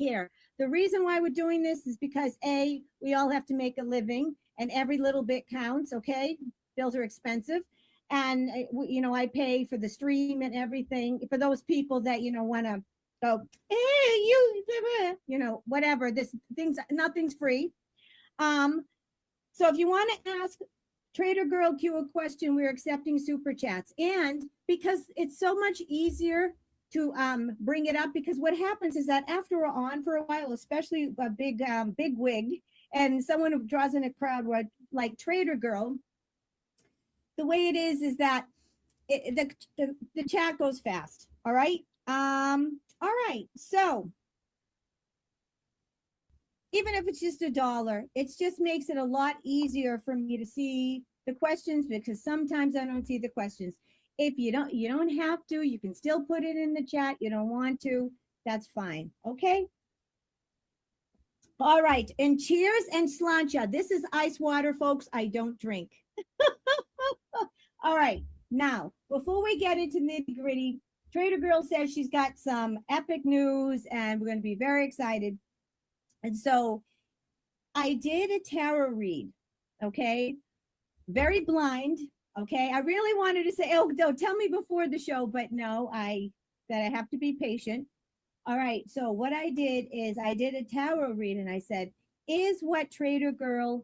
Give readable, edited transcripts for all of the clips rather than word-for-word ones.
care. The reason why we're doing this is because A, we all have to make a living and every little bit counts, okay? Bills are expensive. And, I pay for the stream and everything. For those people that, want to go, whatever, nothing's free. So if you want to ask TraderGirlQ a question, we're accepting super chats. And because it's so much easier to bring it up, because what happens is that after we're on for a while, especially a big wig and someone who draws in a crowd like Trader Girl, the way it is that the chat goes fast. All right. All right. So even if it's just $1, it just makes it a lot easier for me to see the questions, because sometimes I don't see the questions. If you don't have to, you can still put it in the chat. You don't want to, that's fine. Okay. All right. And cheers and slancha. This is ice water, folks. I don't drink. All right. Now, before we get into nitty gritty, Trader Girl says she's got some epic news and we're going to be very excited. And so I did a tarot read, okay? Very blind, okay? I really wanted to say, oh, tell me before the show, but no, I have to be patient. All right, so what I did is I did a tarot read and I said, is what Trader Girl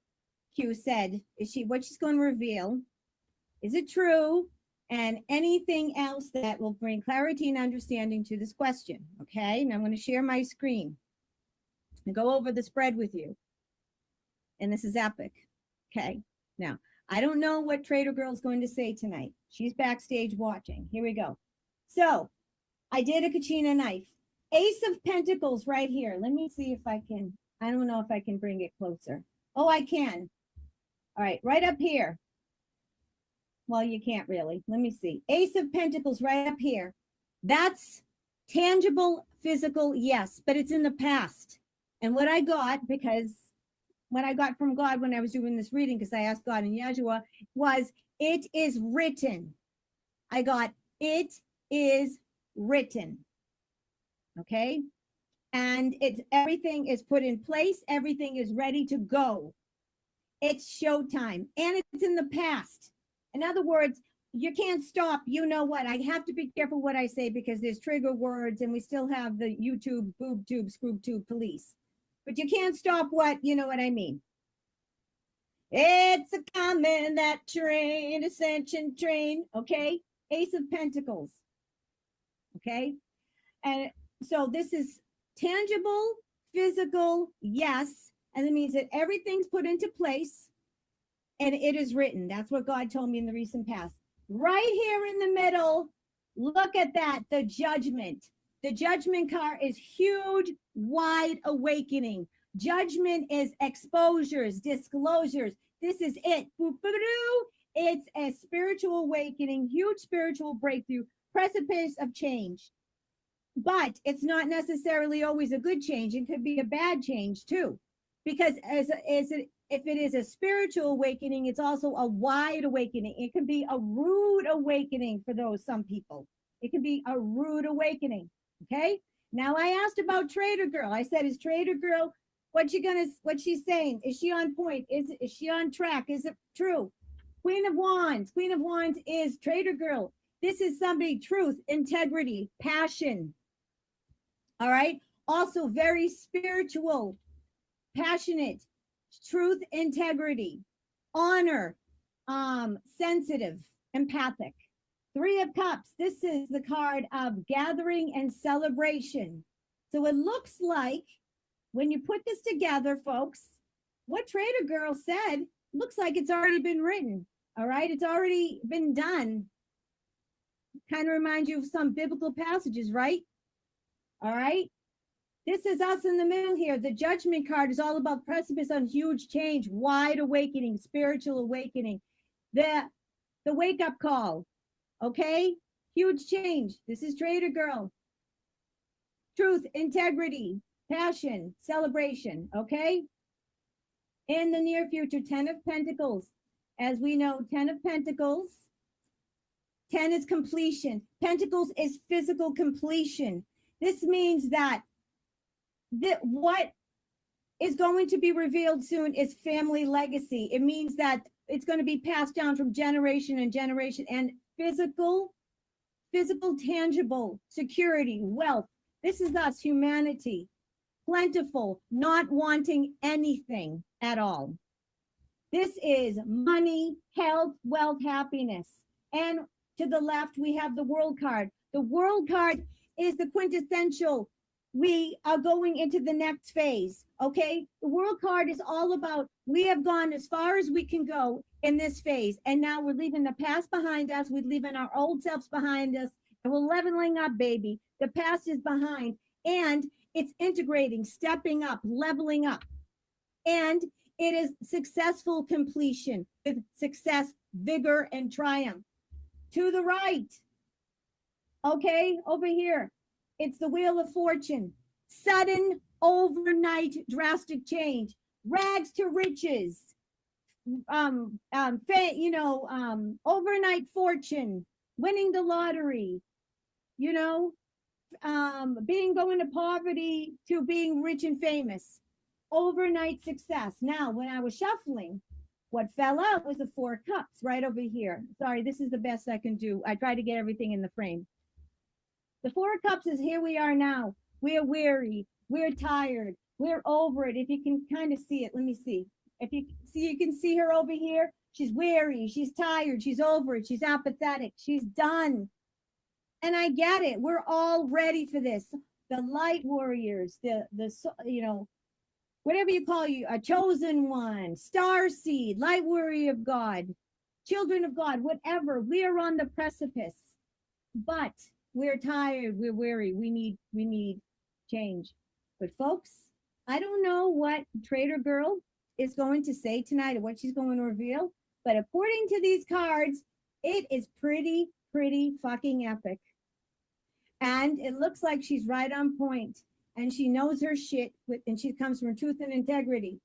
Q said, what she's going to reveal, is it true? And anything else that will bring clarity and understanding to this question, okay? And I'm going to share my screen and go over the spread with you. And this is epic. Okay. Now, I don't know what Trader Girl is going to say tonight. She's backstage watching. Here we go. So I did a Kachina knife. Ace of Pentacles right here. Let me see if I can. I don't know if I can bring it closer. Oh, I can. All right. Right up here. Well, you can't really. Let me see. Ace of Pentacles right up here. That's tangible, physical, yes, but it's in the past. And what I got from God when I was doing this reading, because I asked God and Yeshua, was it is written. I got it is written. Okay. And everything is put in place. Everything is ready to go. It's showtime. And it's in the past. In other words, you can't stop. You know what? I have to be careful what I say because there's trigger words and we still have the YouTube, boob tube, scroob tube police. But you can't stop what, you know what I mean. It's a coming, that train, ascension train, okay? Ace of Pentacles, okay? And so this is tangible, physical, yes, and it means that everything's put into place and it is written. That's what God told me in the recent past. Right here in the middle, look at that, the judgment. The judgment card is huge, wide awakening. Judgment is exposures, disclosures. This is it. It's a spiritual awakening, huge spiritual breakthrough, precipice of change. But it's not necessarily always a good change. It could be a bad change too. Because if it is a spiritual awakening, it's also a wide awakening. It can be a rude awakening for some people. It can be a rude awakening. Okay. Now I asked about Trader Girl. I said, is Trader Girl, what she's saying? Is she on point? Is she on track? Is it true? Queen of Wands. Queen of Wands is Trader Girl. This is somebody, truth, integrity, passion. All right. Also very spiritual, passionate, truth, integrity, honor, sensitive, empathic. 3 of Cups. This is the card of gathering and celebration. So it looks like when you put this together, folks, what Trader Girl said looks like it's already been written. All right. It's already been done. Kind of reminds you of some biblical passages, right? All right. This is us in the middle here. The judgment card is all about precipice on huge change, wide awakening, spiritual awakening. The wake up call. Okay. Huge change. This is Trader Girl. Truth, integrity, passion, celebration. Okay. In the near future, 10 of Pentacles. As we know, 10 of Pentacles. 10 is completion. Pentacles is physical completion. This means that what is going to be revealed soon is family legacy. It means that it's going to be passed down from generation and generation, and physical, tangible security, wealth. This is us, humanity, plentiful, not wanting anything at all. This is money, health, wealth, happiness. And to the left, we have the world card. The world card is the quintessential. We are going into the next phase. Okay. The world card is all about we have gone as far as we can go in this phase. And now we're leaving the past behind us. We're leaving our old selves behind us. And we're leveling up, baby. The past is behind. And it's integrating, stepping up, leveling up. And it is successful completion with success, vigor, and triumph. To the right, okay, over here, it's the Wheel of Fortune. Sudden, overnight, drastic change. Rags to riches. Overnight fortune. Winning the lottery. Going to poverty to being rich and famous. Overnight success. Now, when I was shuffling, what fell out was the Four Cups right over here. Sorry, this is the best I can do. I try to get everything in the frame. The Four Cups is here we are now. We're weary. We're tired. We're over it. If you can kind of see it, let me see. If you see, you can see her over here. She's weary. She's tired. She's over it. She's apathetic. She's done. And I get it. We're all ready for this. The light warriors, whatever you call you, a chosen one, star seed, light warrior of God, children of God, whatever. We are on the precipice, but we're tired, we're weary, we need change. But folks, I don't know what Trader Girl is going to say tonight or what she's going to reveal, but according to these cards, it is pretty fucking epic. And it looks like she's right on point. And she knows her shit, and she comes from truth and integrity.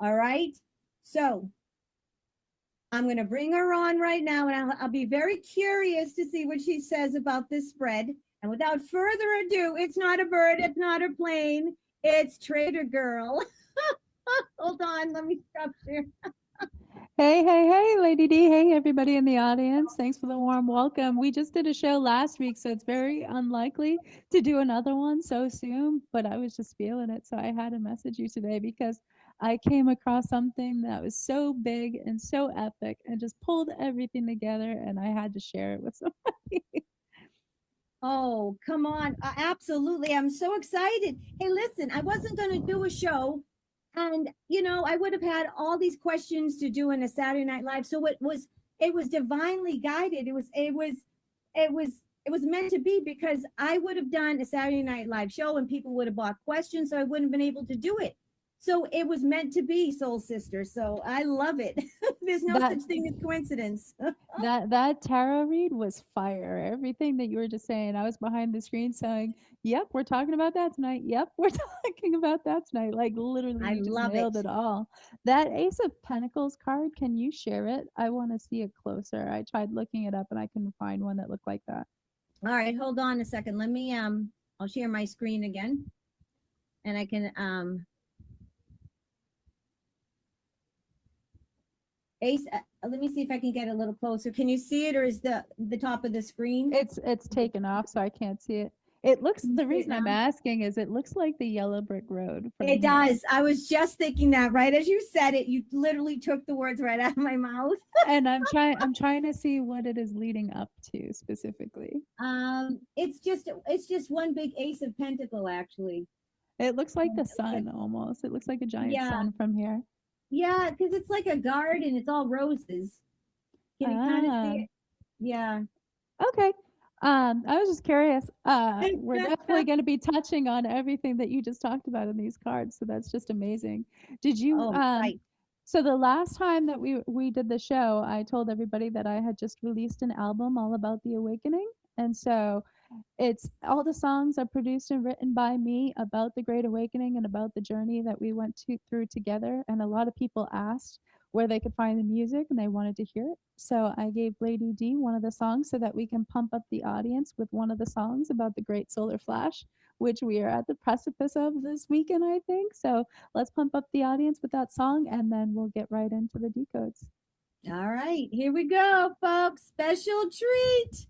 All right? So I'm going to bring her on right now, and I'll be very curious to see what she says about this spread. And without further ado, it's not a bird, it's not a plane, it's Trader Girl. Hold on, let me stop here. Hey, Lady D. Hey, everybody in the audience. Thanks for the warm welcome. We just did a show last week, so it's very unlikely to do another one so soon, but I was just feeling it, so I had to message you today because I came across something that was so big and so epic and just pulled everything together, and I had to share it with somebody. Oh, come on. Absolutely. I'm so excited. Hey, listen, I wasn't going to do a show, and I would have had all these questions to do in a Saturday Night Live. So it was divinely guided. It was meant to be, because I would have done a Saturday Night Live show and people would have bought questions, so I wouldn't have been able to do it. So it was meant to be, Soul Sister. So I love it. There's no such thing as coincidence. That tarot read was fire. Everything that you were just saying, I was behind the screen saying, "Yep, we're talking about that tonight. Yep, we're talking about that tonight." Like literally, I you just love nailed it. it all. That Ace of Pentacles card, can you share it? I want to see it closer. I tried looking it up and I couldn't find one that looked like that. All right, hold on a second. Let me I'll share my screen again, and I can Ace, let me see if I can get a little closer. Can you see it, or is the top of the screen? It's taken off, so I can't see it. It looks, the reason I'm asking is it looks like the yellow brick road. It does. I was just thinking that right as you said it. You literally took the words right out of my mouth. And I'm trying to see what it is leading up to specifically. It's just one big Ace of Pentacle, actually. It looks like the sun almost. It looks like a giant sun from here. Yeah, because it's like a garden. It's all roses. Can you kind of see it? Yeah. Okay. I was just curious. We're definitely going to be touching on everything that you just talked about in these cards, so that's just amazing. Did you? Right. So the last time that we did the show, I told everybody that I had just released an album all about the awakening, and so it's all the songs are produced and written by me about the Great Awakening and about the journey that we went through together. And a lot of people asked, where they could find the music and they wanted to hear it. So I gave Lady D one of the songs so that we can pump up the audience with one of the songs about the great solar flash, which we are at the precipice of this weekend, I think. So let's pump up the audience with that song and then we'll get right into the decodes. All right, here we go, folks. Special treat.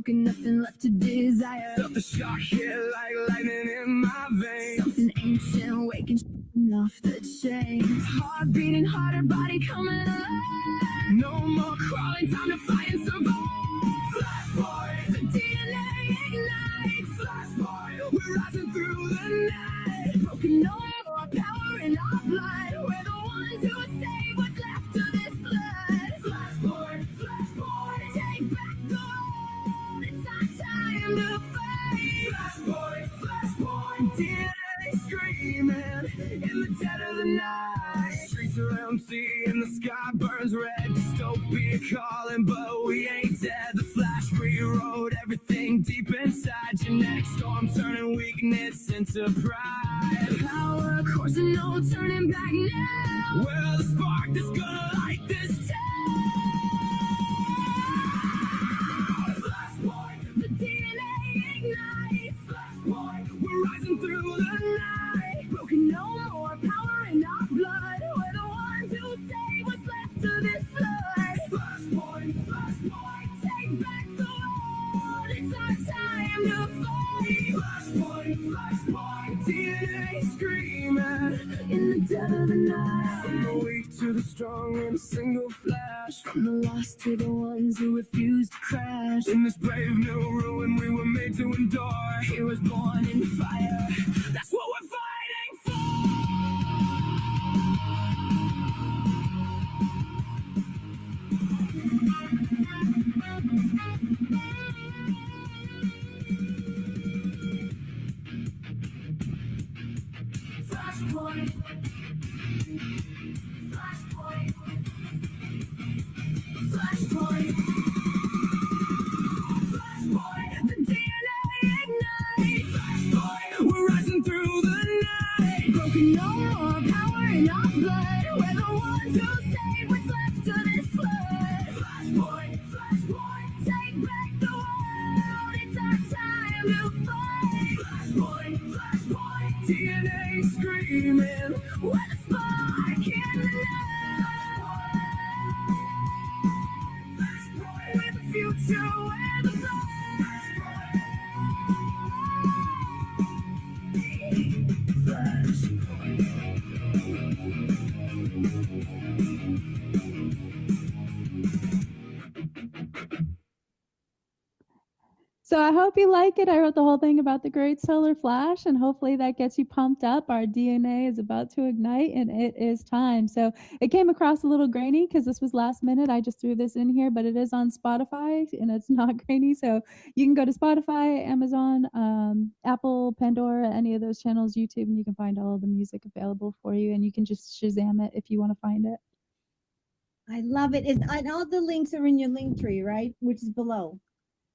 Nothing left to desire. Felt the shock hit like lightning in my veins. Something ancient waking off the chains. Heart beating harder, body coming alive. No more crawling, time to fight and survive. Flashpoint, the DNA ignites. Flashpoint, we're rising through the night. Broken no more power in our blood. We're the ones who save what's left of this blood. Flashpoint, flashpoint, take back the world. It's our time to fight. Flashpoint, flashpoint, DNA screaming in the dead of the night. Streets are empty and the sky burns red. Dystopia calling, but we ain't dead. The flash rewrote everything deep inside. Genetic storm turning weakness into pride. Power coursing, no turning back now. Well, the spark that's gonna light this town. Flashpoint, the DNA ignites. Flashpoint, we're rising through the night. Broken, no more power in our blood. We're the ones who save what's left of this flood. Flashpoint, flashpoint, take back the world. It's our time to fight. Flashpoint, flashpoint, DNA screaming in the dead of the night. From the weak to the strong in a single flash. From the lost to the ones who refuse to crash. In this brave new ruin we were made to endure. Heroes born in fire. That's what we're fighting for. Flashpoint. Flashpoint. Flashpoint. Flashpoint. The DNA ignites. Flashpoint. We're rising through the night. Broken, no more power in our blood. We're the ones who save what's left of this flood. Flashpoint. Flashpoint. Take back the world. It's our time to fight. Flashpoint. Flashpoint. DNA screaming. We're the spark in the night. We're the future. We're the blood. So I hope you like it. I wrote the whole thing about the great solar flash, and hopefully that gets you pumped up. Our DNA is about to ignite, and it is time. So it came across a little grainy because this was last minute. I just threw this in here, but it is on Spotify, and it's not grainy. So you can go to Spotify, Amazon, Apple, Pandora, any of those channels, YouTube, and you can find all of the music available for you, and you can just Shazam it if you want to find it. I love it. And all the links are in your Linktree, right? Which is below.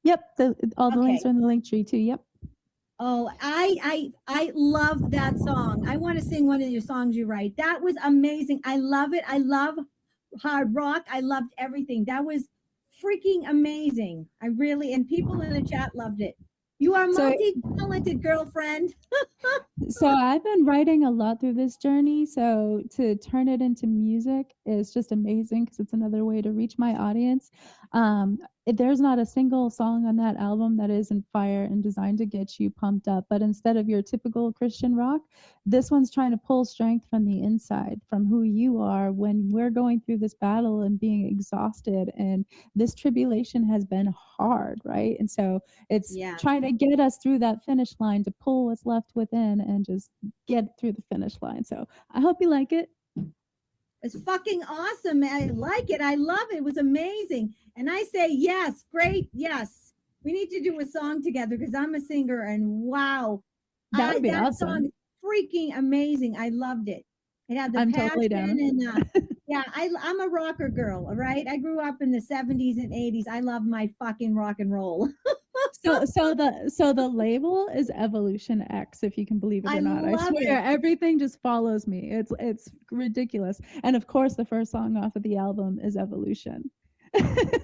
Yep, all the links Okay. are in the Linktree too. Yep. Oh, I love that song. I want to sing one of your songs you write. That was amazing. I love it. I love hard rock. I loved everything. That was freaking amazing. I really, and people in the chat loved it. You are So- multi-talented, girlfriend. So I've been writing a lot through this journey. So to turn it into music is just amazing because it's another way to reach my audience. there's not a single song on that album that isn't fire and designed to get you pumped up. But instead of your typical Christian rock, this one's trying to pull strength from the inside, from who you are when we're going through this battle and being exhausted. And this tribulation has been hard, right? And so it's Yeah. trying to get us through that finish line, to pull what's left within and just get through the finish line. So I hope you like it. It's fucking awesome. I like it. I love it. It was amazing. And I say, yes, great. Yes. We need to do a song together because I'm a singer and wow. That would be that awesome. song is freaking amazing. I loved it. It had the I'm passion totally down. and yeah, I'm a rocker girl, all right? I grew up in the 70s and 80s. I love my fucking rock and roll. So the label is Evolution X, if you can believe it or I not. I love swear it. everything just follows me. It's ridiculous. And of course the first song off of the album is Evolution.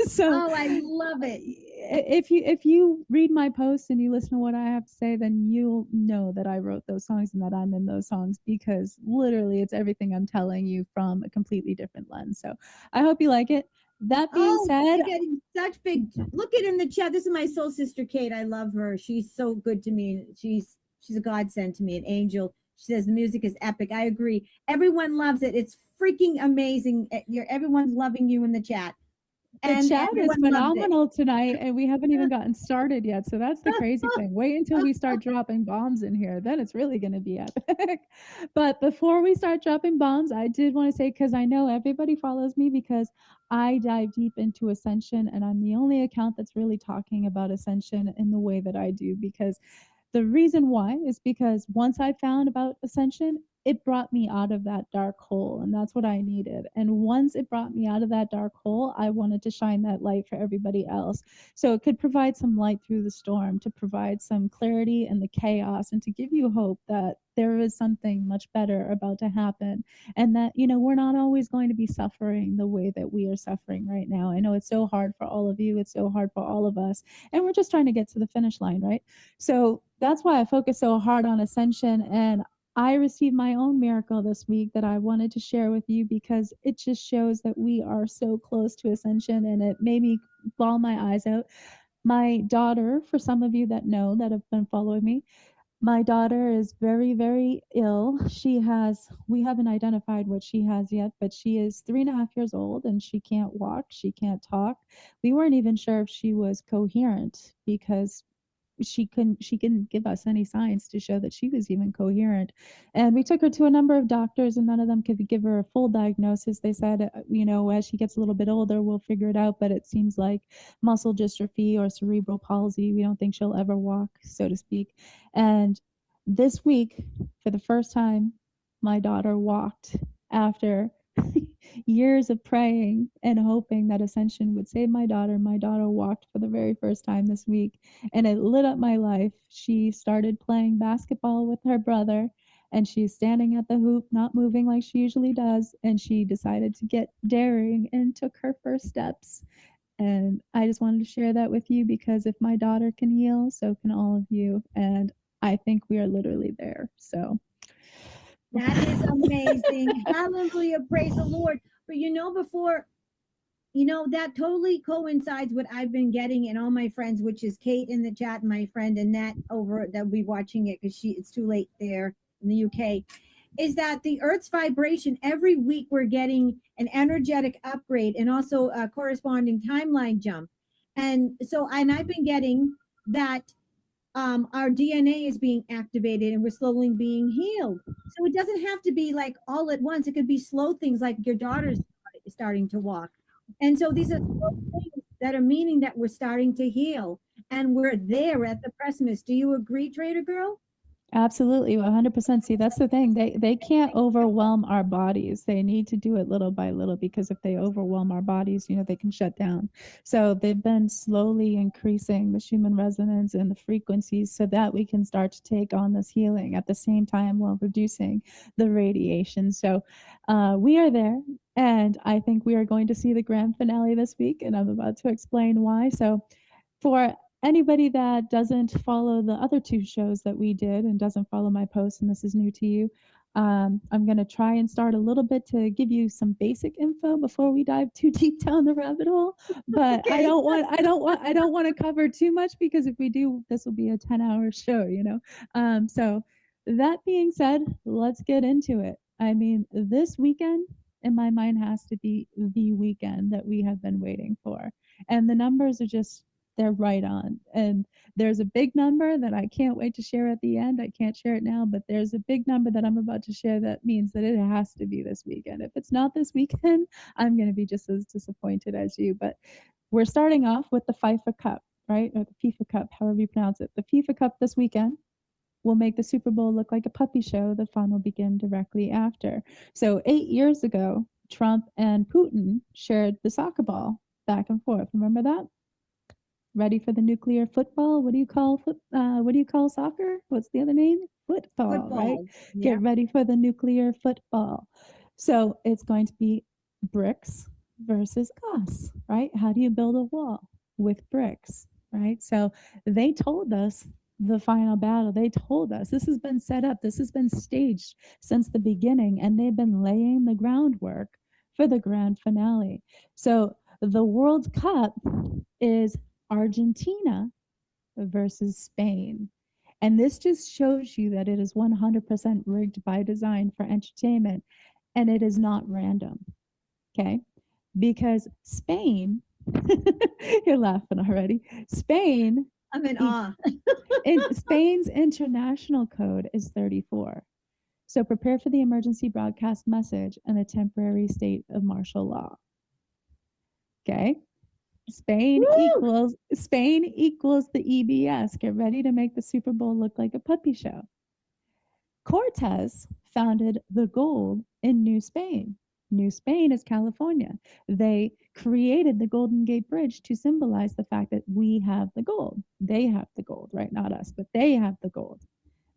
So Oh, I love it. if you read my posts and you listen to what I have to say, then you'll know that I wrote those songs and that I'm in those songs, because literally it's everything I'm telling you from a completely different lens. So I hope you like it. That being Oh, said, you're getting such big. Look at in the chat. This is my soul sister Kate. I love her. She's so good to me. She's a godsend to me, an angel. She says the music is epic. I agree. Everyone loves it. It's freaking amazing. Everyone's loving you in the chat. The And chat is everyone loved it. phenomenal tonight, and we haven't even gotten started yet. So that's the crazy thing. Wait until we start dropping bombs in here. Then it's really going to be epic. But before we start dropping bombs, I did want to say, because I know everybody follows me because I dive deep into Ascension, and I'm the only account that's really talking about Ascension in the way that I do, because the reason why is because once I found about Ascension, it brought me out of that dark hole, and that's what I needed. And once it brought me out of that dark hole, I wanted to shine that light for everybody else. So it could provide some light through the storm, to provide some clarity in the chaos, and to give you hope that there is something much better about to happen. And that, we're not always going to be suffering the way that we are suffering right now. I know it's so hard for all of you. It's so hard for all of us. And we're just trying to get to the finish line, right? So that's why I focus so hard on Ascension. And I received my own miracle this week that I wanted to share with you, because it just shows that we are so close to Ascension, and it made me bawl my eyes out. My daughter, for some of you that know, that have been following me, my daughter is very, very ill. We haven't identified what she has yet, but she is 3.5 years old and she can't walk, she can't talk. We weren't even sure if she was coherent, because she couldn't give us any signs to show that she was even coherent. And we took her to a number of doctors, and none of them could give her a full diagnosis. They said, as she gets a little bit older, we'll figure it out, but it seems like muscle dystrophy or cerebral palsy. We don't think she'll ever walk, so to speak. And this week, for the first time, my daughter walked, after years of praying and hoping that Ascension would save my daughter. My daughter walked for the very first time this week, and it lit up my life. She started playing basketball with her brother, and she's standing at the hoop, not moving like she usually does, and she decided to get daring and took her first steps. And I just wanted to share that with you, because if my daughter can heal, so can all of you. And I think we are literally there. So That is amazing. Hallelujah. Praise the Lord. But before, that totally coincides what I've been getting and all my friends, which is Kate in the chat, and my friend Annette over that will be watching it because it's too late there in the UK, is that the Earth's vibration, every week we're getting an energetic upgrade and also a corresponding timeline jump. And I've been getting that our DNA is being activated and we're slowly being healed. So it doesn't have to be like all at once. It could be slow things like your daughter's starting to walk. And so these are slow things that are meaning that we're starting to heal and we're there at the precipice. Do you agree, Trader Girl? absolutely, 100%. See, that's the thing. They can't overwhelm our bodies. They need to do it little by little, because if they overwhelm our bodies, they can shut down. So they've been slowly increasing the Schumann resonance and the frequencies so that we can start to take on this healing at the same time while reducing the radiation. So we are there, and I think we are going to see the grand finale this week, and I'm about to explain why. So for anybody that doesn't follow the other two shows that we did and doesn't follow my posts, and this is new to you, I'm going to try and start a little bit to give you some basic info before we dive too deep down the rabbit hole. But I don't want to cover too much, because if we do, this will be a 10-hour show, you know? So that being said, let's get into it. I mean, this weekend in my mind has to be the weekend that we have been waiting for. And the numbers are just, they're right on. And there's a big number that I can't wait to share at the end. I can't share it now, but there's a big number that I'm about to share that means that it has to be this weekend. If it's not this weekend, I'm going to be just as disappointed as you. But we're starting off with the FIFA Cup, right? Or the FIFA Cup, however you pronounce it. The FIFA Cup this weekend will make the Super Bowl look like a puppy show. The fun will begin directly after. So 8 years ago, Trump and Putin shared the soccer ball back and forth. Remember that? Ready for the nuclear football? What do you call soccer? What's the other name? Football, right? Yeah. Get ready for the nuclear football. So it's going to be bricks versus us, right? How do you build a wall with bricks, right? So they told us the final battle. They told us this has been set up. This has been staged since the beginning, and they've been laying the groundwork for the grand finale. So the World Cup is Argentina versus Spain. And this just shows you that it is 100% rigged by design for entertainment, and it is not random. Okay? Because Spain, you're laughing already. Spain, I'm in awe. Spain's international code is 34. So prepare for the emergency broadcast message and a temporary state of martial law. Okay? Spain equals the EBS. Get ready to make the Super Bowl look like a puppy show. Cortez founded the gold in New Spain. New Spain is California. They created the Golden Gate Bridge to symbolize the fact that we have the gold. They have the gold, right? Not us, but they have the gold,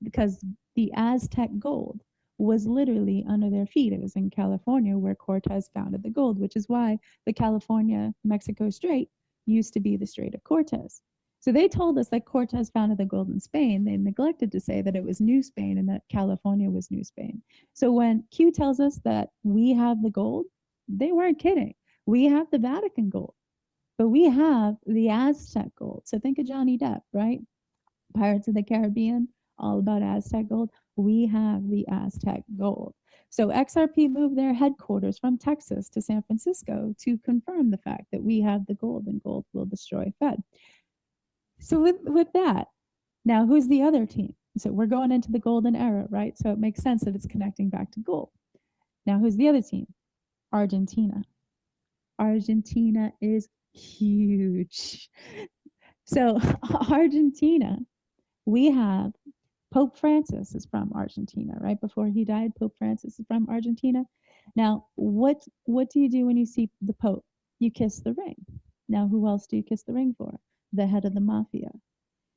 because the Aztec gold was literally under their feet. It was in California where Cortez founded the gold, which is why the California-Mexico Strait used to be the Strait of Cortez. So they told us that Cortez founded the gold in Spain. They neglected to say that it was New Spain and that California was New Spain. So when Q tells us that we have the gold, they weren't kidding. We have the Vatican gold, but we have the Aztec gold. So think of Johnny Depp, right? Pirates of the Caribbean, all about Aztec gold. We have the Aztec gold. So XRP moved their headquarters from Texas to San Francisco to confirm the fact that we have the gold, and gold will destroy Fed. So with that, now who's the other team? So we're going into the golden era, right? So it makes sense that it's connecting back to gold. Now who's the other team? Argentina. Argentina is huge. So Argentina, we have Pope Francis is from Argentina, right? Before he died, Pope Francis is from Argentina. Now, what do you do when you see the Pope? You kiss the ring. Now, who else do you kiss the ring for? The head of the mafia.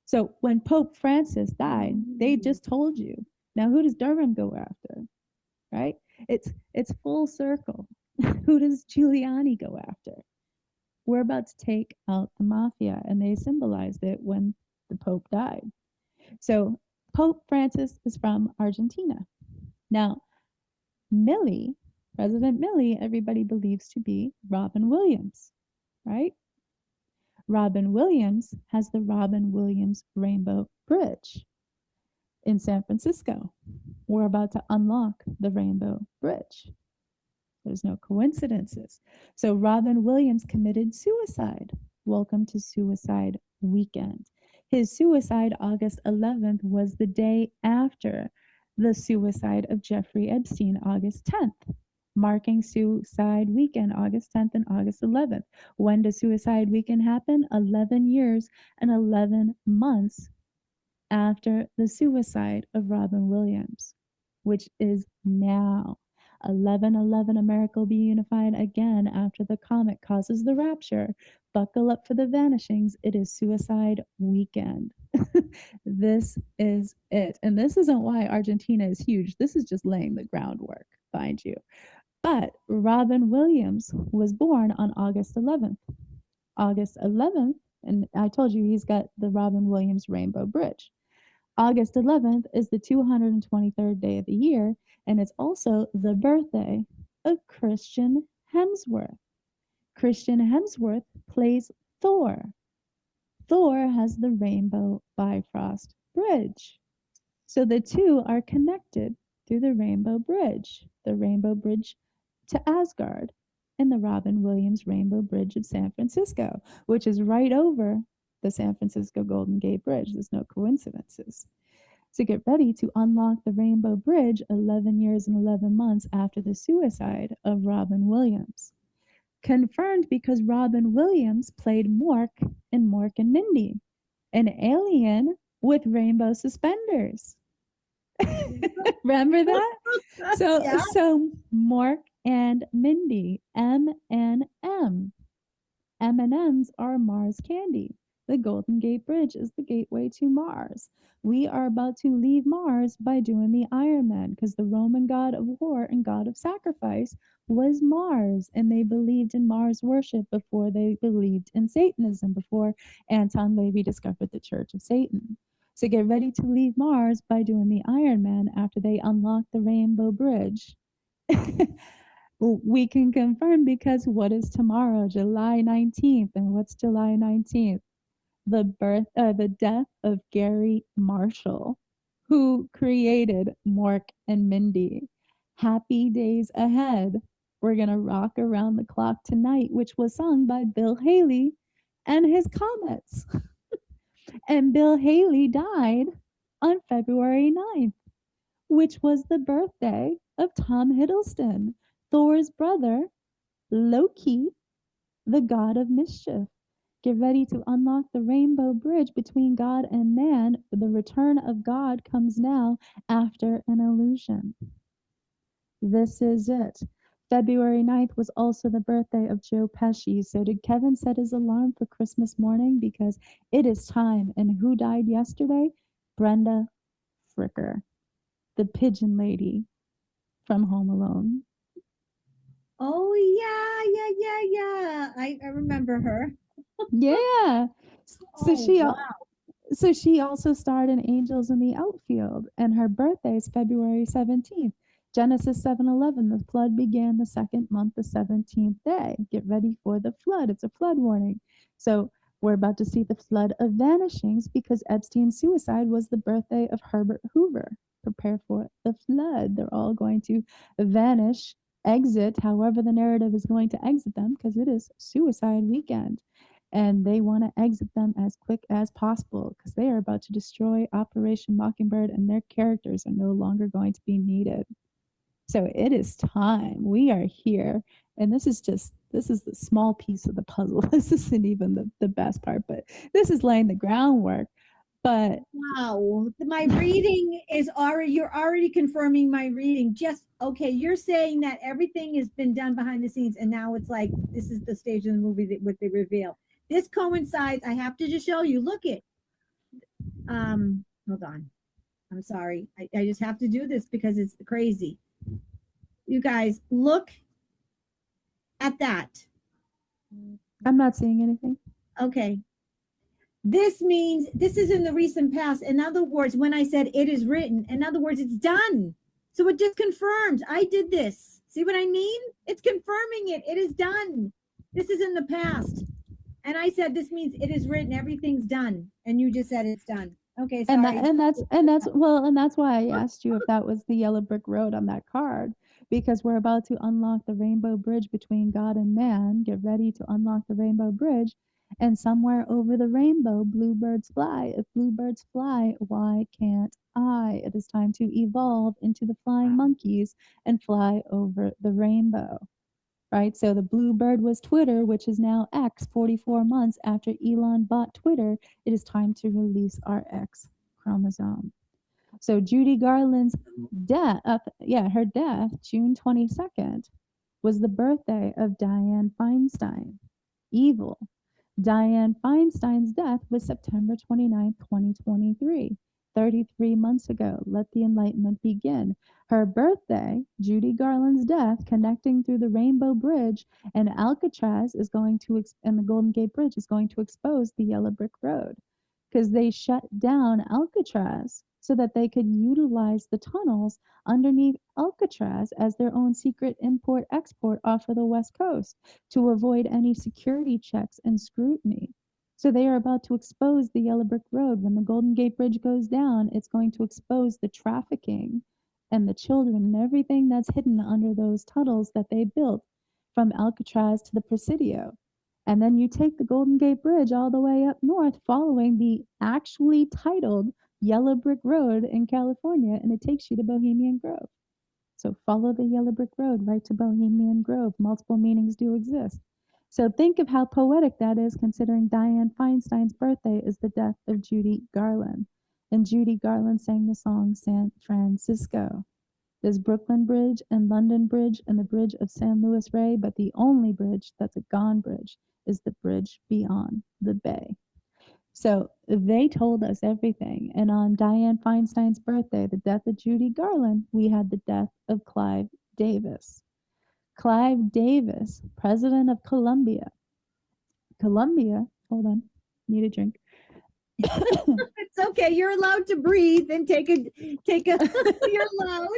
So when Pope Francis died, they just told you. Now, who does Durham go after? Right? It's full circle. Who does Giuliani go after? We're about to take out the mafia, and they symbolized it when the Pope died. So Pope Francis is from Argentina. Now, Millie, President Millie, everybody believes to be Robin Williams, right? Robin Williams has the Robin Williams Rainbow Bridge in San Francisco. We're about to unlock the Rainbow Bridge. There's no coincidences. So Robin Williams committed suicide. Welcome to Suicide Weekend. His suicide, August 11th, was the day after the suicide of Jeffrey Epstein, August 10th, marking Suicide Weekend, August 10th and August 11th. When does Suicide Weekend happen? 11 years and 11 months after the suicide of Robin Williams, which is now. 11/11, America will be unified again after the comet causes the rapture. Buckle up for the vanishings. It is Suicide Weekend. This is it. And this isn't why Argentina is huge. This is just laying the groundwork, mind you. But Robin Williams was born on August 11th. August 11th, and I told you he's got the Robin Williams Rainbow Bridge. August 11th is the 223rd day of the year, And it's also the birthday of Christian Hemsworth. Christian Hemsworth plays Thor. Thor has the Rainbow Bifrost Bridge. So the two are connected through the Rainbow Bridge to Asgard, and the Robin Williams Rainbow Bridge of San Francisco, which is right over the San Francisco Golden Gate Bridge. There's no coincidences. So get ready to unlock the Rainbow Bridge 11 years and 11 months after the suicide of Robin Williams. Confirmed because Robin Williams played Mork in Mork and Mindy, an alien with rainbow suspenders. Remember that? So Yeah. so Mork and Mindy, M&M. M&Ms are Mars candy. The Golden Gate Bridge is the gateway to Mars. We are about to leave Mars by doing the Ironman because the Roman god of war and god of sacrifice was Mars, and they believed in Mars worship before they believed in Satanism, before Anton LaVey discovered the Church of Satan. So get ready to leave Mars by doing the Ironman after they unlock the Rainbow Bridge. We can confirm because what is tomorrow, July 19th? And what's July 19th? The death of Gary Marshall, who created Mork and Mindy. Happy days ahead. We're going to rock around the clock tonight, which was sung by Bill Haley and his Comets. And Bill Haley died on February 9th, which was the birthday of Tom Hiddleston, Thor's brother, Loki, the god of mischief. Get ready to unlock the Rainbow Bridge between God and man. The return of God comes now after an illusion. This is it. February 9th was also the birthday of Joe Pesci. So did Kevin set his alarm for Christmas morning? Because it is time. And who died yesterday? Brenda Fricker, the pigeon lady from Home Alone. Oh yeah. I remember her. Yeah. So Oh, she also starred in Angels in the Outfield, and her birthday is February 17th. Genesis 7:11, the flood began the second month, the 17th day. Get ready for the flood. It's a flood warning. So we're about to see the flood of vanishings because Epstein's suicide was the birthday of Herbert Hoover. Prepare for the flood. They're all going to vanish, exit, however the narrative is going to exit them, because it is suicide weekend. And they want to exit them as quick as possible because they are about to destroy Operation Mockingbird, and their characters are no longer going to be needed. So it is time. We are here. And this is the small piece of the puzzle. This isn't even the best part, but this is laying the groundwork. But wow. My reading is you're already confirming my reading. Just okay, you're saying that everything has been done behind the scenes, and now it's like this is the stage of the movie with the reveal. This coincides. I have to just show you. Look it. Hold on. I'm sorry. I just have to do this because it's crazy. You guys, look at that. I'm not seeing anything. Okay. This means this is in the recent past. In other words, when I said it is written, in other words, it's done. So it just confirms I did this. See what I mean? It's confirming it. It is done. This is in the past. And I said this means it is written. Everything's done. And you just said it's done. Okay, sorry. And that's why I asked you if that was the yellow brick road on that card, because we're about to unlock the Rainbow Bridge between God and man. Get ready to unlock the Rainbow Bridge, and somewhere over the rainbow, bluebirds fly. If bluebirds fly, why can't I? It is time to evolve into the flying monkeys and fly over the rainbow. Right? So the bluebird was Twitter, which is now X. 44 months after Elon bought Twitter, it is time to release our X chromosome. So Judy Garland's death, her death, June 22nd, was the birthday of Dianne Feinstein. Evil. Dianne Feinstein's death was September 29th, 2023. 33 months ago. Let the enlightenment begin. Her birthday, Judy Garland's death, connecting through the Rainbow Bridge, and Alcatraz is going to, and the Golden Gate Bridge is going to expose the Yellow Brick Road. because they shut down Alcatraz so that they could utilize the tunnels underneath Alcatraz as their own secret import-export off of the West Coast to avoid any security checks and scrutiny. So they are about to expose the Yellow Brick Road. When the Golden Gate Bridge goes down, it's going to expose the trafficking and the children and everything that's hidden under those tunnels that they built from Alcatraz to the Presidio. And then you take the Golden Gate Bridge all the way up north, following the actually titled Yellow Brick Road in California, and it takes you to Bohemian Grove. So follow the Yellow Brick Road right to Bohemian Grove. Multiple meanings do exist. So think of how poetic that is, considering Dianne Feinstein's birthday is the death of Judy Garland. And Judy Garland sang the song San Francisco. There's Brooklyn Bridge and London Bridge and the Bridge of San Luis Rey, but the only bridge that's a gone bridge is the bridge beyond the bay. So they told us everything. And on Dianne Feinstein's birthday, the death of Judy Garland, we had the death of Clive Davis. Clive Davis, president of Colombia. Colombia, hold on, need a drink. It's okay. You're allowed to breathe and take a you're allowed.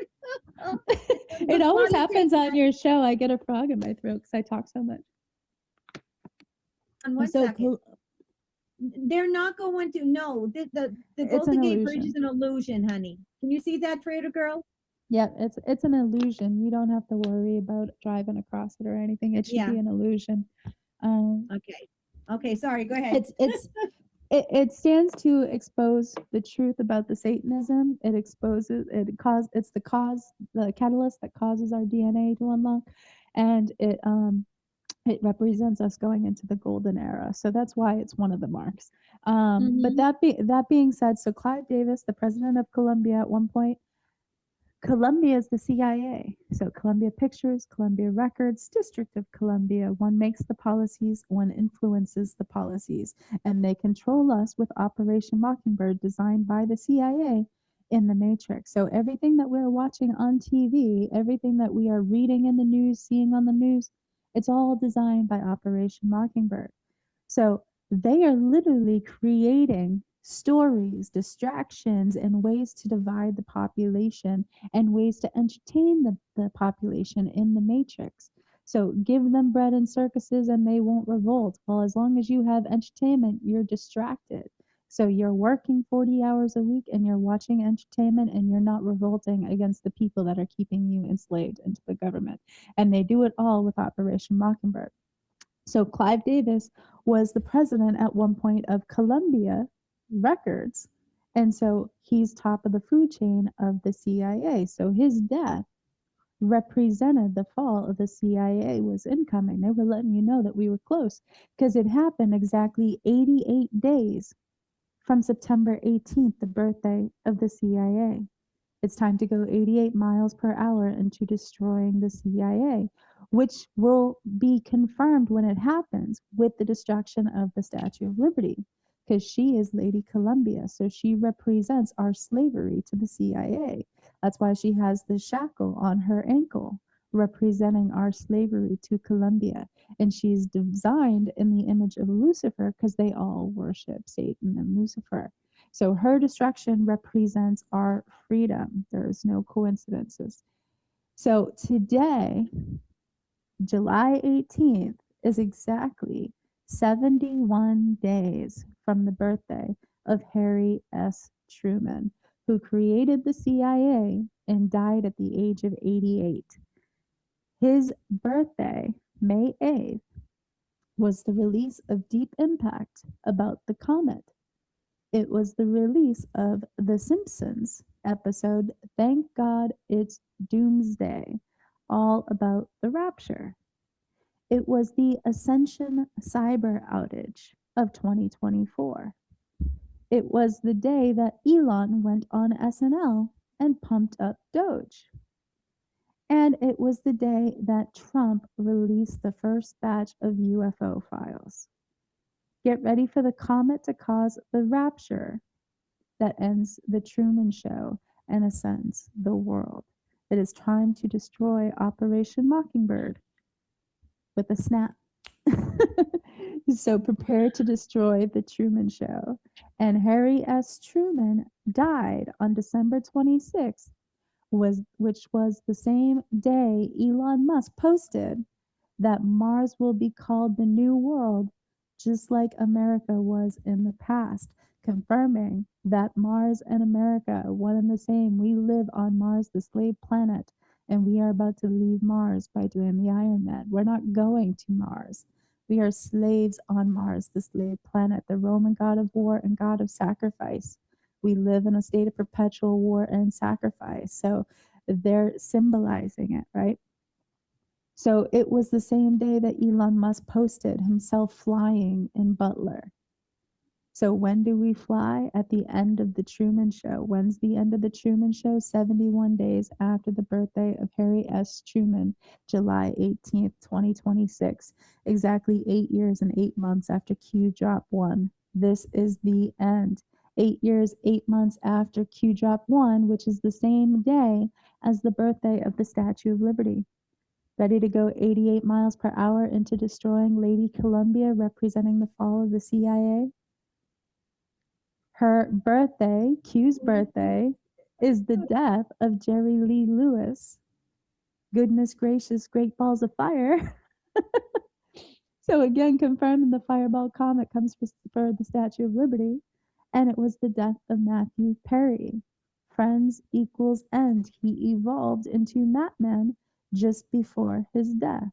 It always happens on your show. I get a frog in my throat because I talk so much. On one So second. They're not going to know. The It's Golden an Gate Bridge illusion. is an illusion, honey. Can you see that, Trader Girl? Yeah, it's an illusion. You don't have to worry about driving across it or anything. It should be an illusion. Okay, sorry, go ahead. It stands to expose the truth about the Satanism. It's the catalyst that causes our DNA to unlock, and it represents us going into the golden era. So that's why it's one of the marks. But that being said, so Clive Davis, the president of Colombia at one point, Colombia is the CIA. So Columbia Pictures, Columbia Records, District of Columbia. One makes the policies, one influences the policies. And they control us with Operation Mockingbird, designed by the CIA in the Matrix. So everything that we're watching on TV, everything that we are reading in the news, seeing on the news, it's all designed by Operation Mockingbird. So they are literally creating stories, distractions, and ways to divide the population and ways to entertain the population in the Matrix. So give them bread and circuses and they won't revolt. Well, as long as you have entertainment, you're distracted. So you're working 40 hours a week and you're watching entertainment and you're not revolting against the people that are keeping you enslaved into the government. And they do it all with Operation Mockingbird. So Clive Davis was the president at one point of Columbia Records. And so he's top of the food chain of the CIA. So his death represented the fall of the CIA was incoming. They were letting you know that we were close because it happened exactly 88 days from September 18th, the birthday of the CIA. It's time to go 88 miles per hour into destroying the CIA, which will be confirmed when it happens with the destruction of the Statue of Liberty, because she is Lady Columbia. So she represents our slavery to the CIA. That's why she has the shackle on her ankle, representing our slavery to Columbia. And she's designed in the image of Lucifer because they all worship Satan and Lucifer. So her destruction represents our freedom. There's no coincidences. So today, July 18th, is exactly 71 days from the birthday of Harry S. Truman, who created the CIA and died at the age of 88. His birthday, May 8th, was the release of Deep Impact about the comet. It was the release of The Simpsons episode, Thank God It's Doomsday, all about the rapture. It was the Ascension cyber outage of 2024. It was the day that Elon went on SNL and pumped up Doge. And it was the day that Trump released the first batch of UFO files. Get ready for the comet to cause the rapture that ends the Truman Show and ascends the world. It is time to destroy Operation Mockingbird with a snap. So prepare to destroy the Truman Show. And Harry S. Truman died on December 26th, which was the same day Elon Musk posted that Mars will be called the New World, just like America was in the past, confirming that Mars and America are one and the same. We live on Mars, the slave planet, and we are about to leave Mars by doing the Iron Man. We're not going to Mars. We are slaves on Mars, the slave planet, the Roman god of war and god of sacrifice. We live in a state of perpetual war and sacrifice. So they're symbolizing it, right? So it was the same day that Elon Musk posted himself flying in Butler. So when do we fly? At the end of the Truman Show. When's the end of the Truman Show? 71 days after the birthday of Harry S. Truman, July 18th, 2026. Exactly 8 years and 8 months after Q Drop 1. This is the end. 8 years, 8 months after Q Drop 1, which is the same day as the birthday of the Statue of Liberty. Ready to go 88 miles per hour into destroying Lady Columbia, representing the fall of the CIA? Her birthday, Q's birthday, is the death of Jerry Lee Lewis. Goodness gracious, great balls of fire. So again, confirming the fireball comet comes for the Statue of Liberty. And it was the death of Matthew Perry. Friends equals end. He evolved into Matman just before his death.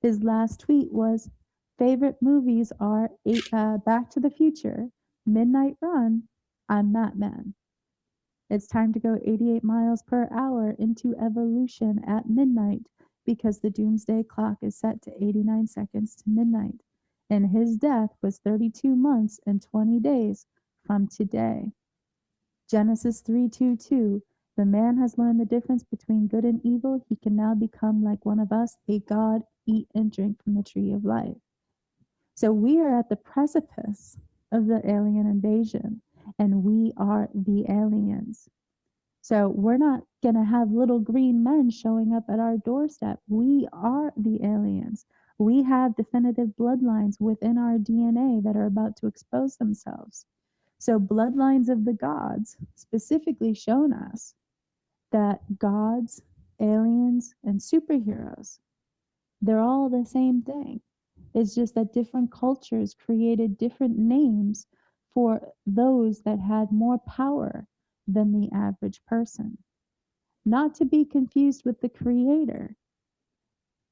His last tweet was, favorite movies are Back to the Future, Midnight Run, I'm Matman. It's time to go 88 miles per hour into evolution at midnight because the doomsday clock is set to 89 seconds to midnight. And his death was 32 months and 20 days from today. Genesis 3:22. The man has learned the difference between good and evil. He can now become like one of us, a God, eat and drink from the tree of life. So we are at the precipice of the alien invasion, and we are the aliens. So we're not going to have little green men showing up at our doorstep. We are the aliens. We have definitive bloodlines within our DNA that are about to expose themselves. So bloodlines of the gods specifically shown us that gods, aliens, and superheroes, they're all the same thing. It's just that different cultures created different names for those that had more power than the average person. Not to be confused with the creator.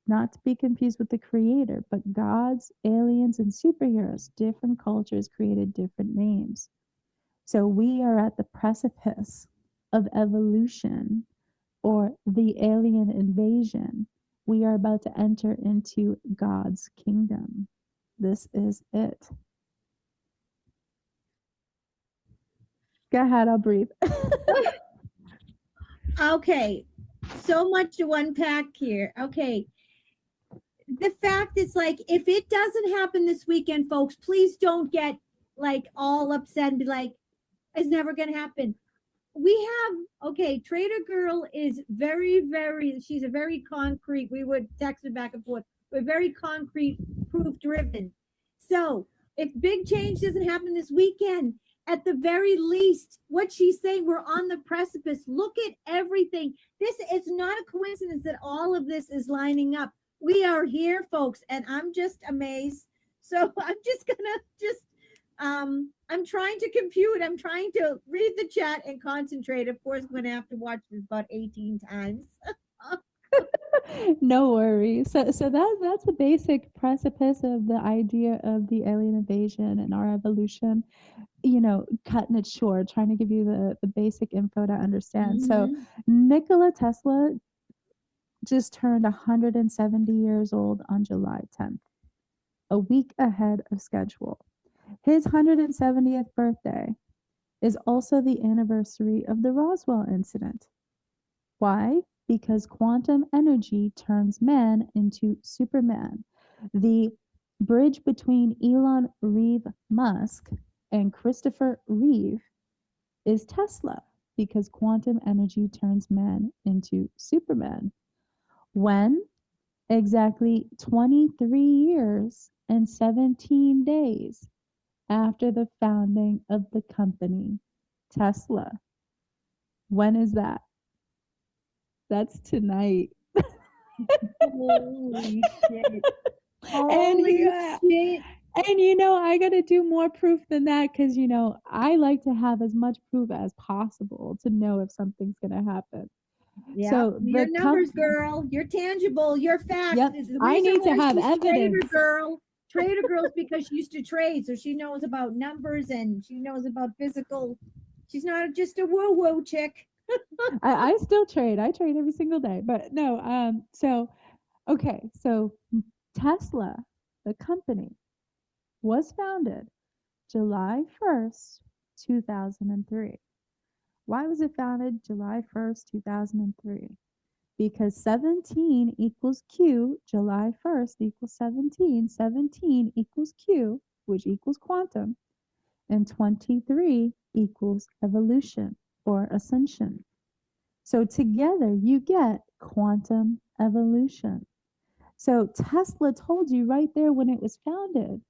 Not to be confused with the creator, but gods, aliens, and superheroes, different cultures created different names. So we are at the precipice of evolution or the alien invasion. We are about to enter into God's kingdom. This is it. Go ahead, I'll breathe. Okay, so much to unpack here. Okay, the fact is, like, if it doesn't happen this weekend, folks, please don't get like all upset and be like, it's never gonna happen. We have, okay, Trader Girl is she's a very concrete, we would text her back and forth. We're very concrete, proof driven. So if big change doesn't happen this weekend, at the very least, what she's saying, we're on the precipice. Look at everything. This is not a coincidence that all of this is lining up. We are here, folks, and I'm just amazed. So I'm just gonna I'm trying to compute. I'm trying to read the chat and concentrate. Of course, I'm going to have to watch this about 18 times. No worries. So that's the basic precipice of the idea of the alien invasion and our evolution. You know, cutting it short, trying to give you the basic info to understand. So Nikola Tesla just turned 170 years old on July 10th, a week ahead of schedule. His 170th birthday is also the anniversary of the Roswell incident. Why? Because quantum energy turns man into Superman. The bridge between Elon Reeve Musk and Christopher Reeve is Tesla, because quantum energy turns man into Superman. When? Exactly 23 years and 17 days after the founding of the company, Tesla. When is that? That's tonight. Holy shit. And Holy yeah, shit. and I got to do more proof than that because I like to have as much proof as possible to know if something's going to happen. Yeah, So your the numbers, girl. You're tangible. You're facts. Yep, It's the I reason need to why have she's evidence. Trader girl's because she used to trade, so she knows about numbers and she knows about physical. She's not just a woo woo chick. I still trade. I trade every single day. But no, so okay, so Tesla, the company, was founded July 1st, 2003. Why was it founded July 1st, 2003? Because 17 equals Q, July 1st equals 17, 17 equals Q, which equals quantum, and 23 equals evolution or ascension. So together you get quantum evolution. So Tesla told you right there when it was founded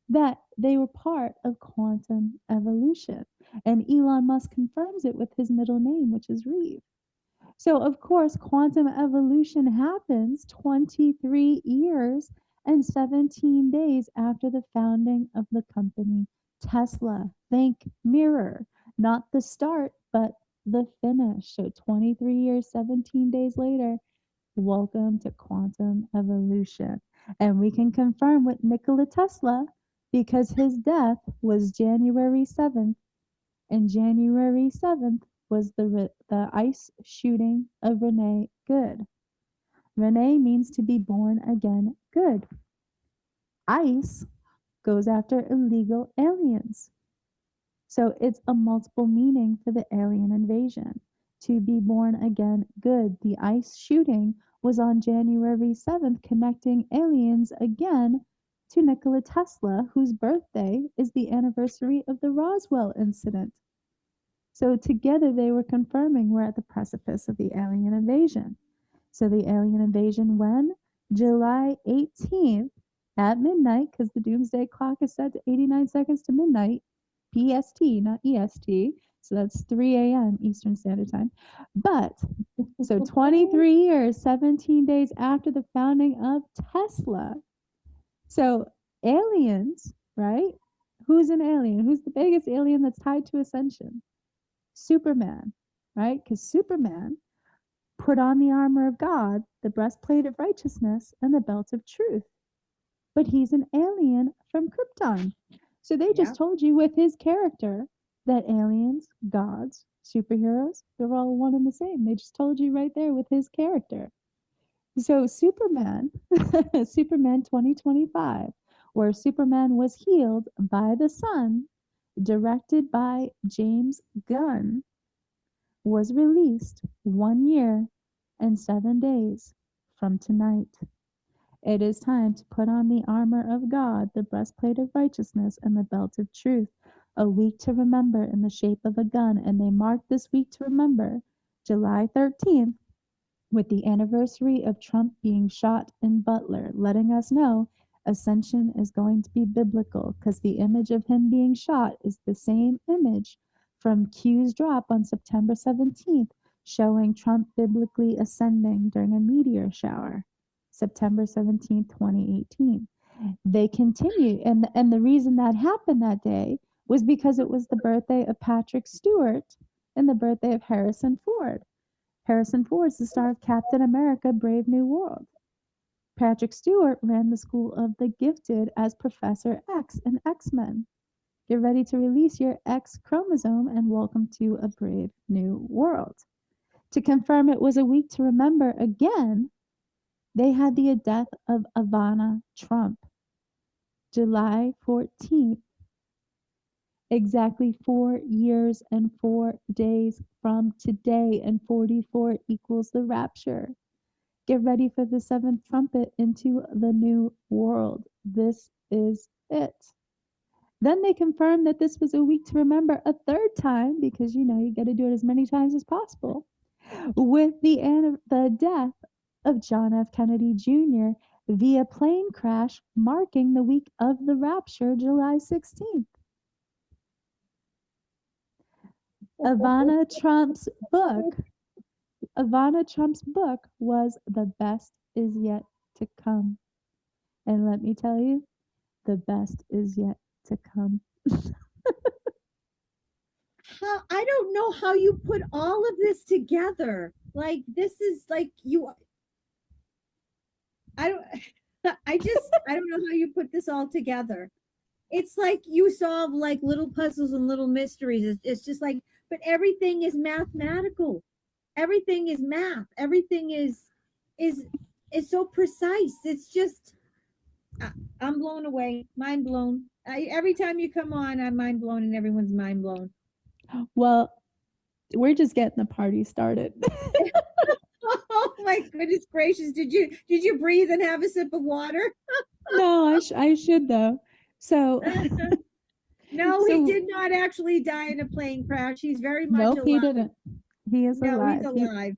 that they were part of quantum evolution. And Elon Musk confirms it with his middle name, which is Reeve. So, of course, quantum evolution happens 23 years and 17 days after the founding of the company Tesla. Think mirror, not the start, but the finish. So, 23 years, 17 days later, welcome to quantum evolution. And we can confirm with Nikola Tesla because his death was January 7th, and January 7th was the ice shooting of Renee Good. Renee means to be born again good. ICE goes after illegal aliens. So it's a multiple meaning for the alien invasion. To be born again good. The ICE shooting was on January 7th, connecting aliens again to Nikola Tesla, whose birthday is the anniversary of the Roswell incident. So together they were confirming we're at the precipice of the alien invasion. So the alien invasion when? July 18th at midnight, because the doomsday clock is set to 89 seconds to midnight, PST, not EST. So that's 3 a.m. Eastern Standard Time. But, so 23 years, 17 days after the founding of Tesla. So aliens, right? Who's an alien? Who's the biggest alien that's tied to ascension? Superman, right? Because Superman put on the armor of God, the breastplate of righteousness, and the belt of truth. But he's an alien from Krypton. So they just told you with his character that aliens, gods, superheroes, they're all one and the same. They just told you right there with his character. So Superman, Superman 2025, where Superman was healed by the sun, directed by James Gunn, was released 1 year and 7 days from tonight. It is time to put on the armor of God, the breastplate of righteousness, and the belt of truth. A week to remember in the shape of a gun, and they mark this week to remember July 13th with the anniversary of Trump being shot in Butler, letting us know ascension is going to be biblical because the image of him being shot is the same image from Q's drop on September 17th, showing Trump biblically ascending during a meteor shower, September 17th, 2018. They continue, and the reason that happened that day was because it was the birthday of Patrick Stewart and the birthday of Harrison Ford. Harrison Ford is the star of Captain America: Brave New World. Patrick Stewart ran the School of the Gifted as Professor X in X-Men. Get ready to release your X chromosome and welcome to a brave new world. To confirm it was a week to remember again, they had the death of Ivana Trump, July 14th. Exactly 4 years and 4 days from today, and 44 equals the rapture. Get ready for the seventh trumpet into the new world. This is it. Then they confirmed that this was a week to remember a third time, because you got to do it as many times as possible, with the death of John F. Kennedy Jr. via plane crash marking the week of the rapture, July 16th. Ivana Trump's book was The Best Is Yet to Come. And let me tell you, the best is yet to come. I don't know how you put all of this together. Like this is like I don't I don't know how you put this all together. It's like you solve like little puzzles and little mysteries. It's just like, but everything is mathematical. Everything is math. Everything is so precise. It's just I'm blown away, mind blown. Every time you come on, I'm mind blown, and everyone's mind blown. Well, we're just getting the party started. Oh my goodness gracious! Did you breathe and have a sip of water? No, I should though. So No, So- he did not actually die in a plane crash. He's very much nope, alive. he didn't. He is No, alive. he's alive.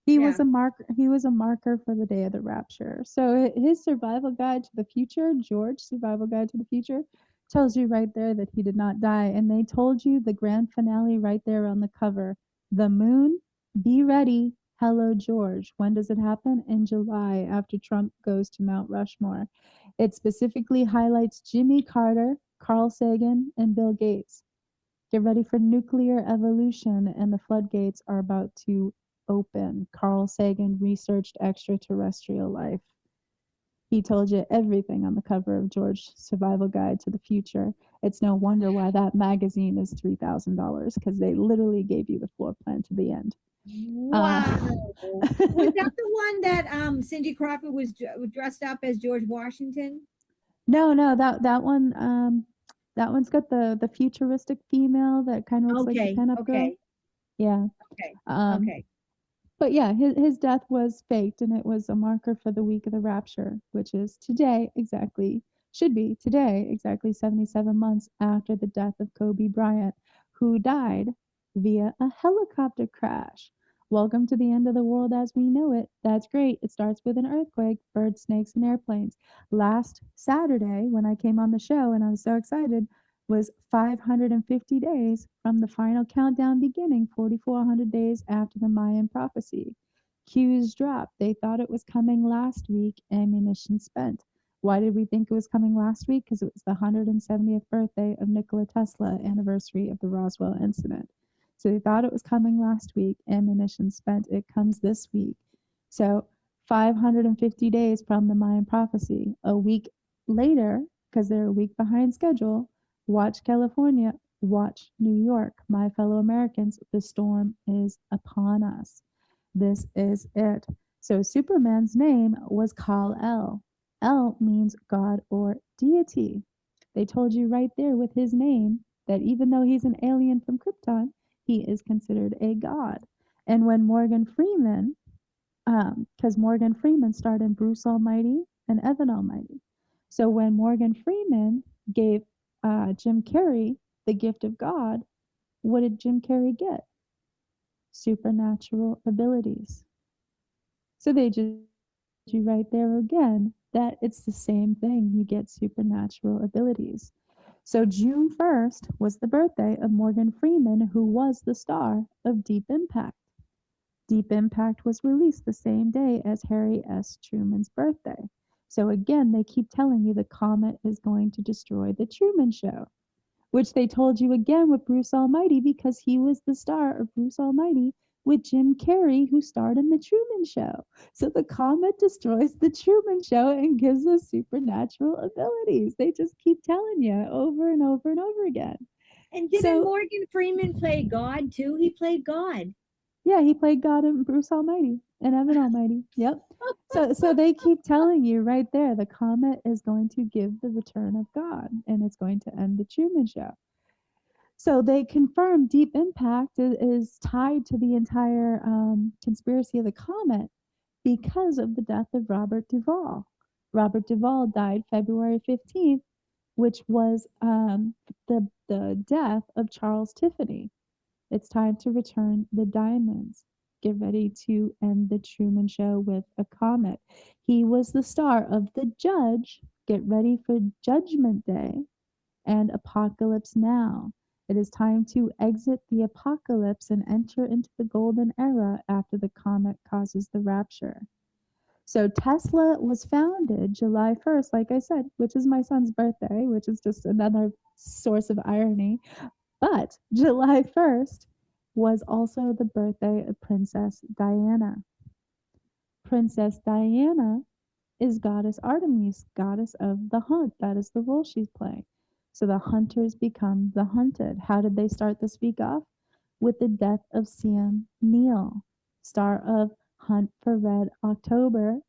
He Yeah. was a marker. He was a marker for the day of the rapture. So his survival guide to the future, George Survival Guide to the Future, tells you right there that he did not die. And they told you the grand finale right there on the cover. The moon, be ready. Hello, George. When does it happen? In July, after Trump goes to Mount Rushmore. It specifically highlights Jimmy Carter, Carl Sagan, and Bill Gates. Get ready for nuclear evolution, and the floodgates are about to open. Carl Sagan researched extraterrestrial life. He told you everything on the cover of George's Survival Guide to the Future. It's no wonder why that magazine is $3,000, because they literally gave you the floor plan to the end. Wow. Was that the one that Cindy Crawford was dressed up as George Washington? No, that one that one's got the futuristic female that kind of looks like the pinup girl. Yeah. Okay. But yeah, his death was faked, and it was a marker for the week of the rapture, which is should be today, exactly 77 months after the death of Kobe Bryant, who died via a helicopter crash. Welcome to the end of the world as we know it. That's great. It starts with an earthquake, birds, snakes, and airplanes. Last Saturday, when I came on the show and I was so excited, was 550 days from the final countdown beginning, 4,400 days after the Mayan prophecy. Cues dropped. They thought it was coming last week, ammunition spent. Why did we think it was coming last week? Because it was the 170th birthday of Nikola Tesla, anniversary of the Roswell incident. So they thought it was coming last week, ammunition spent. It comes this week. So 550 days from the Mayan prophecy. A week later, because they're a week behind schedule, watch California, watch New York. My fellow Americans, the storm is upon us. This is it. So Superman's name was Kal-El. El means God or deity. They told you right there with his name that even though he's an alien from Krypton, he is considered a god. And when Morgan Freeman, because Morgan Freeman starred in Bruce Almighty and Evan Almighty. So when Morgan Freeman gave Jim Carrey the gift of God, what did Jim Carrey get? Supernatural abilities. So they just you right there again that it's the same thing. You get supernatural abilities. So June 1st was the birthday of Morgan Freeman, who was the star of Deep Impact. Deep Impact was released the same day as Harry S. Truman's birthday. So again, they keep telling you the comet is going to destroy the Truman Show, which they told you again with Bruce Almighty, because he was the star of Bruce Almighty with Jim Carrey, who starred in the Truman Show. So the comet destroys the Truman Show and gives us supernatural abilities. They just keep telling you over and over and over again. And didn't Morgan Freeman play God too? He played God. Yeah, he played God in Bruce Almighty and Evan Almighty. Yep. So they keep telling you right there, the comet is going to give the return of God, and it's going to end the Truman Show. So they confirm Deep Impact is tied to the entire conspiracy of the comet because of the death of Robert Duvall. Robert Duvall died February 15th, which was the death of Charles Tiffany. It's time to return the diamonds. Get ready to end the Truman Show with a comet. He was the star of The Judge. Get ready for Judgment Day and Apocalypse Now. It is time to exit the apocalypse and enter into the golden era after the comet causes the rapture. So Tesla was founded July 1st, like I said, which is my son's birthday, which is just another source of irony. But July 1st was also the birthday of Princess Diana. Princess Diana is goddess Artemis, goddess of the hunt. That is the role she's playing. So the hunters become the hunted. How did they start this week off? With the death of Sam Neill, star of Hunt for Red October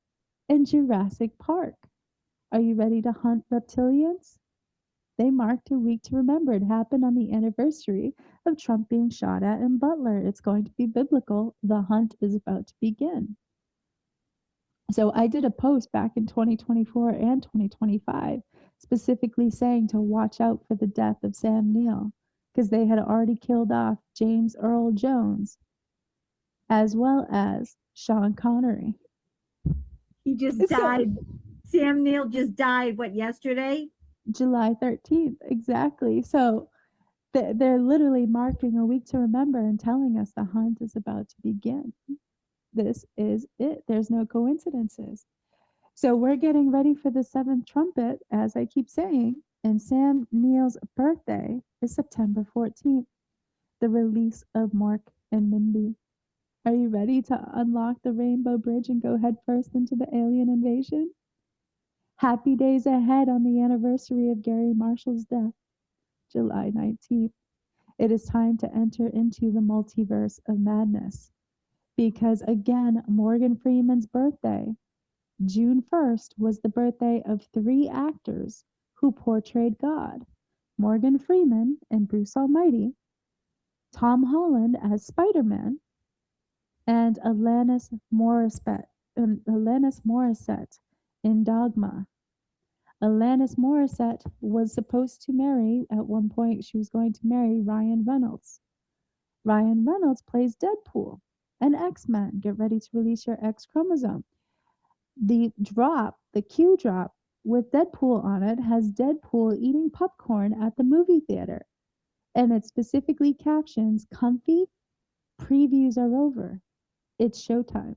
and Jurassic Park. Are you ready to hunt reptilians? They marked a week to remember. It happened on the anniversary of Trump being shot at in Butler. It's going to be biblical. The hunt is about to begin. So I did a post back in 2024 and 2025 specifically saying to watch out for the death of Sam Neill because they had already killed off James Earl Jones as well as Sean Connery. He just died. Sam Neill just died, what, yesterday? July 13th, exactly. So they're literally marking a week to remember and telling us the hunt is about to begin. This is it. There's no coincidences. So we're getting ready for the seventh trumpet, as I keep saying, and Sam Neill's birthday is September 14th, the release of Mark and Mindy. Are you ready to unlock the Rainbow Bridge and go headfirst into the alien invasion? Happy days ahead on the anniversary of Gary Marshall's death, July 19th. It is time to enter into the multiverse of madness. Because again, Morgan Freeman's birthday, June 1st, was the birthday of 3 actors who portrayed God. Morgan Freeman in Bruce Almighty, Tom Holland as Spider-Man, and Alanis Morissette in Dogma. Alanis Morissette was supposed to marry, at one point she was going to marry Ryan Reynolds. Ryan Reynolds plays Deadpool and X-Men. Get ready to release your X chromosome. The Q drop with Deadpool on it has Deadpool eating popcorn at the movie theater. And it specifically captions, "Comfy, previews are over. It's showtime."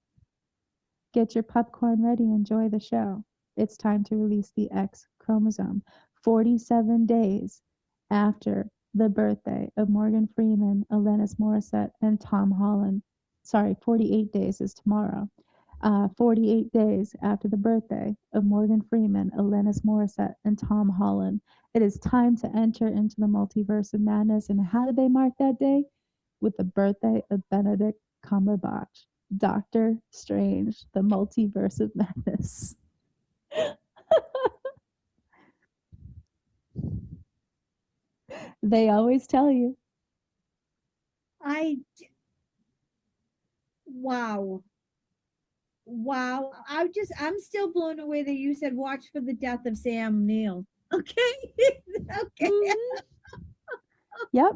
Get your popcorn ready, enjoy the show. It's time to release the X chromosome. 47 days after the birthday of Morgan Freeman, Alanis Morissette, and Tom Holland. Sorry, 48 days is tomorrow. 48 days after the birthday of Morgan Freeman, Alanis Morissette, and Tom Holland. It is time to enter into the multiverse of madness. And how did they mark that day? With the birthday of Benedict Cumberbatch. Doctor Strange, the multiverse of madness. They always tell you. Wow. I'm still blown away that you said watch for the death of Sam Neill. Okay. Okay. Mm-hmm. Yep.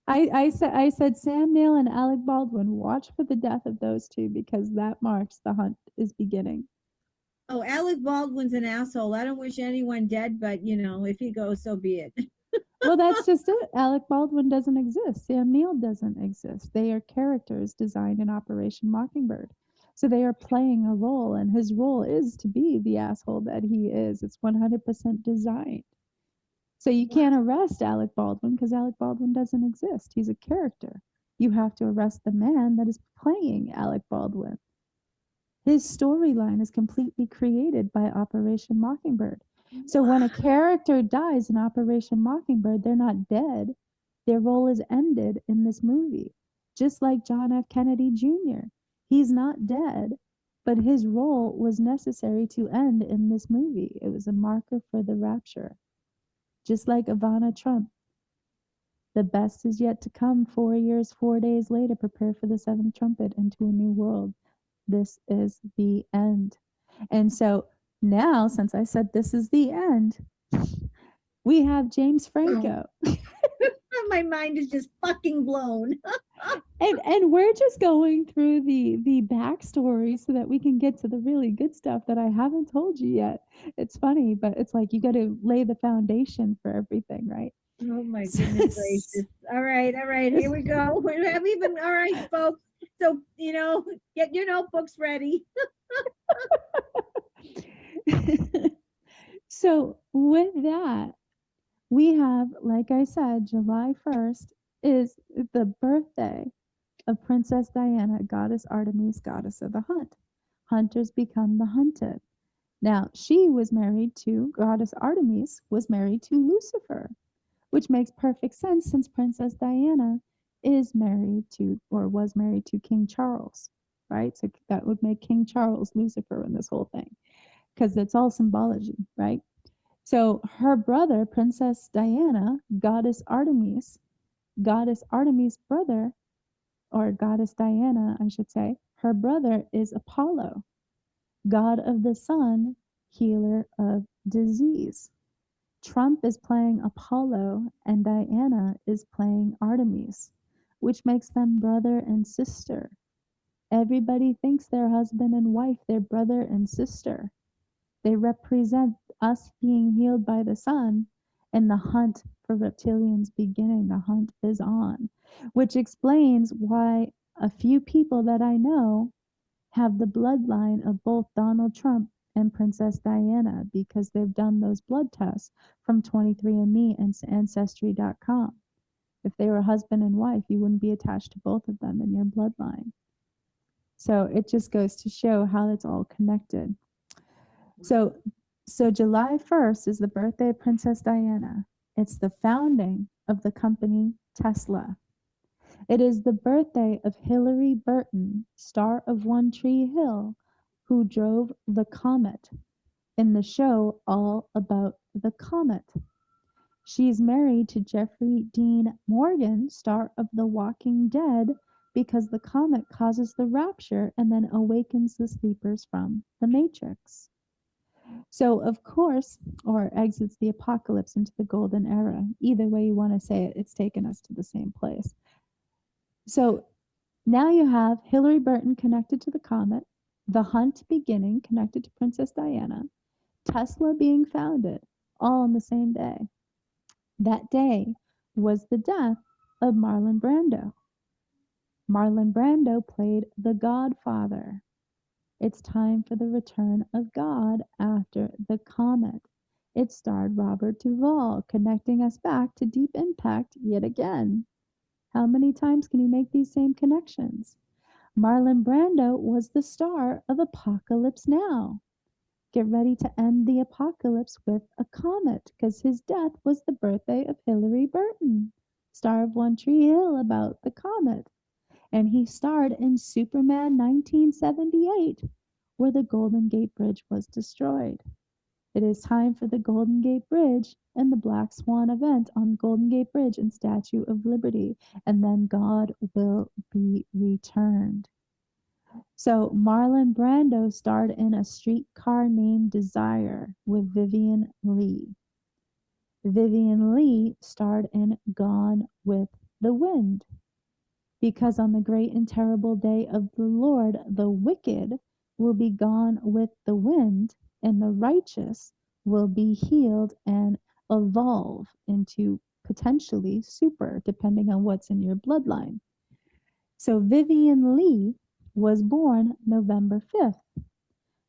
I said Sam Neill and Alec Baldwin, watch for the death of those two because that marks the hunt is beginning. Oh, Alec Baldwin's an asshole. I don't wish anyone dead, but if he goes, so be it. Well, that's just it. Alec Baldwin doesn't exist. Sam Neill doesn't exist. They are characters designed in Operation Mockingbird. So they are playing a role, and his role is to be the asshole that he is. It's 100% designed. So you can't arrest Alec Baldwin because Alec Baldwin doesn't exist. He's a character. You have to arrest the man that is playing Alec Baldwin. His storyline is completely created by Operation Mockingbird. So when a character dies in Operation Mockingbird, they're not dead. Their role is ended in this movie. Just like John F. Kennedy Jr. He's not dead, but his role was necessary to end in this movie. It was a marker for the rapture. Just like Ivana Trump. The best is yet to come. 4 years, 4 days later, prepare for the seventh trumpet into a new world. This is the end. And so now, since I said this is the end, we have James Franco. I'm my mind is just fucking blown. And we're just going through the backstory so that we can get to the really good stuff that I haven't told you yet. It's funny, but it's like you got to lay the foundation for everything, right? Oh my goodness gracious. All right, here we go. We have even all right, folks. So, get your notebooks ready. So with that, we have, like I said, July 1st is the birthday of Princess Diana, goddess Artemis, goddess of the hunt. Hunters become the hunted. Now, she was married to, goddess Artemis was married to Lucifer, which makes perfect sense since Princess Diana is married to, or was married to King Charles, right? So that would make King Charles Lucifer in this whole thing, because it's all symbology, right? So her brother, Princess Diana, goddess Artemis brother, or goddess Diana, I should say, her brother is Apollo, god of the sun, healer of disease. Trump is playing Apollo and Diana is playing Artemis, which makes them brother and sister. Everybody thinks they're husband and wife, they're brother and sister. They represent us being healed by the sun and the hunt for reptilians beginning. The hunt is on, which explains why a few people that I know have the bloodline of both Donald Trump and Princess Diana because they've done those blood tests from 23andMe and Ancestry.com. If they were husband and wife, you wouldn't be attached to both of them in your bloodline. So it just goes to show how it's all connected. So July 1st is the birthday of Princess Diana. It's the founding of the company Tesla. It is the birthday of Hillary Burton, star of One Tree Hill, who drove the comet in the show All About the Comet. She's married to Jeffrey Dean Morgan, star of The Walking Dead, because the comet causes the rapture and then awakens the sleepers from the Matrix. So, of course, or exits the apocalypse into the golden era. Either way you want to say it, it's taken us to the same place. So now you have Hillary Burton connected to the comet, the hunt beginning connected to Princess Diana, Tesla being founded, all on the same day. That day was the death of Marlon Brando. Marlon Brando played the Godfather. It's time for the return of God after the comet. It starred Robert Duvall, connecting us back to Deep Impact yet again. How many times can you make these same connections? Marlon Brando was the star of Apocalypse Now. Get ready to end the apocalypse with a comet, because his death was the birthday of Hillary Burton, star of One Tree Hill about the comet. And he starred in Superman 1978, where the Golden Gate Bridge was destroyed. It is time for the Golden Gate Bridge and the Black Swan event on Golden Gate Bridge and Statue of Liberty, and then God will be returned. So Marlon Brando starred in A Streetcar Named Desire with Vivian Leigh. Vivian Leigh starred in Gone with the Wind, because on the great and terrible day of the Lord, the wicked will be gone with the wind, and the righteous will be healed and evolve into potentially super, depending on what's in your bloodline. So Vivian Leigh was born November 5th.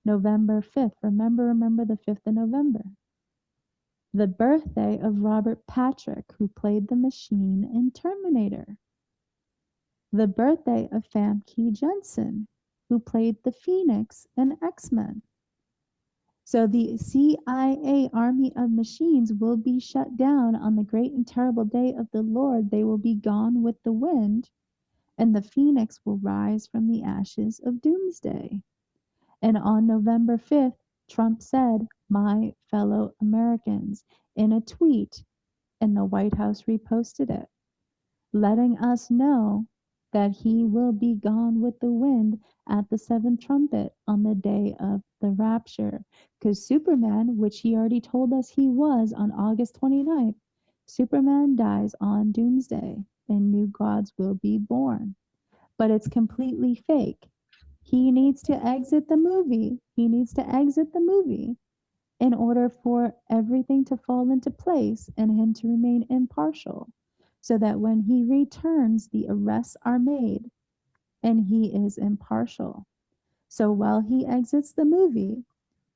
November 5th. Remember the 5th of November. The birthday of Robert Patrick, who played the machine in Terminator. The birthday of Famke Janssen, who played the Phoenix in X-Men. So the CIA army of machines will be shut down on the great and terrible day of the Lord. They will be gone with the wind, and the Phoenix will rise from the ashes of doomsday. And on November 5th, Trump said, "My fellow Americans," in a tweet, and the White House reposted it, letting us know that he will be gone with the wind at the seventh trumpet on the day of the rapture. Because Superman, which he already told us he was on August 29th, Superman dies on Doomsday and new gods will be born. But it's completely fake. He needs to exit the movie. He needs to exit the movie in order for everything to fall into place and him to remain impartial, so that when he returns, the arrests are made and he is impartial. So while he exits the movie,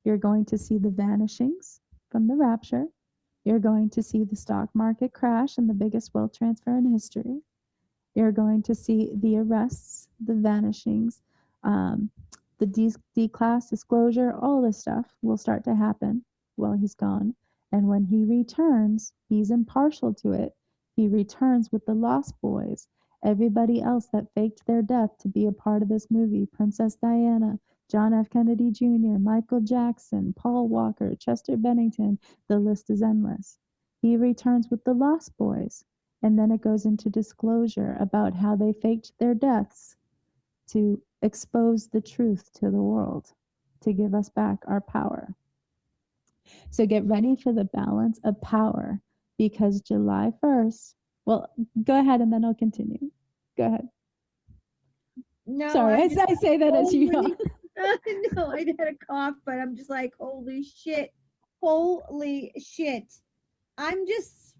you're going to see the vanishings from the rapture. You're going to see the stock market crash and the biggest wealth transfer in history. You're going to see the arrests, the vanishings, um, the declass disclosure, all this stuff will start to happen while he's gone. And when he returns, he's impartial to it. He returns with the Lost Boys, everybody else that faked their death to be a part of this movie, Princess Diana, John F. Kennedy Jr., Michael Jackson, Paul Walker, Chester Bennington, the list is endless. He returns with the Lost Boys. And then it goes into disclosure about how they faked their deaths to expose the truth to the world, to give us back our power. So get ready for the balance of power, because July 1st, well, go ahead and then I'll continue. Go ahead. No, Sorry, I say that as you holy, no, I had a cough, but I'm just like, holy shit. Holy shit. I'm just,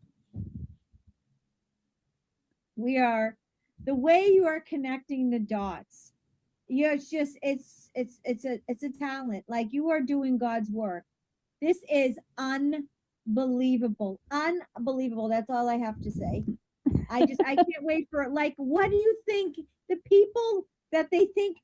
we are, the way you are connecting the dots. Yeah, it's just, it's a talent. Like, you are doing God's work. This is unbelievable. Unbelievable. That's all I have to say. I can't wait for it. Like, what do you think the people that they think,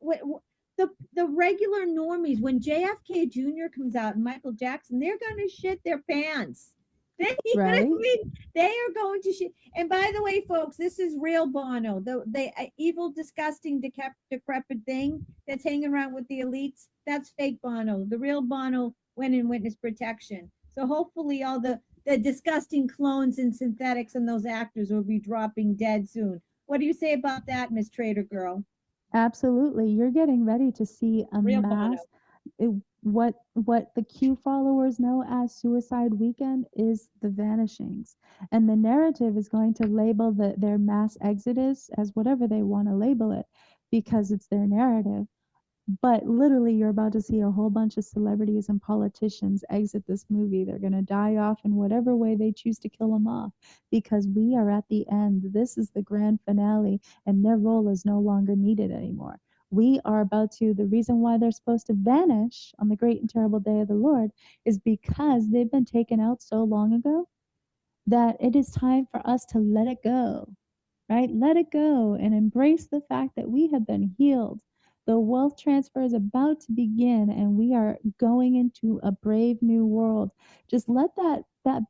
the regular normies, when JFK Jr. comes out and Michael Jackson, they're going to shit their pants. You know what I Right? mean? They are going to shit. And by the way, folks, this is real Bono, the evil, disgusting, decrepit thing that's hanging around with the elites. That's fake Bono. The real Bono went in witness protection. So hopefully all the disgusting clones and synthetics and those actors will be dropping dead soon. What do you say about that, Miss Trader Girl? Absolutely. You're getting ready to see a Real Bono. mass. What the Q followers know as Suicide Weekend is the vanishings. And the narrative is going to label their mass exodus as whatever they want to label it, because it's their narrative. But literally, you're about to see a whole bunch of celebrities and politicians exit this movie. They're going to die off in whatever way they choose to kill them off, because we are at the end. This is the grand finale, and their role is no longer needed anymore. We are about to, the reason why they're supposed to vanish on the great and terrible day of the Lord is because they've been taken out so long ago that it is time for us to let it go, right? Let it go and embrace the fact that we have been healed. The wealth transfer is about to begin and we are going into a brave new world. Just let that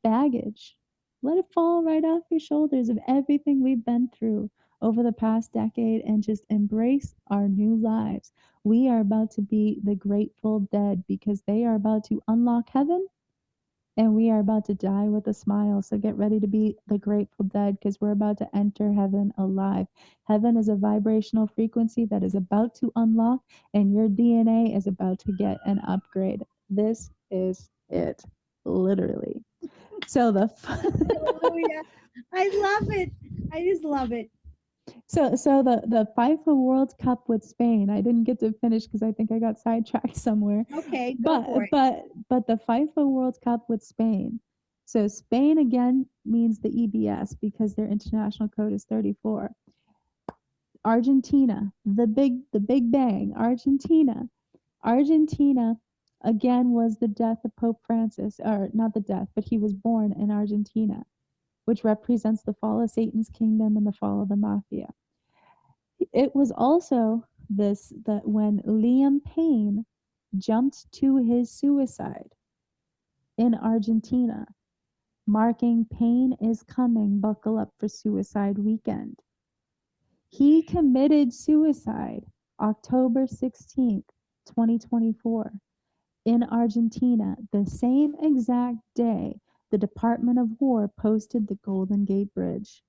baggage, let it fall right off your shoulders of everything we've been through over the past decade and just embrace our new lives. We are about to be the Grateful Dead because they are about to unlock heaven and we are about to die with a smile. So get ready to be the Grateful Dead because we're about to enter heaven alive. Heaven is a vibrational frequency that is about to unlock, and your DNA is about to get an upgrade. This is it, literally. So Hallelujah. I love it. I just love it. So the FIFA World Cup with Spain, I didn't get to finish because I think I got sidetracked somewhere. Okay, go for it. But the FIFA World Cup with Spain. So Spain again means the EBS because their international code is 34. Argentina, the big bang, Argentina. Argentina again was the death of Pope Francis, or not the death, but he was born in Argentina, which represents the fall of Satan's kingdom and the fall of the mafia. It was also that when Liam Payne jumped to his suicide in Argentina, marking Payne is coming, buckle up for suicide weekend. He committed suicide October 16th, 2024 in Argentina, the same exact day the Department of War posted the Golden Gate Bridge.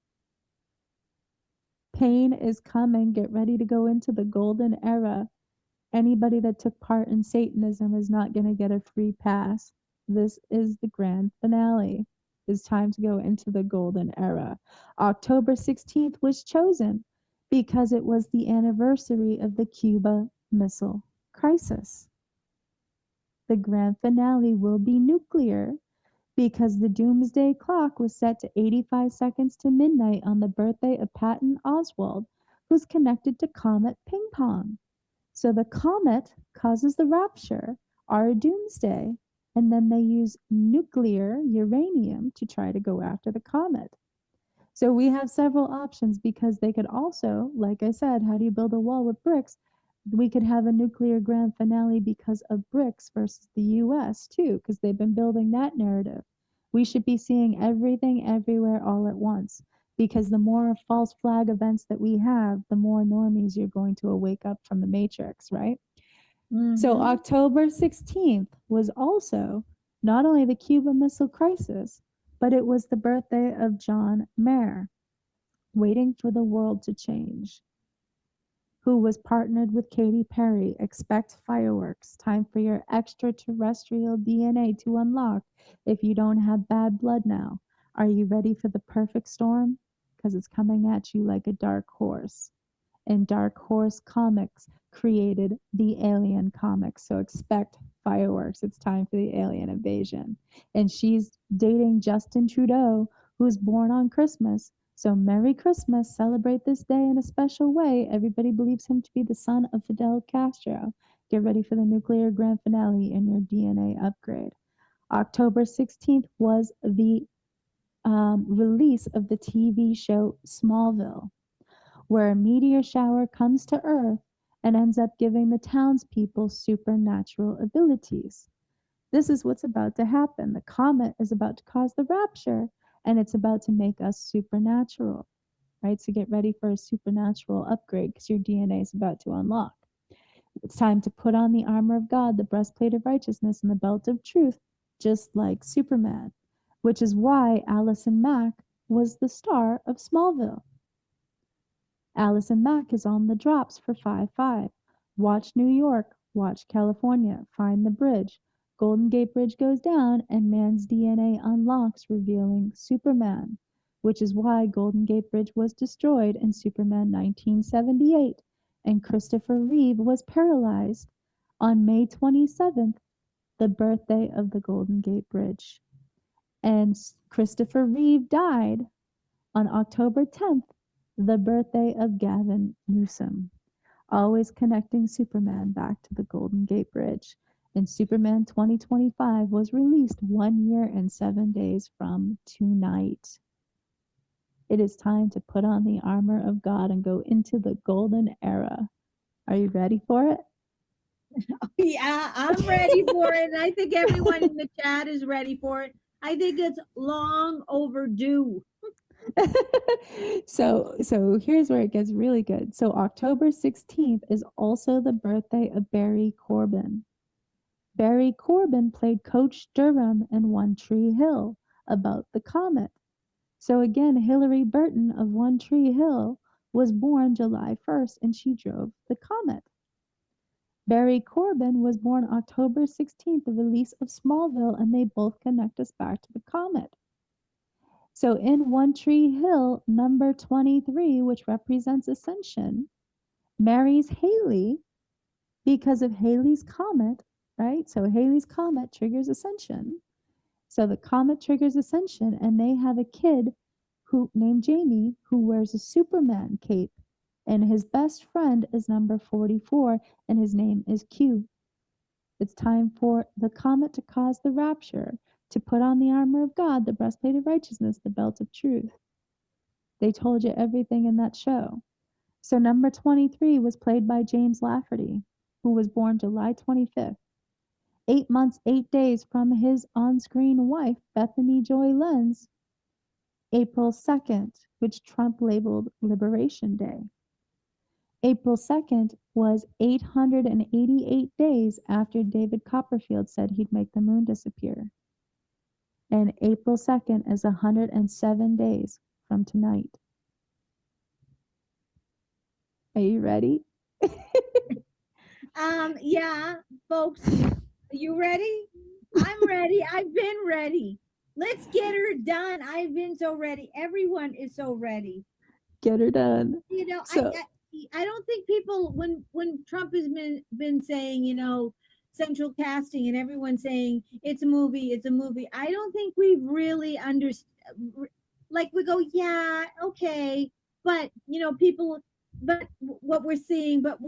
Pain is coming. Get ready to go into the golden era. Anybody that took part in Satanism is not going to get a free pass. This is the grand finale. It's time to go into the golden era. October 16th was chosen because it was the anniversary of the Cuba Missile Crisis. The grand finale will be nuclear because the doomsday clock was set to 85 seconds to midnight on the birthday of Patton Oswalt, who's connected to Comet Ping Pong. So the comet causes the rapture, our doomsday, and then they use nuclear uranium to try to go after the comet. So we have several options because they could also, like I said, how do you build a wall with bricks? We could have a nuclear grand finale because of BRICS versus the US too, because they've been building that narrative. We should be seeing everything everywhere all at once, because the more false flag events that we have, the more normies you're going to wake up from the matrix, right? So October 16th was also not only the Cuban Missile Crisis, but it was the birthday of John Mayer, Waiting for the World to Change, who was partnered with Katy Perry. Expect fireworks. Time for your extraterrestrial DNA to unlock if you don't have bad blood now. Are you ready for the perfect storm? Because it's coming at you like a dark horse. And Dark Horse Comics created the Alien comics. So expect fireworks. It's time for the alien invasion. And she's dating Justin Trudeau, who's born on Christmas. So Merry Christmas. Celebrate this day in a special way. Everybody believes him to be the son of Fidel Castro. Get ready for the nuclear grand finale in your DNA upgrade. October 16th was the release of the TV show Smallville, where a meteor shower comes to Earth and ends up giving the townspeople supernatural abilities. This is what's about to happen. The comet is about to cause the rapture, and it's about to make us supernatural, right? So get ready for a supernatural upgrade because your DNA is about to unlock. It's time to put on the armor of God, the breastplate of righteousness, and the belt of truth, just like Superman, which is why Allison Mack was the star of Smallville. Allison Mack is on the drops for 5-5. Watch New York, watch California, find the bridge. Golden Gate Bridge goes down and man's DNA unlocks, revealing Superman, which is why Golden Gate Bridge was destroyed in Superman 1978, and Christopher Reeve was paralyzed on May 27th, the birthday of the Golden Gate Bridge. And Christopher Reeve died on October 10th, the birthday of Gavin Newsom, always connecting Superman back to the Golden Gate Bridge. And Superman 2025 was released 1 year and 7 days from tonight. It is time to put on the armor of God and go into the golden era. Are you ready for it? Yeah, I'm ready for it. And I think everyone in the chat is ready for it. I think it's long overdue. So here's where it gets really good. So October 16th is also the birthday of Barry Corbin. Barry Corbin played Coach Durham in One Tree Hill about the comet. So again, Hillary Burton of One Tree Hill was born July 1st and she drove the comet. Barry Corbin was born October 16th, the release of Smallville, and they both connect us back to the comet. So in One Tree Hill, number 23, which represents ascension, marries Haley because of Haley's comet, right? So Haley's comet triggers ascension. So the comet triggers ascension, and they have a kid named Jamie who wears a Superman cape, and his best friend is number 44, and his name is Q. It's time for the comet to cause the rapture, to put on the armor of God, the breastplate of righteousness, the belt of truth. They told you everything in that show. So number 23 was played by James Lafferty, who was born July 25th, 8 months, 8 days from his on-screen wife, Bethany Joy Lenz, April 2nd, which Trump labeled Liberation Day. April 2nd was 888 days after David Copperfield said he'd make the moon disappear. And April 2nd is 107 days from tonight. Are you ready? Yeah, folks, are you ready? I'm ready. I've been ready. Let's get her done. I've been so ready. Everyone is so ready. Get her done. You know, So I don't think people when Trump has been saying, you know, central casting and everyone saying it's a movie, it's a movie. I don't think we really understand. Like we go, yeah, okay, but you know, people, but what we're seeing, but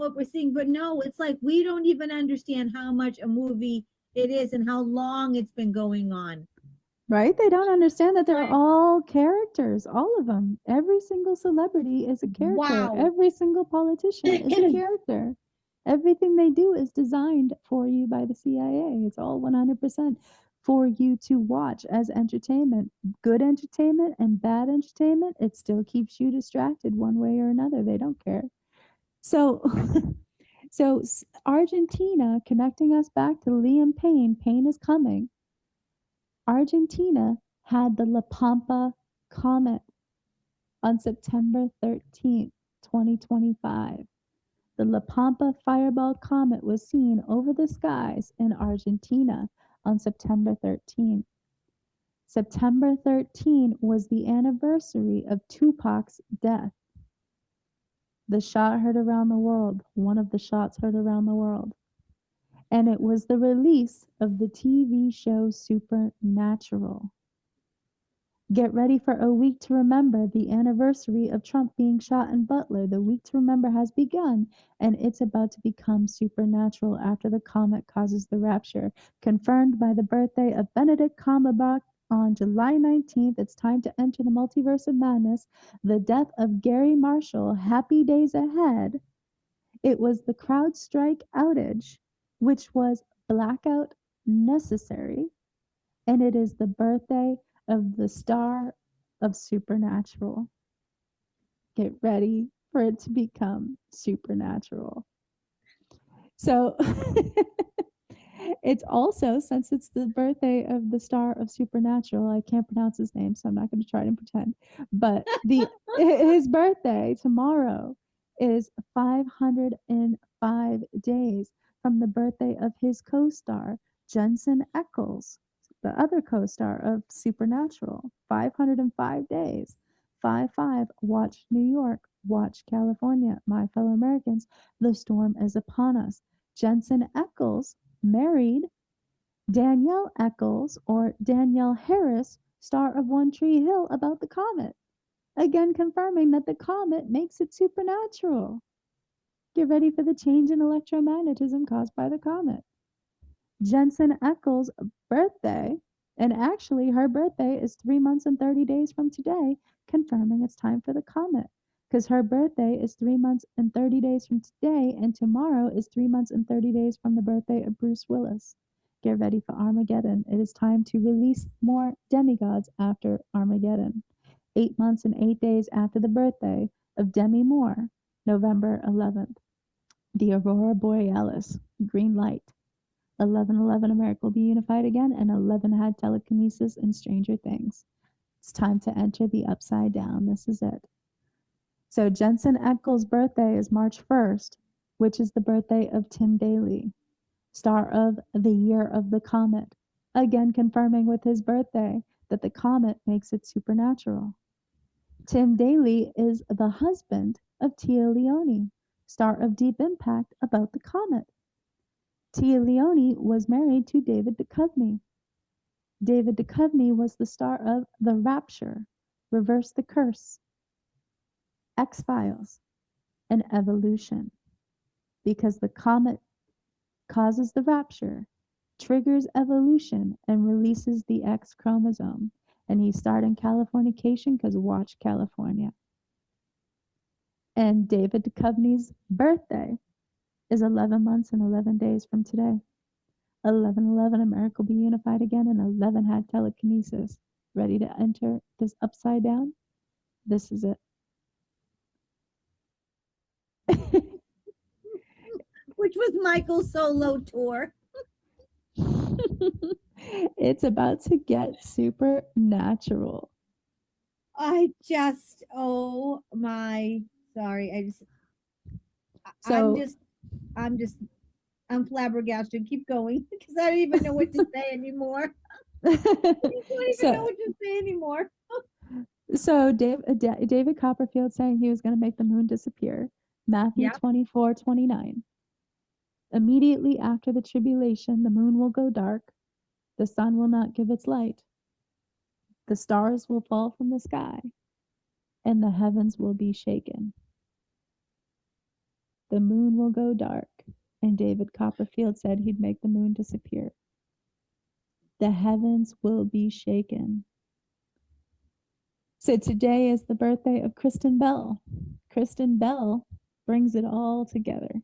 no, it's like we don't even understand how much a movie it is and how long it's been going on. right? They don't understand that they're all characters, all of them. Every single celebrity is a character. Wow. Every single politician is a character. Everything they do is designed for you by the CIA. It's all 100% for you to watch as entertainment. Good entertainment and bad entertainment, it still keeps you distracted one way or another. They don't care. So so Argentina, connecting us back to Liam Payne, Payne is coming. Argentina had the La Pampa comet on September 13th, 2025. The La Pampa fireball comet was seen over the skies in Argentina on September 13th. September 13 was the anniversary of Tupac's death. The shot heard around the world, one of the shots heard around the world. And it was the release of the TV show Supernatural. Get ready for a week to remember, the anniversary of Trump being shot in Butler. The week to remember has begun, and it's about to become supernatural after the comet causes the rapture. Confirmed by the birthday of Benedict Cumberbatch on July 19th, it's time to enter the multiverse of madness. The death of Gary Marshall, happy days ahead. It was the CrowdStrike outage, which was blackout necessary, and it is the birthday of the star of Supernatural. Get ready for it to become supernatural. So it's also, since it's the birthday of the star of Supernatural, I can't pronounce his name, so I'm not going to try to pretend. But his birthday tomorrow is 505 days from the birthday of his co-star, Jensen Ackles, the other co-star of Supernatural. 505 days. 5-5. Watch New York. Watch California. My fellow Americans, the storm is upon us. Jensen Ackles married Danielle Ackles, or Danielle Harris, star of One Tree Hill, about the comet. Again confirming that the comet makes it supernatural. Get ready for the change in electromagnetism caused by the comet. Jensen Ackles' birthday, and actually her birthday is 3 months and 30 days from today, confirming it's time for the comet. Because her birthday is 3 months and 30 days from today, and tomorrow is 3 months and 30 days from the birthday of Bruce Willis. Get ready for Armageddon. It is time to release more demigods after Armageddon. 8 months and 8 days after the birthday of Demi Moore, November 11th. The Aurora Borealis, green light. 11/11 America will be unified again, and 11 had telekinesis and Stranger Things. It's time to enter the upside down. This is it. So Jensen Ackles' birthday is March 1st, which is the birthday of Tim Daly, star of The Year of the Comet. Again confirming with his birthday that the comet makes it supernatural. Tim Daly is the husband of Tia Leone, star of Deep Impact about the comet. Tia Leone was married to David Duchovny. David Duchovny was the star of The Rapture, Reverse the Curse, X-Files, and Evolution. Because the comet causes the rapture, triggers evolution, and releases the X chromosome. And he starred in Californication because watch California. And David Duchovny's birthday is 11 months and 11 days from today. 11/11 America will be unified again, and 11 had telekinesis. Ready to enter this upside down? This is it. Which was Michael's solo tour. It's about to get supernatural. Oh my, sorry. So I'm flabbergasted. Keep going because I don't even know what to say anymore. I don't even know So, what to say anymore. so David Copperfield saying he was going to make the moon disappear. Matthew Yep. 24:29. Immediately after the tribulation, the moon will go dark, the sun will not give its light, the stars will fall from the sky, and the heavens will be shaken. The moon will go dark, and David Copperfield said he'd make the moon disappear. The heavens will be shaken. So today is the birthday of Kristen Bell. Kristen Bell brings it all together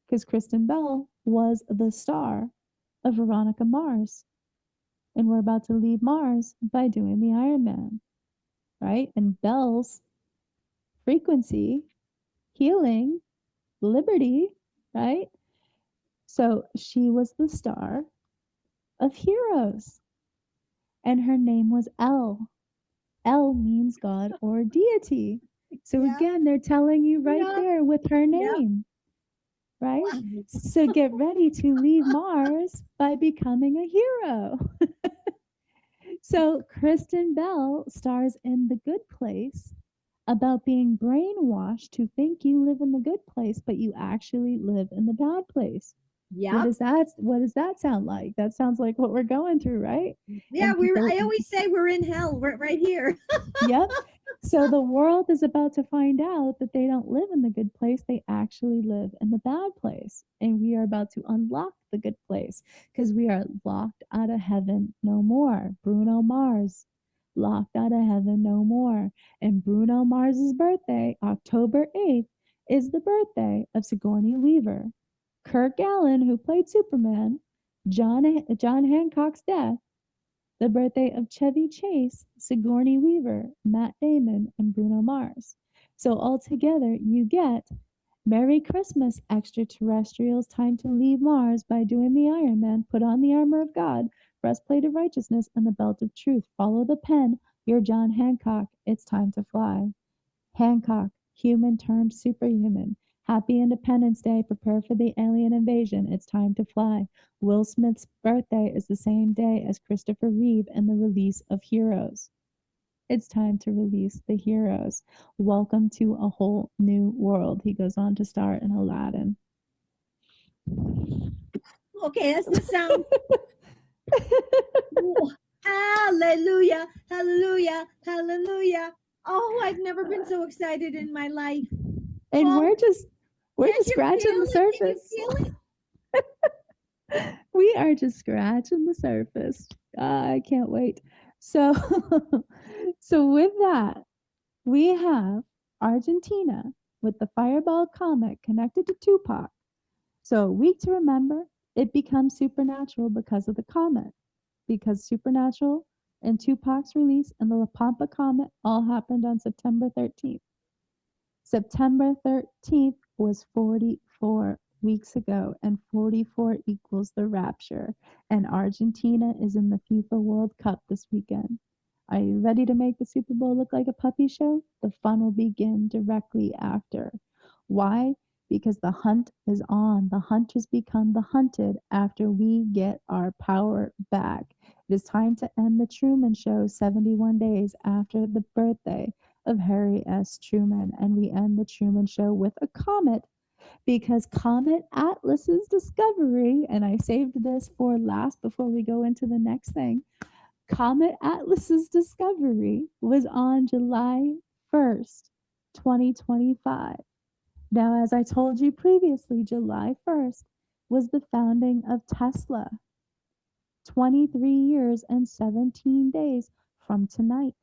because Kristen Bell was the star of Veronica Mars. And we're about to leave Mars by doing the Iron Man, right? And Bell's frequency, healing, liberty, right? So she was the star of Heroes, and her name was El. El means God or deity. So Yeah. again, they're telling you right Yeah. there with her name, right? So get ready to leave Mars by becoming a hero. So Kristen Bell stars in The Good Place about being brainwashed to think you live in the good place, but you actually live in the bad place. What Yep. does that sound like? That sounds like what we're going through, right? Yeah, And people, I always say we're in hell. We're right here. yep. So the world is about to find out that they don't live in the good place. They actually live in the bad place. And we are about to unlock the good place because we are locked out of heaven no more. Bruno Mars, locked out of heaven no more. And Bruno Mars's birthday, October 8th, is the birthday of Sigourney Weaver. Kirk Allen, who played Superman, John Hancock's death, the birthday of Chevy Chase, Sigourney Weaver, Matt Damon, and Bruno Mars. So altogether, you get Merry Christmas, extraterrestrials. Time to leave Mars by doing the Iron Man. Put on the armor of God, breastplate of righteousness, and the belt of truth. Follow the pen. You're John Hancock. It's time to fly. Hancock, human turned superhuman. Happy Independence Day. Prepare for the alien invasion. It's time to fly. Will Smith's birthday is the same day as Christopher Reeve and the release of Heroes. It's time to release the heroes. Welcome to a whole new world. He goes on to star in Aladdin. Okay, that's the sound. Hallelujah, hallelujah, hallelujah. Oh, I've never been so excited in my life. And Oh, we're just can't you scratching the feel it? Can you surface. feel it? We are just scratching the surface. I can't wait. So, so with that, we have Argentina with the Fireball comet connected to Tupac. So a week to remember, it becomes supernatural because of the comet. Because Supernatural and Tupac's release and the La Pampa comet all happened on September 13th. September 13th was 44 weeks ago, and 44 equals the rapture. And Argentina is in the FIFA World Cup this weekend. Are you ready to make the Super Bowl look like a puppy show? The fun will begin directly after. Why? Because the hunt is on. The hunters become the hunted after we get our power back. It is time to end the Truman Show 71 days after the birthday of Harry S. Truman. And we end the Truman Show with a comet because Comet Atlas's discovery, and I saved this for last before we go into the next thing. Comet Atlas's discovery was on July 1st, 2025. Now, as I told you previously, July 1st was the founding of Tesla. 23 years and 17 days from tonight.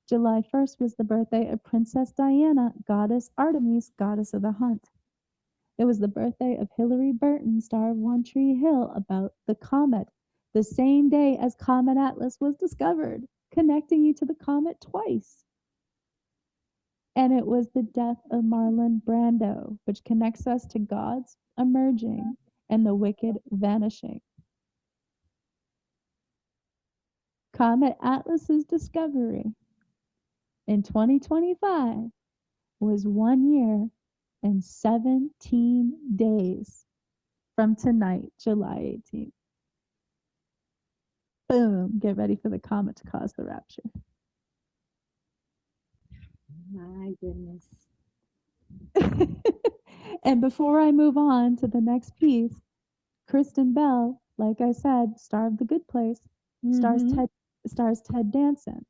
July 1st was the birthday of Princess Diana, goddess Artemis, goddess of the hunt. It was the birthday of Hilary Burton, star of One Tree Hill, about the comet, the same day as Comet Atlas was discovered, connecting you to the comet twice. And it was the death of Marlon Brando, which connects us to God's emerging and the wicked vanishing. Comet Atlas's discovery in 2025 was 1 year and 17 days from tonight, July 18th. Boom. Get ready for the comet to cause the rapture. My goodness. And before I move on to the next piece, Kristen Bell, like I said, star of The Good Place, stars Ted Danson.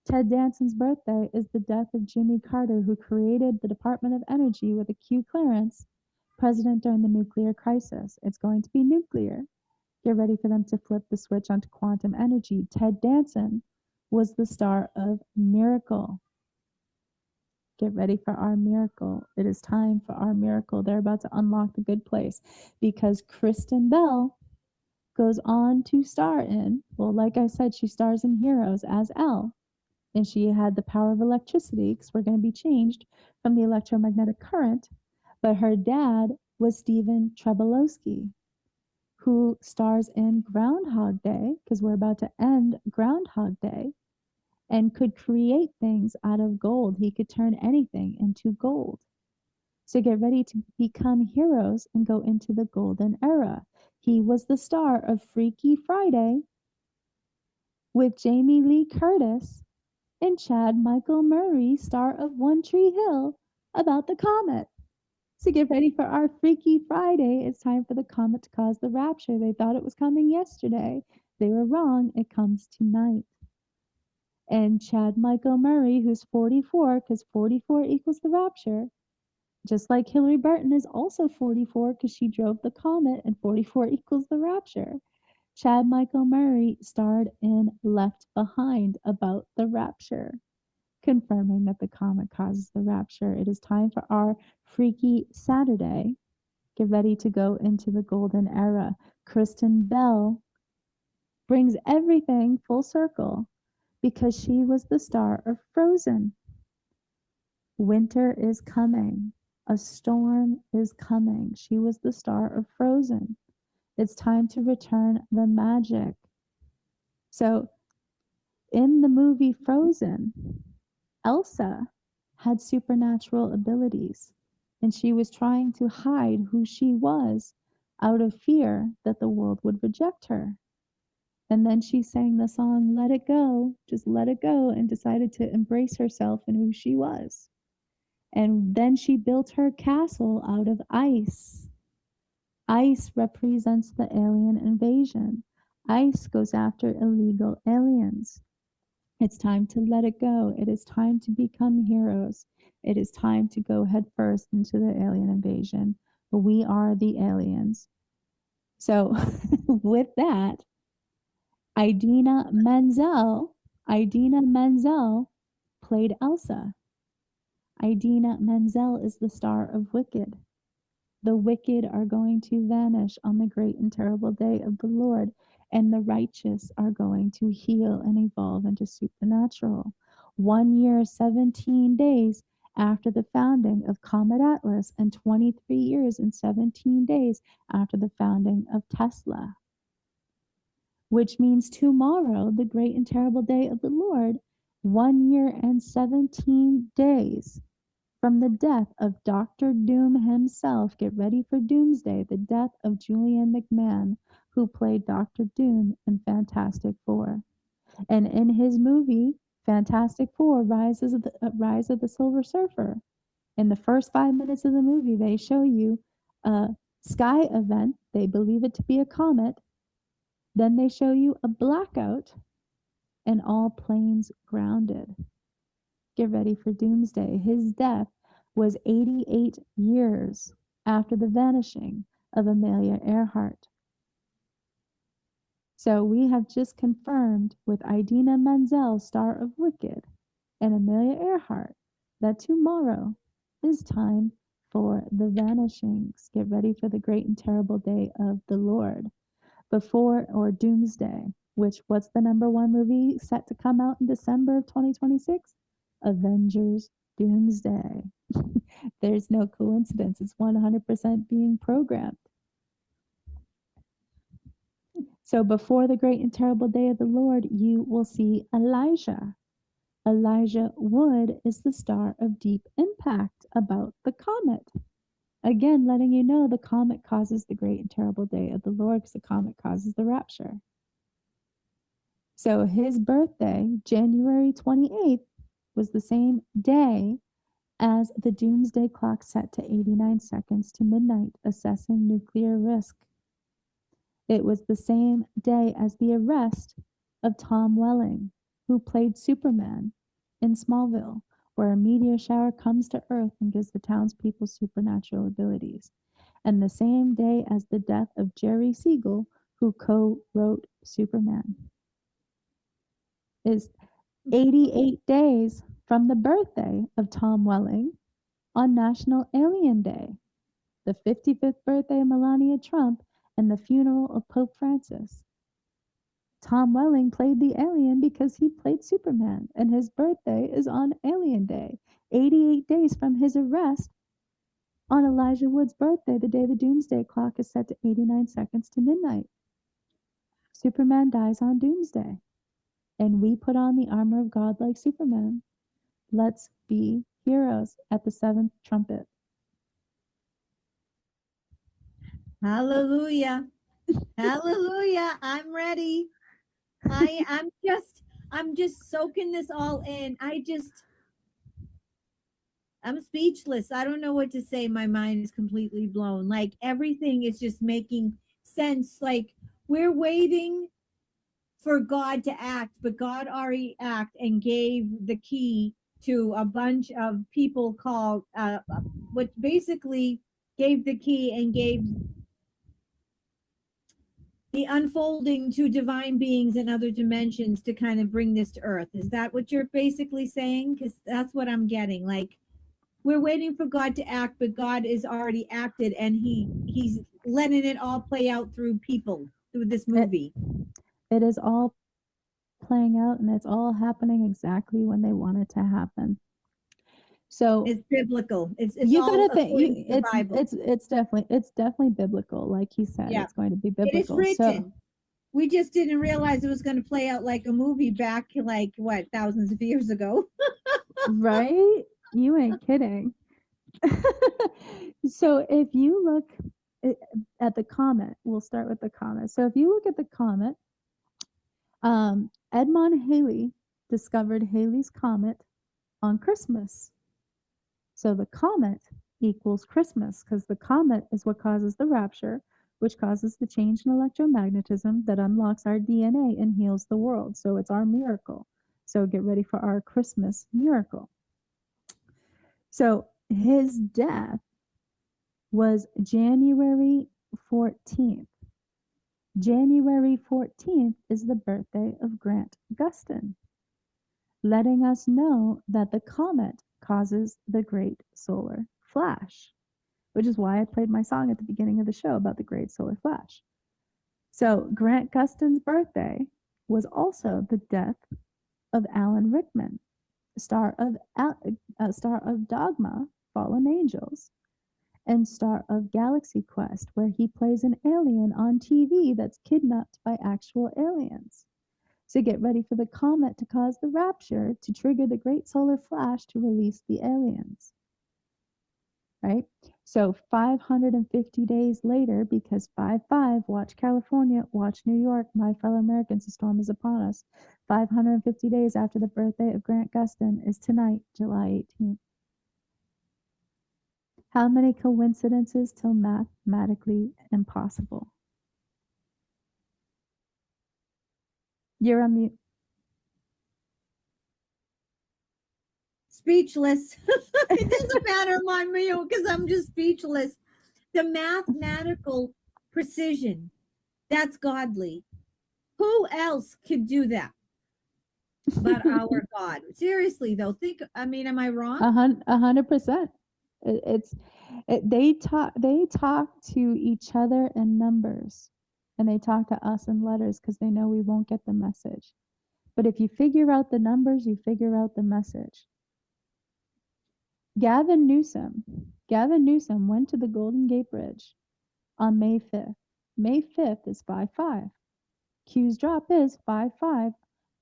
Ted Danson's birthday is the death of Jimmy Carter, who created the Department of Energy with a Q clearance, president during the nuclear crisis. It's going to be nuclear. Get ready for them to flip the switch onto quantum energy. Ted Danson was the star of Miracle. Get ready for our miracle. It is time for our miracle. They're about to unlock The Good Place because Kristen Bell goes on to star in, well, like I said, she stars in Heroes as Elle. And she had the power of electricity because we're going to be changed from the electromagnetic current. But her dad was Stephen Trebolowski, who stars in Groundhog Day, because we're about to end Groundhog Day, and could create things out of gold. He could turn anything into gold. So get ready to become heroes and go into the golden era. He was the star of Freaky Friday with Jamie Lee Curtis and Chad Michael Murray, star of One Tree Hill, about the comet. So get ready for our Freaky Friday. It's time for the comet to cause the rapture. They thought it was coming yesterday. They were wrong. It comes tonight. And Chad Michael Murray, who's 44, because 44 equals the rapture, just like Hillary Burton is also 44 because she drove the comet, and 44 equals the rapture. Chad Michael Murray starred in Left Behind about the rapture, confirming that the comet causes the rapture. It is time for our Freaky Saturday. Get ready to go into the golden era. Kristen Bell brings everything full circle because she was the star of Frozen. Winter is coming. A storm is coming. She was the star of Frozen. It's time to return the magic. So in the movie Frozen, Elsa had supernatural abilities, and she was trying to hide who she was out of fear that the world would reject her. And then she sang the song Let It Go, just let it go, and decided to embrace herself and who she was. And then she built her castle out of ice. Ice represents the alien invasion. Ice goes after illegal aliens. It's time to let it go. It is time to become heroes. It is time to go headfirst into the alien invasion. We are the aliens. So with that, Idina Menzel played Elsa. Idina Menzel is the star of Wicked. The wicked are going to vanish on the great and terrible day of the Lord, and the righteous are going to heal and evolve into supernatural. 1 year, 17 days after the founding of Comet Atlas, and 23 years and 17 days after the founding of Tesla. Which means tomorrow, the great and terrible day of the Lord, 1 year and 17 days from the death of Dr. Doom himself. Get ready for Doomsday, the death of Julian McMahon, who played Dr. Doom in Fantastic Four. And in his movie, Fantastic Four, Rise of the Silver Surfer, in the first 5 minutes of the movie, they show you a sky event. They believe it to be a comet. Then they show you a blackout and all planes grounded. Get ready for Doomsday. His death was 88 years after the vanishing of Amelia Earhart. So we have just confirmed with Idina Menzel, star of Wicked, and Amelia Earhart, that tomorrow is time for the vanishings. Get ready for the great and terrible day of the Lord. Before, or Doomsday, which, what's the #1 movie set to come out in December of 2026? Avengers Doomsday. There's no coincidence. It's 100% being programmed. So before the great and terrible day of the Lord, you will see Elijah. Elijah Wood is the star of Deep Impact about the comet. Again, letting you know the comet causes the great and terrible day of the Lord because the comet causes the rapture. So his birthday, January 28th, was the same day as the doomsday clock set to 89 seconds to midnight, assessing nuclear risk. It was the same day as the arrest of Tom Welling, who played Superman in Smallville, where a meteor shower comes to Earth and gives the townspeople supernatural abilities. And the same day as the death of Jerry Siegel, who co-wrote Superman. Is 88 days from the birthday of Tom Welling on National Alien Day, the 55th birthday of Melania Trump, and the funeral of Pope Francis. Tom Welling played the alien because he played Superman, and his birthday is on Alien Day, 88 days from his arrest on Elijah Wood's birthday, the day the doomsday clock is set to 89 seconds to midnight. Superman dies on doomsday, and we put on the armor of God like Superman. Let's be heroes at the seventh trumpet. Hallelujah. Hallelujah. I'm ready. I'm just soaking this all in. I'm speechless. I don't know what to say. My mind is completely blown. Like everything is just making sense. Like we're waiting for God to act, but God already acted and gave the key to a bunch of people called, which basically gave the key and gave the unfolding to divine beings in other dimensions to kind of bring this to earth. Is that what you're basically saying? Because that's what I'm getting. Like we're waiting for God to act, but God is already acted, and he's letting it all play out through people through this movie. It is all playing out, and it's all happening exactly when they want it to happen. So it's biblical. It's you all gotta think the Bible. it's definitely biblical. Like he said, Yeah. It's going to be biblical. It is written. So We just didn't realize it was going to play out like a movie back like what, thousands of years ago. right? You ain't kidding. So if you look at the comet, we'll start with the comet. So if you look at the comet, Edmond Halley discovered Halley's Comet on Christmas. So the comet equals Christmas because the comet is what causes the rapture, which causes the change in electromagnetism that unlocks our DNA and heals the world. So it's our miracle. So get ready for our Christmas miracle. So his death was January 14th. January 14th is the birthday of Grant Gustin, letting us know that the comet causes the great solar flash, which is why I played my song at the beginning of the show about the great solar flash. So Grant Gustin's birthday was also the death of Alan Rickman, star of Dogma, Fallen Angels, and star of Galaxy Quest, where he plays an alien on TV that's kidnapped by actual aliens. So get ready for the comet to cause the rapture to trigger the great solar flash to release the aliens. Right? So 550 days later, because 5-5, watch California, watch New York, my fellow Americans, the storm is upon us. 550 days after the birthday of Grant Gustin is tonight, July 18th. How many coincidences till mathematically impossible? You're on mute. Speechless. It doesn't matter my mute because I'm just speechless. The mathematical precision, that's godly. Who else could do that but our God? Seriously though, am I wrong? 100%. They talk to each other in numbers, and they talk to us in letters because they know we won't get the message. But if you figure out the numbers, you figure out the message. Gavin Newsom went to the Golden Gate Bridge on May 5th. May 5th is 5-5. Q's drop is 5-5.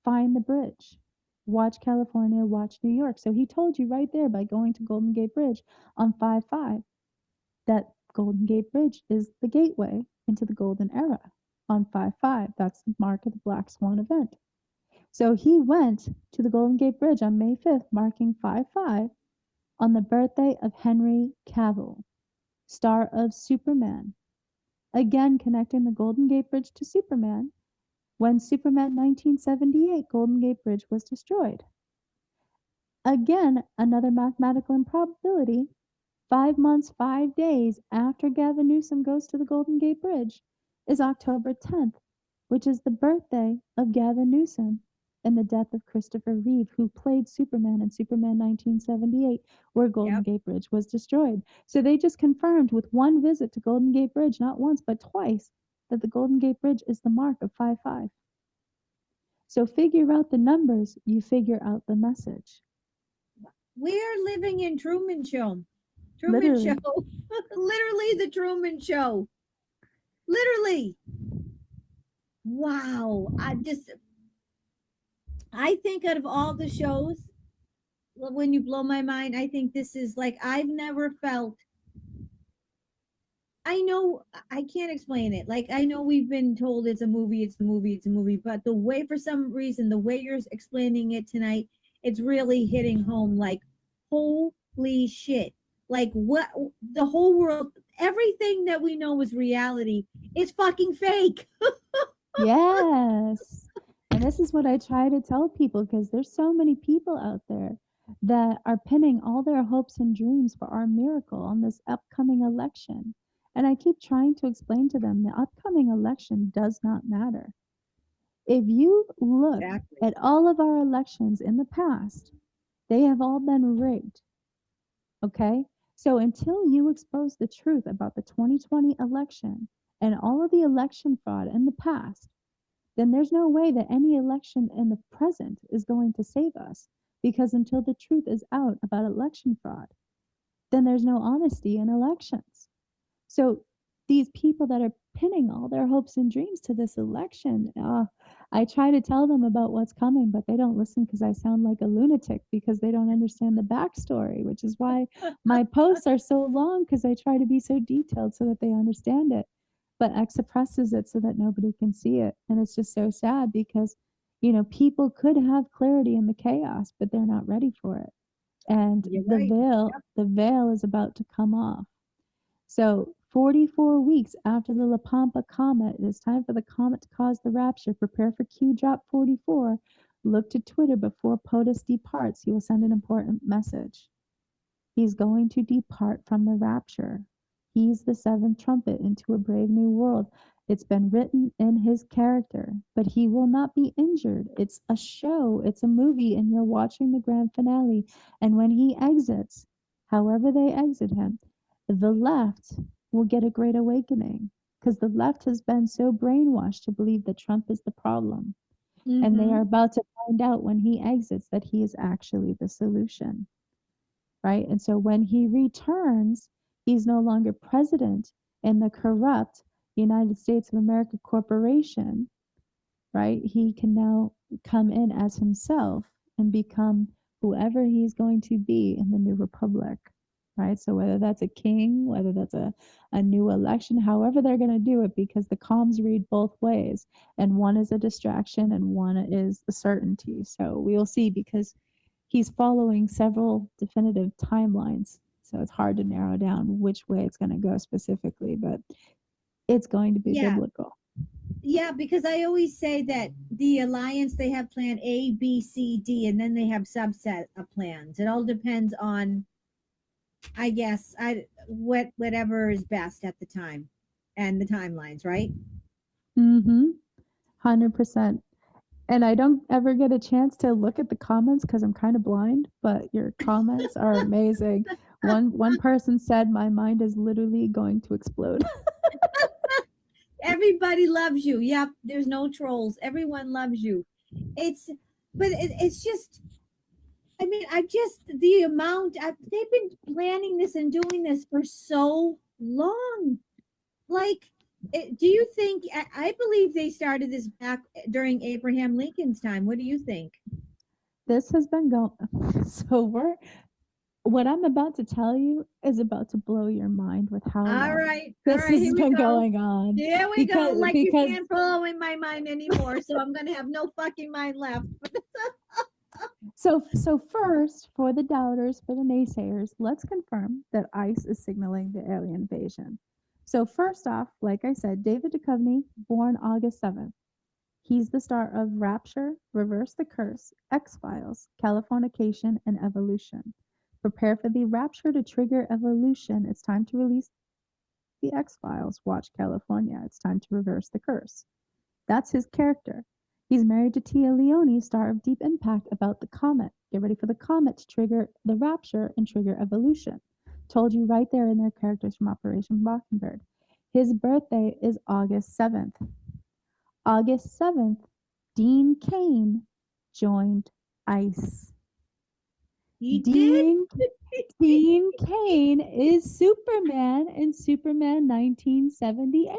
Find the bridge. Watch California, watch New York. So he told you right there by going to Golden Gate Bridge on 5-5 that Golden Gate Bridge is the gateway into the golden era on 5-5. That's the mark of the Black Swan event. So he went to the Golden Gate Bridge on May 5th, marking 5/5 on the birthday of Henry Cavill, star of Superman, again connecting the Golden Gate Bridge to Superman when Superman 1978 Golden Gate Bridge was destroyed. Again, another mathematical improbability. 5 months, 5 days after Gavin Newsom goes to the Golden Gate Bridge is October 10th, which is the birthday of Gavin Newsom and the death of Christopher Reeve, who played Superman in Superman 1978, where Golden Gate Bridge was destroyed. So they just confirmed with one visit to Golden Gate Bridge, not once, but twice, that the Golden Gate Bridge is the mark of 5/5. So figure out the numbers, you figure out the message. We're living in Truman Show. Truman Literally. Show. Literally the Truman Show. Literally. Wow. I think out of all the shows, when you blow my mind, I think this is like, I've never felt, I know, I can't explain it. Like, I know we've been told it's a movie, it's a movie, it's a movie, but the way, for some reason, the way you're explaining it tonight, it's really hitting home. Like, holy shit. Like, what the whole world, everything that we know is reality is fucking fake. Yes. And this is what I try to tell people, because there's so many people out there that are pinning all their hopes and dreams for our miracle on this upcoming election. And I keep trying to explain to them the upcoming election does not matter. If you look Exactly. at all of our elections in the past, they have all been rigged. Okay? So until you expose the truth about the 2020 election and all of the election fraud in the past, then there's no way that any election in the present is going to save us. Because until the truth is out about election fraud, then there's no honesty in elections. So these people that are pinning all their hopes and dreams to this election, I try to tell them about what's coming, but they don't listen because I sound like a lunatic, because they don't understand the backstory, which is why my posts are so long, because I try to be so detailed so that they understand it. But X suppresses it so that nobody can see it. And it's just so sad, because, you know, people could have clarity in the chaos, but they're not ready for it. And You're the right. veil, the veil is about to come off. So 44 weeks after the La Pampa comet, it is time for the comet to cause the rapture. Prepare for Q drop 44. Look to Twitter before POTUS departs. He will send an important message. He's going to depart from the rapture. He's the seventh trumpet into a brave new world. It's been written in his character, but he will not be injured. It's a show, it's a movie, and you're watching the grand finale. And when he exits, however they exit him, the left will get a great awakening, because the left has been so brainwashed to believe that Trump is the problem. And they are about to find out when he exits that he is actually the solution. Right? And so when he returns, he's no longer president in the corrupt United States of America corporation, right? He can now come in as himself and become whoever he's going to be in the new republic, right? So whether that's a king, whether that's a new election, however they're going to do it, because the comms read both ways, and one is a distraction and one is the certainty. So we will see, because he's following several definitive timelines. So it's hard to narrow down which way it's going to go specifically, but it's going to be biblical. Yeah, because I always say that the alliance, they have plan A, B, C, D, and then they have subset of plans. It all depends on, I guess, whatever is best at the time and the timelines, right? 100%. And I don't ever get a chance to look at the comments because I'm kind of blind, but your comments are amazing. One person said, "My mind is literally going to explode." Everybody loves you. Yep, there's no trolls. Everyone loves you. It's just, I mean, the amount, they've been planning this and doing this for so long. Like, do you think, I believe they started this back during Abraham Lincoln's time. What do you think? This has been going, so What I'm about to tell you is about to blow your mind with how All long right. this Here has we been go. going on. Here we go. Like you Because can't blow in my mind anymore. So I'm going to have no fucking mind left. so first, for the doubters, for the naysayers, let's confirm that ICE is signaling the alien invasion. So first off, like I said, David Duchovny, born August 7th. He's the star of Rapture, Reverse the Curse, X-Files, Californication, and Evolution. Prepare for the Rapture to trigger Evolution. It's time to release the X-Files. Watch California. It's time to reverse the curse. That's his character. He's married to Tia Leone, star of Deep Impact, about the comet. Get ready for the comet to trigger the Rapture and trigger Evolution. Told you right there in their characters from Operation Mockingbird. His birthday is August 7th. August 7th, Dean Cain joined ICE. He did. Dean Cain is Superman in Superman 1978.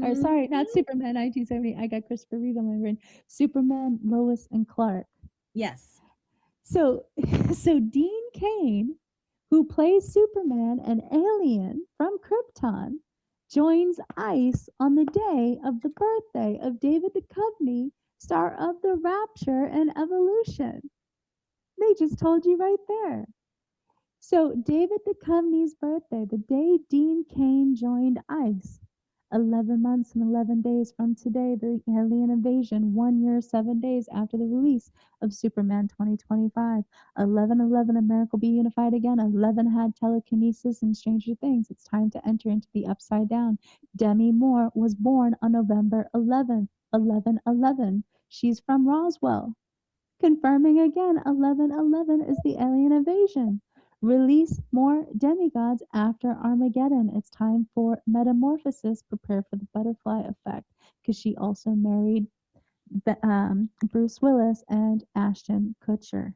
Or sorry, not Superman 1970. I got Christopher Reeve on my brain. Superman, Lois, and Clark. Yes. So Dean Cain, who plays Superman, an alien from Krypton, joins ICE on the day of the birthday of David Duchovny, star of The Rapture and Evolution. They just told you right there. So David Duchovny's birthday, the day Dean Cain joined ICE, 11 months and 11 days from today, the alien invasion, 1 year, 7 days after the release of Superman 2025. 11/11, America will be unified again. 11 had telekinesis and Stranger Things. It's time to enter into the upside down. Demi Moore was born on November 11th, 11/11. She's from Roswell. Confirming again, 11/11 is the alien invasion. Release more demigods after Armageddon. It's time for metamorphosis. Prepare for the butterfly effect, because she also married Bruce Willis and Ashton Kutcher.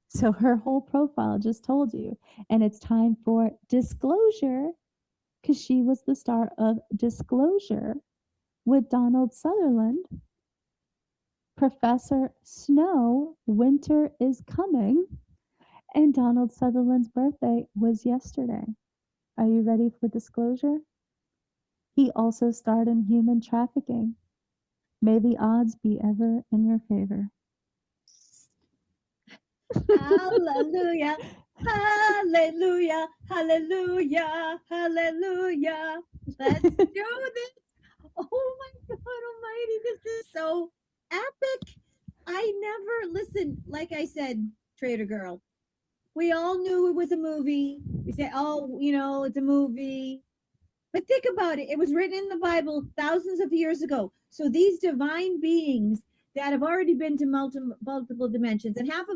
So her whole profile just told you. And it's time for disclosure, because she was the star of Disclosure with Donald Sutherland. Professor Snow, Winter is Coming. And Donald Sutherland's birthday was yesterday. Are you ready for disclosure? He also starred in Human Trafficking. May the odds be ever in your favor. Hallelujah. Hallelujah. Hallelujah. Hallelujah. Let's do this. Oh my God Almighty. This is so epic. I never listened. Like I said, Trader Girl, we all knew it was a movie. We said, oh, it's a movie. But think about it. It was written in the Bible thousands of years ago. So these divine beings that have already been to multiple dimensions, and half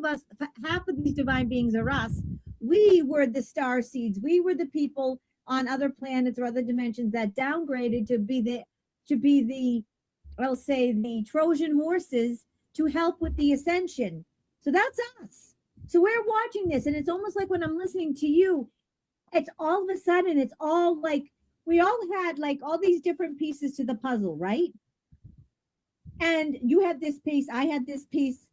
of these divine beings are us. We were the star seeds. We were the people on other planets or other dimensions that downgraded to be the I'll say the Trojan horses to help with the ascension. So that's us. So we're watching this, and it's almost like when I'm listening to you, it's all of a sudden, it's all like we all had like all these different pieces to the puzzle, right? And you had this piece, I had this piece,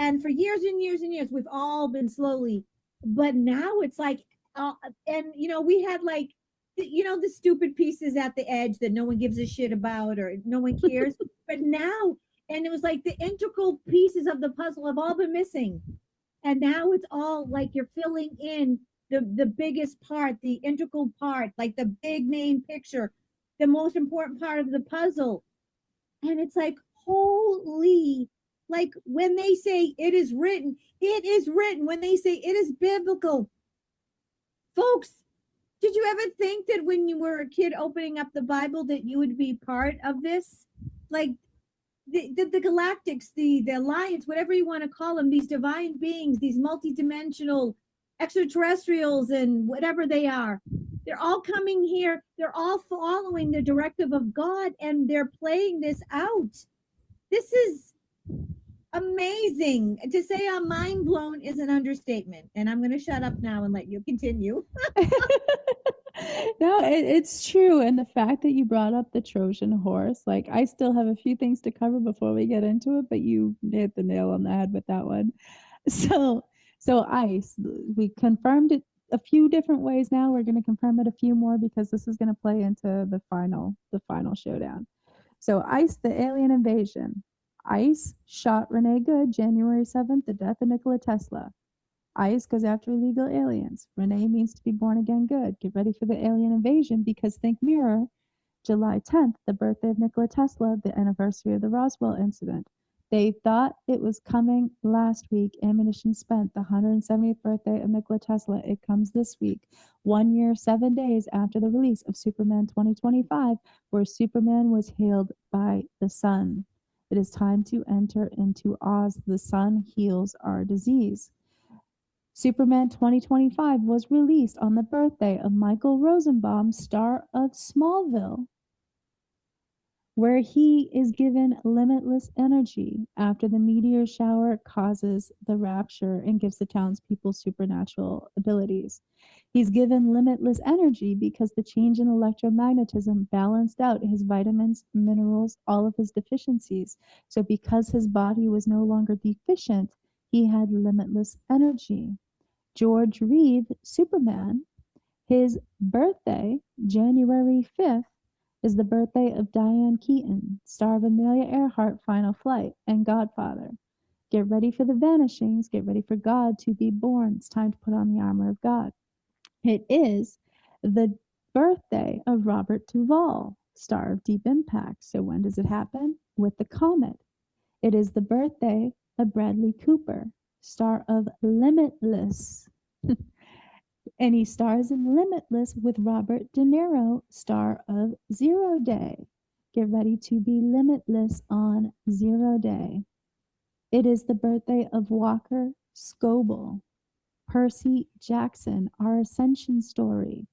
and for years and years and years, we've all been slowly, but now it's like, and we had like, the stupid pieces at the edge that no one gives a shit about or no one cares, but now, and it was like the integral pieces of the puzzle have all been missing. And now it's all like you're filling in the biggest part, the integral part, like the big main picture, the most important part of the puzzle. And it's like, holy, like when they say it is written, it is written. When they say it is biblical, folks, did you ever think that when you were a kid opening up the Bible that you would be part of this? Like the galactics, the alliance, whatever you want to call them, these divine beings, these multidimensional extraterrestrials and whatever they are, they're all coming here. They're all following the directive of God, and they're playing this out. This is amazing. To say I'm mind blown is an understatement. And I'm going to shut up now and let you continue. No, it's true. And the fact that you brought up the Trojan horse, like I still have a few things to cover before we get into it, but you hit the nail on the head with that one. So So ice, we confirmed it a few different ways now. We're going to confirm it a few more because this is going to play into the final showdown. So ICE, the alien invasion. ICE shot Renee Good January 7th, the death of Nikola Tesla. ICE goes after illegal aliens. Renee means to be born again good. Get ready for the alien invasion because think mirror, July 10th, the birthday of Nikola Tesla, the anniversary of the Roswell incident. They thought it was coming last week. Ammunition spent, the 170th birthday of Nikola Tesla. It comes this week, 1 year, 7 days after the release of Superman 2025, where Superman was hailed by the sun. It is time to enter into Oz. The sun heals our disease. Superman 2025 was released on the birthday of Michael Rosenbaum, star of Smallville, where he is given limitless energy after the meteor shower causes the rapture and gives the townspeople supernatural abilities. He's given limitless energy because the change in electromagnetism balanced out his vitamins, minerals, all of his deficiencies. So because his body was no longer deficient, he had limitless energy. George Reeve, Superman, his birthday, January 5th, is the birthday of Diane Keaton, star of Amelia Earhart, Final Flight, and Godfather. Get ready for the vanishings. Get ready for God to be born. It's time to put on the armor of God. It is the birthday of Robert Duvall, star of Deep Impact. So when does it happen? With the comet. It is the birthday of Bradley Cooper, star of Limitless. And he stars in Limitless with Robert De Niro, star of Zero Day. Get ready to be limitless on Zero Day. It is the birthday of Walker Scoble, Percy Jackson, our ascension story.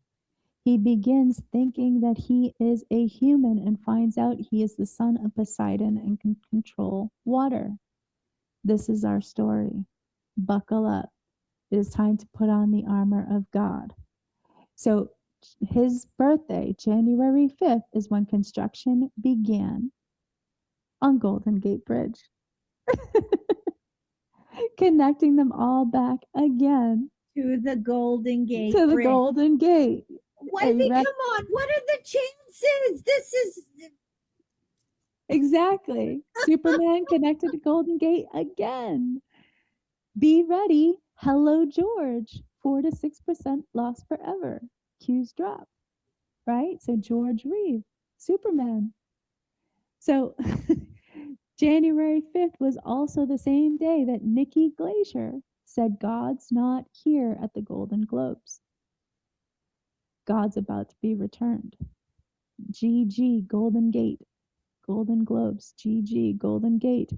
He begins thinking that he is a human and finds out he is the son of Poseidon and can control water. This is our story. Buckle up. It is time to put on the armor of God. So his birthday, January 5th, is when construction began on Golden Gate Bridge, connecting them all back again To the Golden Gate to the Bridge. Golden Gate. Why, come on, what are the chances? This is Exactly. Superman connected to Golden Gate again. Be ready. Hello, George. 4 to 6% lost forever. Q's drop. Right? So George Reeve, Superman. So January 5th was also the same day that Nikki Glaser said God's not here at the Golden Globes. God's about to be returned. GG, Golden Gate, Golden Globes, GG, Golden Gate.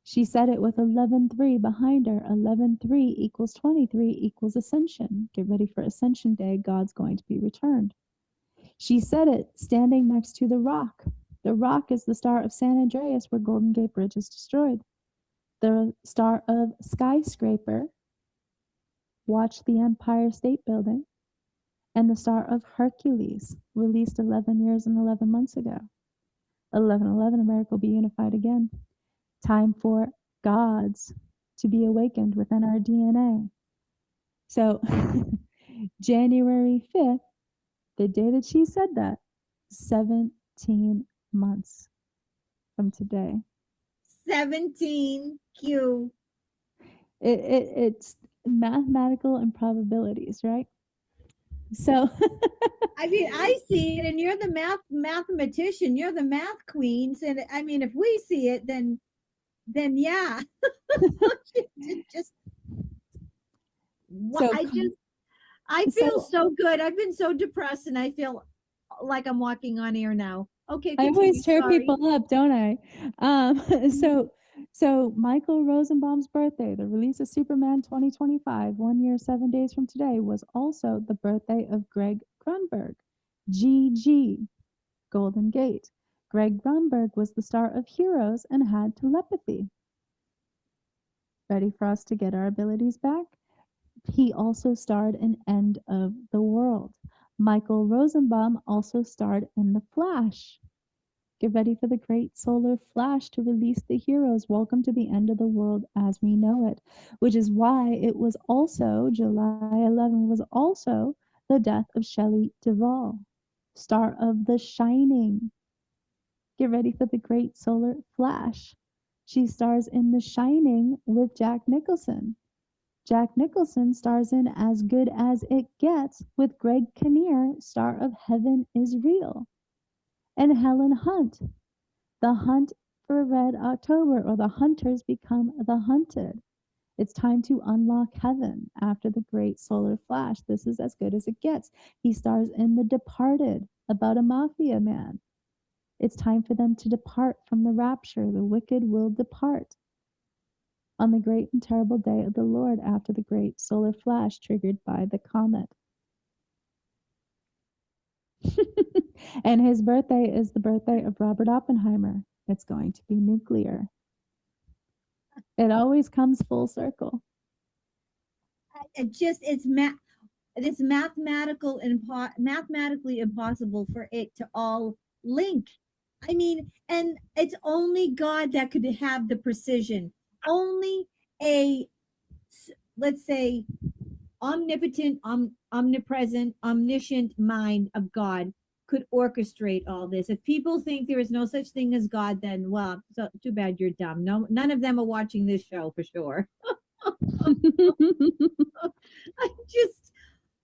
She said it with 11-3 behind her. 11-3 equals 23 equals Ascension. Get ready for Ascension Day. God's going to be returned. She said it standing next to the Rock. The Rock is the star of San Andreas, where Golden Gate Bridge is destroyed. The star of Skyscraper, watch the Empire State Building, and the star of Hercules, released 11 years and 11 months ago. 11/11, America will be unified again. Time for gods to be awakened within our DNA. So January 5th, the day that she said that, 17 months from today. 17Q. It's mathematical improbabilities, right? So I mean, I see it, and you're the mathematician. You're the math queens, and I mean, if we see it, then yeah. just So I feel so good. I've been so depressed, and I feel like I'm walking on air now. Okay, I always cheer sorry. people up, don't I? So Michael Rosenbaum's birthday, the release of Superman 2025, 1 year, 7 days from today, was also the birthday of Greg Grunberg, GG, Golden Gate. Greg Grunberg was the star of Heroes and had telepathy. Ready for us to get our abilities back? He also starred in End of the World. Michael Rosenbaum also starred in The Flash. Get ready for the great solar flash to release the heroes. Welcome to the end of the world as we know it, which is why it was also July 11 was also the death of Shelley Duvall, star of The Shining. Get ready for the great solar flash. She stars in The Shining with Jack Nicholson. Jack Nicholson stars in As Good as It Gets with Greg Kinnear, star of Heaven is Real. And Helen Hunt, The Hunt for Red October, or The Hunters Become the Hunted. It's time to unlock heaven after the great solar flash. This is As Good as It Gets. He stars in The Departed, about a mafia man. It's time for them to depart from the rapture. The wicked will depart on the great and terrible day of the Lord after the great solar flash triggered by the comet. And his birthday is the birthday of Robert Oppenheimer. It's going to be nuclear. It always comes full circle. It's mathematically impossible for it to all link. I mean, and it's only God that could have the precision. Only a, let's say, omnipotent, omnipresent, omniscient mind of God could orchestrate all this. If people think there is no such thing as God, then, well, so too bad you're dumb. No, none of them are watching this show for sure. I just,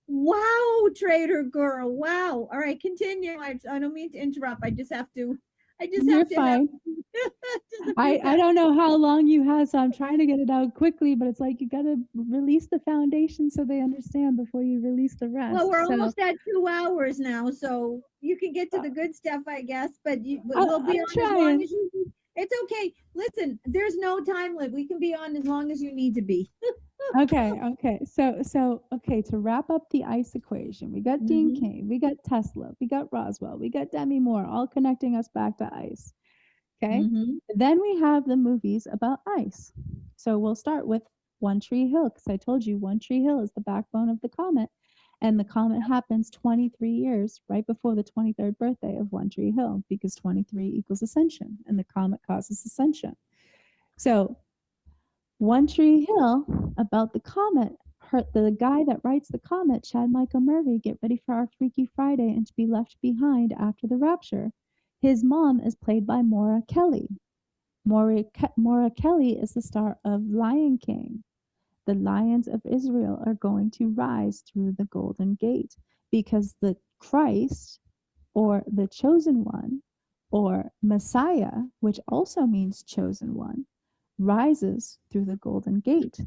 wow, Trader Girl, wow. All right, continue. I don't mean to interrupt. I just have to. You're fine. I don't know how long you have, so I'm trying to get it out quickly, but it's like you got to release the foundation so they understand before you release the rest. Well, we're almost at 2 hours now, so you can get to the good stuff, I guess, but we'll be on as long as you need. It's okay. Listen, there's no time limit. We can be on as long as you need to be. Okay. So to wrap up the ICE equation, we got Dean Cain, we got Tesla, we got Roswell, we got Demi Moore, all connecting us back to ICE. Okay. Then we have the movies about ICE. So we'll start with One Tree Hill, because I told you One Tree Hill is the backbone of the comet. And the comet happens 23 years right before the 23rd birthday of One Tree Hill, because 23 equals ascension, and the comet causes ascension. So One Tree Hill, about the comet, the guy that writes the comet, Chad Michael Murray, get ready for our Freaky Friday and to be left behind after the rapture. His mom is played by Maura Kelly. Maura Kelly is the star of Lion King. The lions of Israel are going to rise through the Golden Gate because the Christ, or the chosen one, or Messiah, which also means chosen one, rises through the Golden Gate.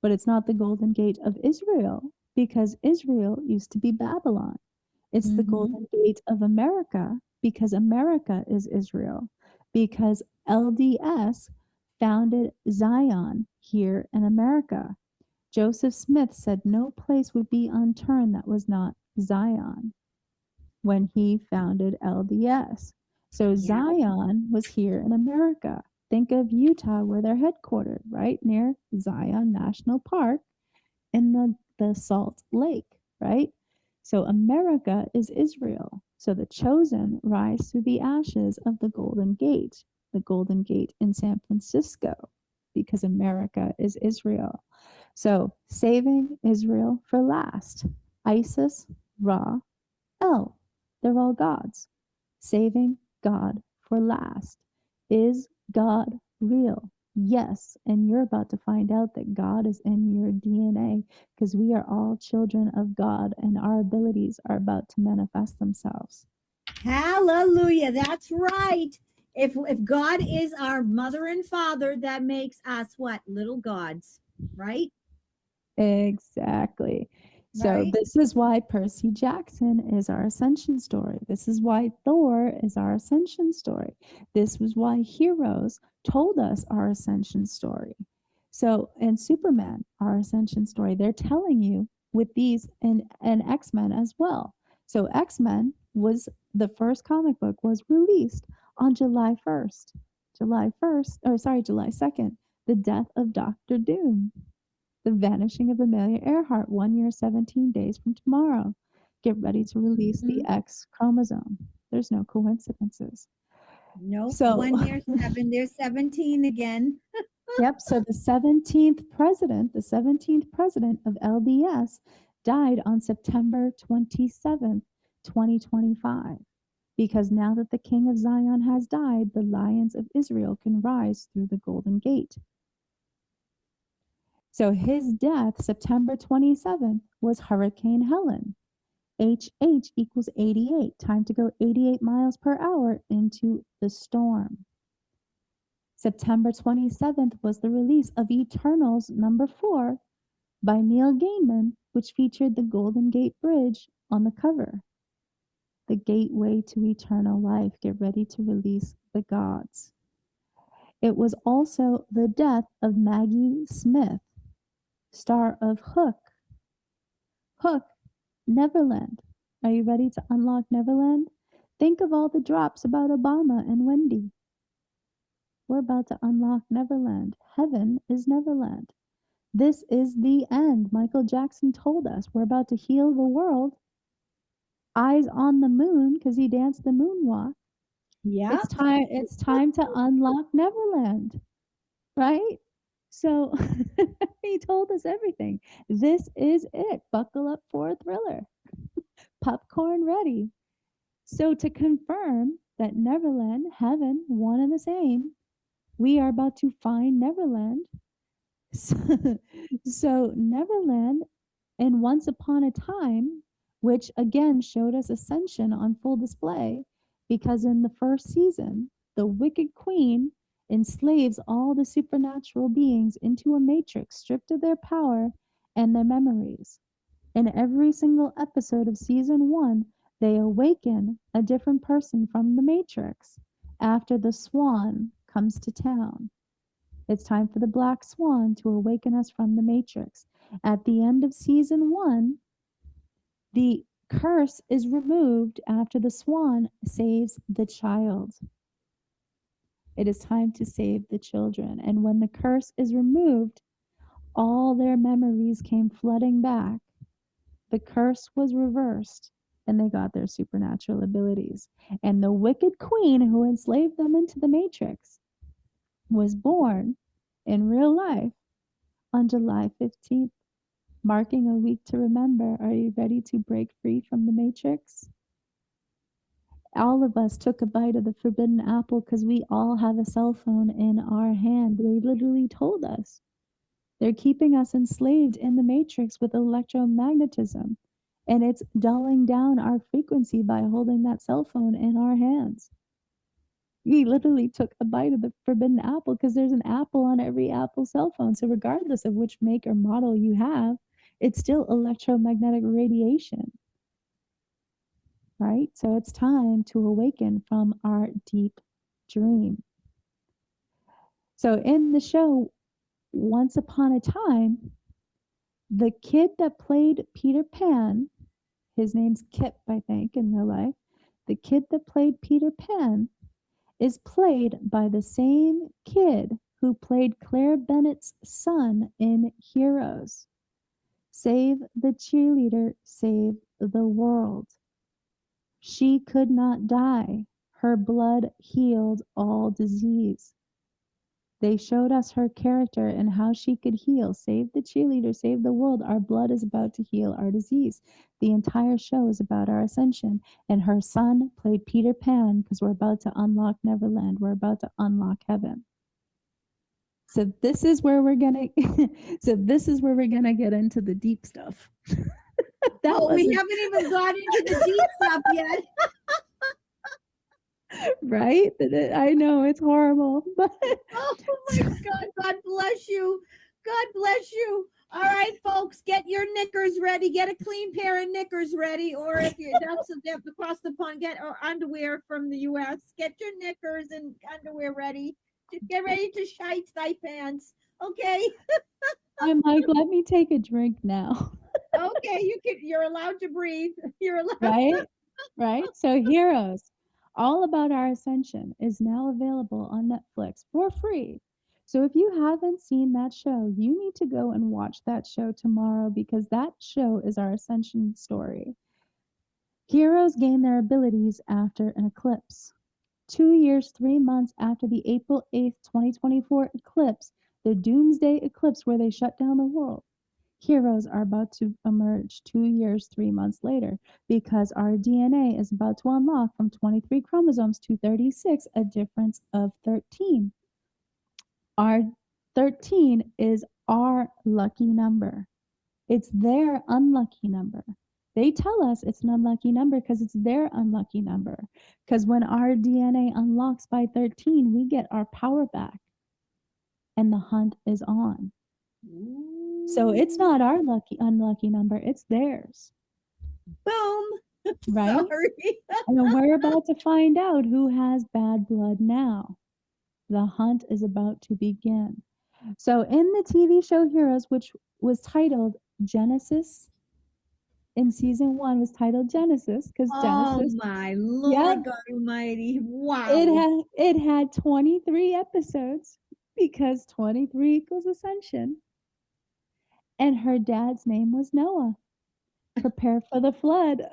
But it's not the Golden Gate of Israel, because Israel used to be Babylon. It's the Golden Gate of America, because America is Israel, because LDS founded Zion here in America. Joseph Smith said no place would be unturned that was not Zion when he founded LDS. So Zion was here in America. Think of Utah, where they're headquartered, right near Zion National Park in the Salt Lake, right? So America is Israel. So the chosen rise through the ashes of the Golden Gate in San Francisco, because America is Israel. So saving Israel for last. Isis, Ra, El, they're all gods. Saving God for last. Is God real? Yes, and you're about to find out that God is in your DNA, because we are all children of God and our abilities are about to manifest themselves. Hallelujah. That's right. If God is our mother and father, that makes us what? Little gods, right? Exactly. So Right. this is why Percy Jackson is our ascension story. This is why Thor is our ascension story. This was why heroes told us our ascension story. So, and Superman, our ascension story, they're telling you with these, and X-Men as well. So X-Men was, the first comic book was released on July 2nd, the death of Dr. Doom. The vanishing of Amelia Earhart, 1 year, 17 days from tomorrow. Get ready to release the X chromosome. There's no coincidences. Nope. So, One near seven. There's 17 again. yep. So the 17th president of LDS died on September 27th, 2025. Because now that the King of Zion has died, the lions of Israel can rise through the Golden Gate. So his death, September 27th, was Hurricane Helen. HH equals 88. Time to go 88 miles per hour into the storm. September 27th was the release of Eternals #4 by Neil Gaiman, which featured the Golden Gate Bridge on the cover. The gateway to eternal life. Get ready to release the gods. It was also the death of Maggie Smith, star of Hook. Hook, Neverland. Are you ready to unlock Neverland? Think of all the drops about Obama and Wendy. We're about to unlock Neverland. Heaven is Neverland. This is the end. Michael Jackson told us we're about to heal the world. Eyes on the moon because he danced the moonwalk. Yeah. It's time to unlock Neverland, right? So he told us everything. This is it. Buckle up for a thriller. Popcorn ready. So to confirm that Neverland, heaven, one and the same, we are about to find Neverland. So Neverland and Once Upon a Time, which again showed us Ascension on full display, because in the first season, the Wicked Queen enslaves all the supernatural beings into a matrix stripped of their power and their memories. In every single episode of season 1, they awaken a different person from the matrix after the swan comes to town. It's time for the black swan to awaken us from the matrix. At the end of season 1, the curse is removed after the swan saves the child. It is time to save the children. And when the curse is removed, all their memories came flooding back. The curse was reversed and they got their supernatural abilities. And the wicked queen who enslaved them into the matrix was born in real life on July 15th, marking a week to remember. Are you ready to break free from the matrix? All of us took a bite of the forbidden apple because we all have a cell phone in our hand. They literally told us. They're keeping us enslaved in the matrix with electromagnetism. And it's dulling down our frequency by holding that cell phone in our hands. We literally took a bite of the forbidden apple because there's an apple on every Apple cell phone. So regardless of which make or model you have, it's still electromagnetic radiation. Right? So it's time to awaken from our deep dream. So in the show, Once Upon a Time, the kid that played Peter Pan, his name's Kip, I think, in real life. The kid that played Peter Pan is played by the same kid who played Claire Bennett's son in Heroes. Save the cheerleader, save the world. She could not die. Her blood healed all disease. They showed us her character and how she could heal. Save the cheerleader, save the world. Our blood is about to heal our disease. The entire show is about our ascension. And her son played Peter Pan because we're about to unlock Neverland. We're about to unlock heaven. So this is where we're gonna get into the deep stuff. We haven't even got into the deep stuff yet. Right? I know it's horrible, but oh my God, God bless you. God bless you. All right, folks, get your knickers ready. Get a clean pair of knickers ready, or if you have to cross the pond, get underwear from the U.S. Get your knickers and underwear ready. Just get ready to shite thy pants. Okay. I'm like, let me take a drink now. Okay, you're allowed to breathe. You're allowed. Right. So Heroes, all about our ascension, is now available on Netflix for free. So if you haven't seen that show, you need to go and watch that show tomorrow because that show is our ascension story. Heroes gain their abilities after an eclipse. 2 years, 3 months after the April 8th, 2024 eclipse, the doomsday eclipse where they shut down the world, heroes are about to emerge 2 years, 3 months later, because our DNA is about to unlock from 23 chromosomes to 36, a difference of 13. Our 13 is our lucky number. It's their unlucky number. They tell us it's an unlucky number because it's their unlucky number. Because when our DNA unlocks by 13, we get our power back and the hunt is on. So it's not our unlucky number, it's theirs. Boom. Right? Sorry. And we're about to find out who has bad blood now. The hunt is about to begin. So in the TV show Heroes, which was titled Genesis, in season 1 was titled Genesis, because Genesis. Oh my Lord, Yep. God Almighty. Wow. It had 23 episodes because 23 equals ascension. And her dad's name was Noah. Prepare for the flood.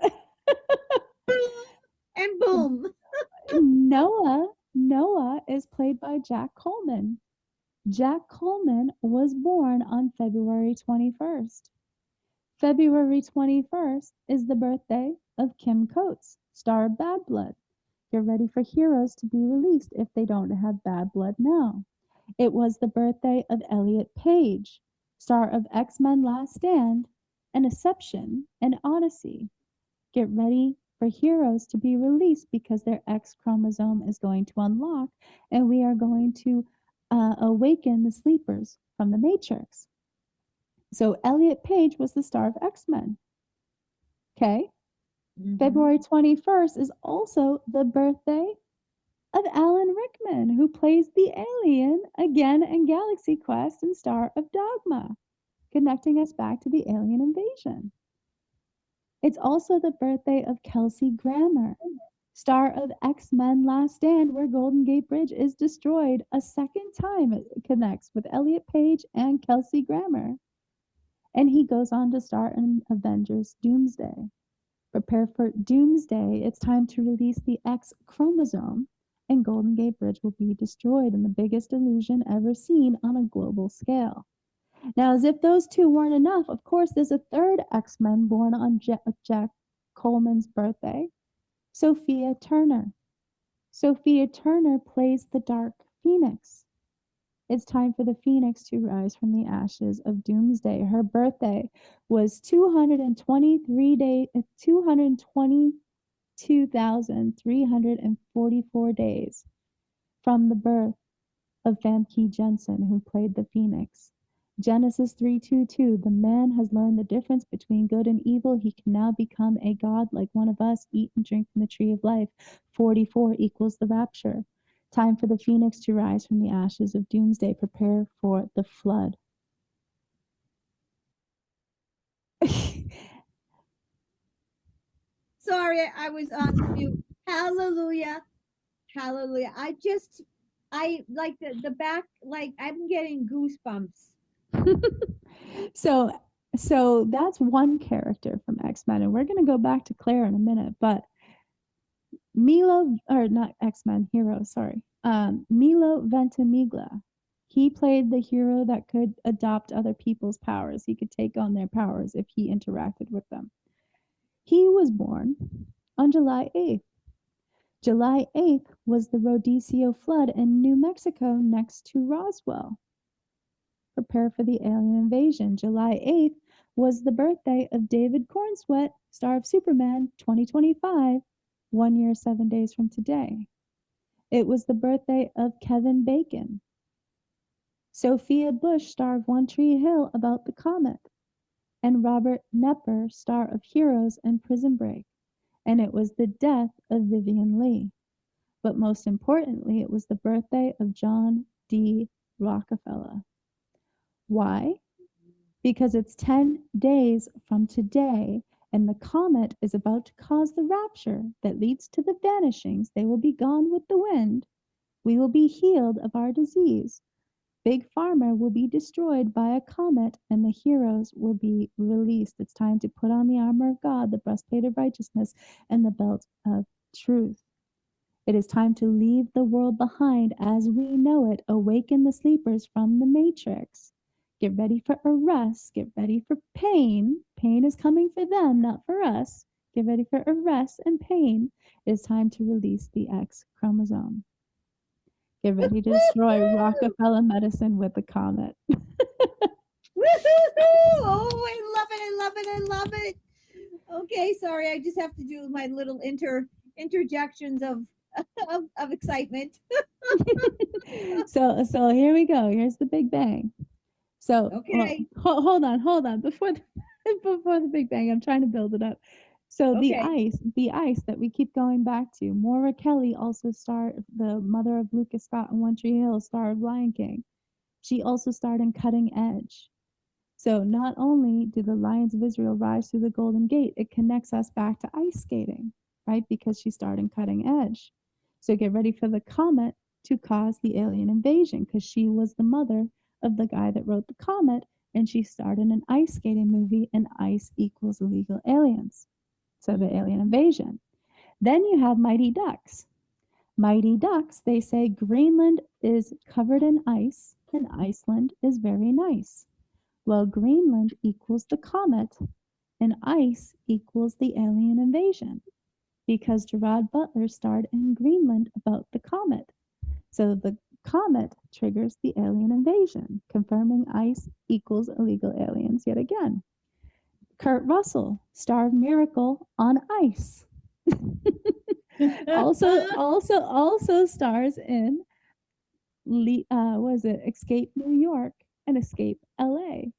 And boom. Noah is played by Jack Coleman. Jack Coleman was born on February 21st. February 21st is the birthday of Kim Coates, star of Bad Blood. Get ready for heroes to be released if they don't have bad blood now. It was the birthday of Elliot Page, star of X-Men Last Stand, and Inception, and Odyssey. Get ready for heroes to be released because their X chromosome is going to unlock and we are going to awaken the sleepers from the Matrix. So Elliot Page was the star of X-Men. Okay? February 21st is also the birthday of Alan Rickman, who plays the alien again in Galaxy Quest and star of Dogma, connecting us back to the alien invasion. It's also the birthday of Kelsey Grammer, star of X-Men Last Stand, where Golden Gate Bridge is destroyed a second time. It connects with Elliot Page and Kelsey Grammer. And he goes on to star in Avengers Doomsday. Prepare for Doomsday. It's time to release the X chromosome, and Golden Gate Bridge will be destroyed in the biggest illusion ever seen on a global scale. Now, as if those two weren't enough, of course, there's a third X-Men born on Jack Coleman's birthday, Sophia Turner. Sophia Turner plays the Dark Phoenix. It's time for the Phoenix to rise from the ashes of Doomsday. Her birthday was 222,344 days from the birth of Famke Jensen, who played the Phoenix. Genesis 3:22, the man has learned the difference between good and evil. He can now become a god like one of us, eat and drink from the tree of life. 44 equals the rapture. Time for the Phoenix to rise from the ashes of Doomsday. Prepare for the flood. Sorry, I was on mute. Hallelujah. Hallelujah. I like the back, like I'm getting goosebumps. So that's one character from X-Men, and we're going to go back to Claire in a minute, but Milo Ventimiglia, he played the hero that could adopt other people's powers. He could take on their powers if he interacted with them. He was born on July 8th. July 8th was the Rodeo flood in New Mexico next to Roswell. Prepare for the alien invasion. July 8th was the birthday of David Cornsweet, star of Superman 2025, 1 year, 7 days from today. It was the birthday of Kevin Bacon. Sophia Bush, star of One Tree Hill about the comet. And Robert Knepper, star of Heroes and Prison Break. And it was the death of Vivian Leigh. But most importantly, it was the birthday of John D. Rockefeller. Why? Because it's 10 days from today, and the comet is about to cause the rapture that leads to the vanishings. They will be gone with the wind. We will be healed of our disease. Big Pharma will be destroyed by a comet, and the heroes will be released. It's time to put on the armor of God, the breastplate of righteousness, and the belt of truth. It is time to leave the world behind as we know it. Awaken the sleepers from the matrix. Get ready for arrest. Get ready for pain. Pain is coming for them, not for us. Get ready for arrest and pain. It is time to release the X chromosome. Get ready to destroy Rockefeller medicine with the comet. Oh, I love it. I love it. I love it. Okay, sorry. I just have to do my little interjections of excitement. So here we go. Here's the Big Bang. So Okay. hold on. Before the Big Bang, I'm trying to build it up. So the Okay. ice that we keep going back to. Maura Kelly also starred, the mother of Lucas Scott and One Tree Hill, star of Lion King. She also starred in Cutting Edge. So not only do the Lions of Israel rise through the Golden Gate, it connects us back to ice skating, right? Because she starred in Cutting Edge. So get ready for the comet to cause the alien invasion, because she was the mother of the guy that wrote the comet, and she starred in an ice skating movie, and ice equals illegal aliens. So the alien invasion. Then you have Mighty Ducks. Mighty Ducks, they say Greenland is covered in ice and Iceland is very nice. Well, Greenland equals the comet and ice equals the alien invasion, because Gerard Butler starred in Greenland about the comet. So the comet triggers the alien invasion, confirming ice equals illegal aliens yet again. Kurt Russell, star of Miracle on Ice. also stars in Escape New York and Escape LA.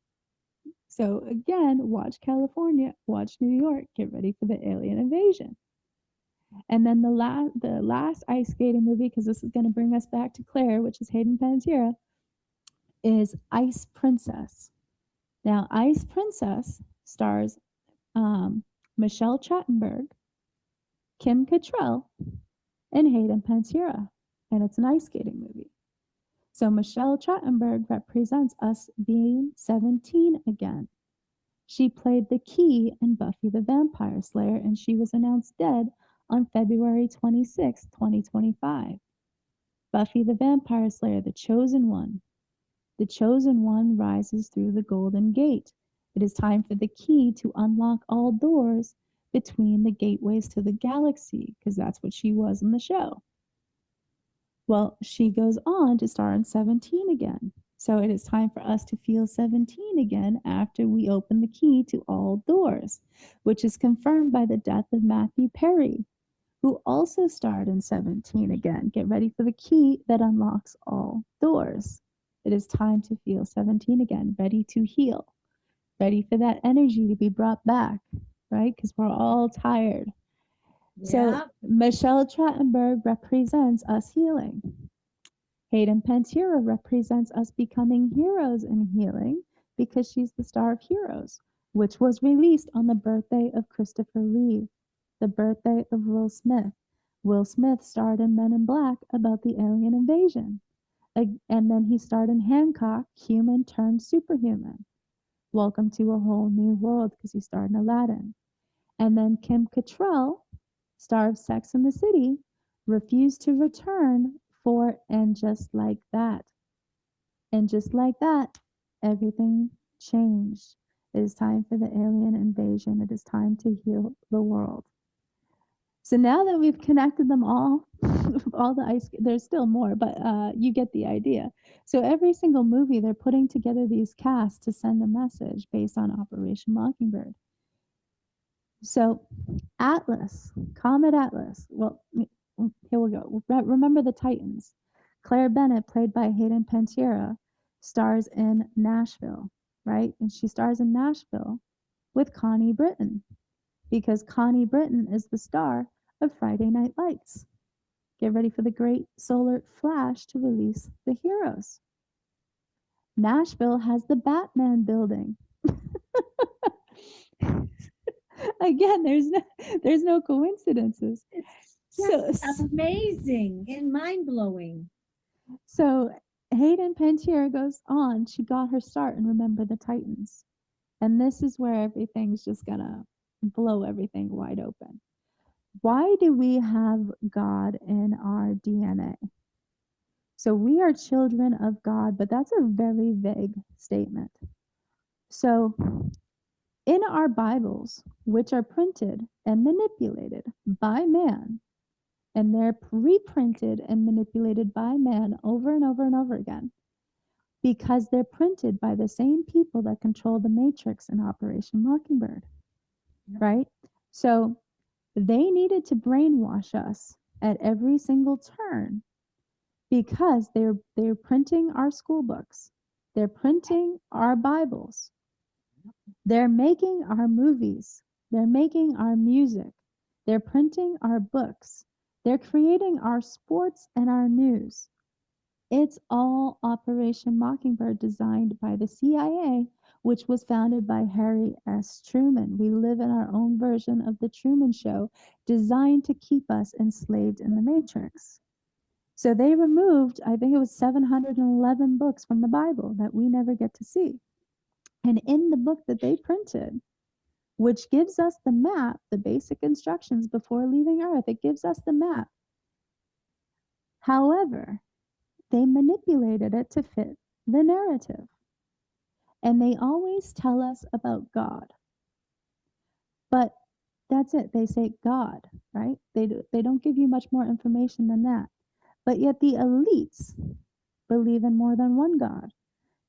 So again, watch California, watch New York, get ready for the alien invasion. And then the last ice skating movie, because this is going to bring us back to Claire, which is Hayden Panettiere, is Ice Princess. Now, Ice Princess stars Michelle Trachtenberg, Kim Cattrall, and Hayden Panettiere, and it's an ice skating movie. So Michelle Trachtenberg represents us being 17 again. She played the Key in Buffy the Vampire Slayer, and she was announced dead on February 26, 2025. Buffy the Vampire Slayer, the Chosen One. The Chosen One rises through the Golden Gate. It is time for the key to unlock all doors between the gateways to the galaxy, because that's what she was in the show. Well, she goes on to star in 17 again. So it is time for us to feel 17 again after we open the key to all doors, which is confirmed by the death of Matthew Perry, who also starred in 17 again. Get ready for the key that unlocks all doors. It is time to feel 17 again, ready to heal, ready for that energy to be brought back, right? Because we're all tired. So Michelle Trachtenberg represents us healing. Hayden Panettiere represents us becoming heroes in healing, because she's the star of Heroes, which was released on the birthday of Christopher Reeve, the birthday of Will Smith. Will Smith starred in Men in Black about the alien invasion. And then he starred in Hancock, Human Turned Superhuman. Welcome to a Whole New World, because he starred in Aladdin. And then Kim Cattrall, star of Sex and the City, refused to return for And Just Like That. And just like that, everything changed. It is time for the alien invasion. It is time to heal the world. So now that we've connected them all, all the ice, there's still more, but you get the idea. So every single movie, they're putting together these casts to send a message based on Operation Mockingbird. So Atlas, Comet Atlas. Well, here we go. Remember the Titans. Claire Bennett, played by Hayden Panettiere, stars in Nashville, right? And she stars in Nashville with Connie Britton, because Connie Britton is the star of Friday Night Lights. Get ready for the great solar flash to release the heroes. Nashville has the Batman building. Again, there's no coincidences. It's just amazing and mind-blowing. So Hayden Panettiere goes on. She got her start in Remember the Titans. And this is where everything's just gonna blow everything wide open. Why do we have God in our DNA? So we are children of God, but that's a very vague statement. So in our Bibles, which are printed and manipulated by man, and they're reprinted and manipulated by man over and over and over again, because they're printed by the same people that control the Matrix in Operation Mockingbird, right? So they needed to brainwash us at every single turn because they're printing our school books, they're printing our Bibles, they're making our movies, they're making our music, they're printing our books, they're creating our sports and our news. It's all Operation Mockingbird, designed by the CIA, which was founded by Harry S. Truman. We live in our own version of the Truman Show, designed to keep us enslaved in the Matrix. So they removed, I think it was 711 books from the Bible that we never get to see. And in the book that they printed, which gives us the map, the basic instructions before leaving Earth, it gives us the map. However, they manipulated it to fit the narrative. And they always tell us about God. But that's it. They say God, right? They don't give you much more information than that. But yet the elites believe in more than one God.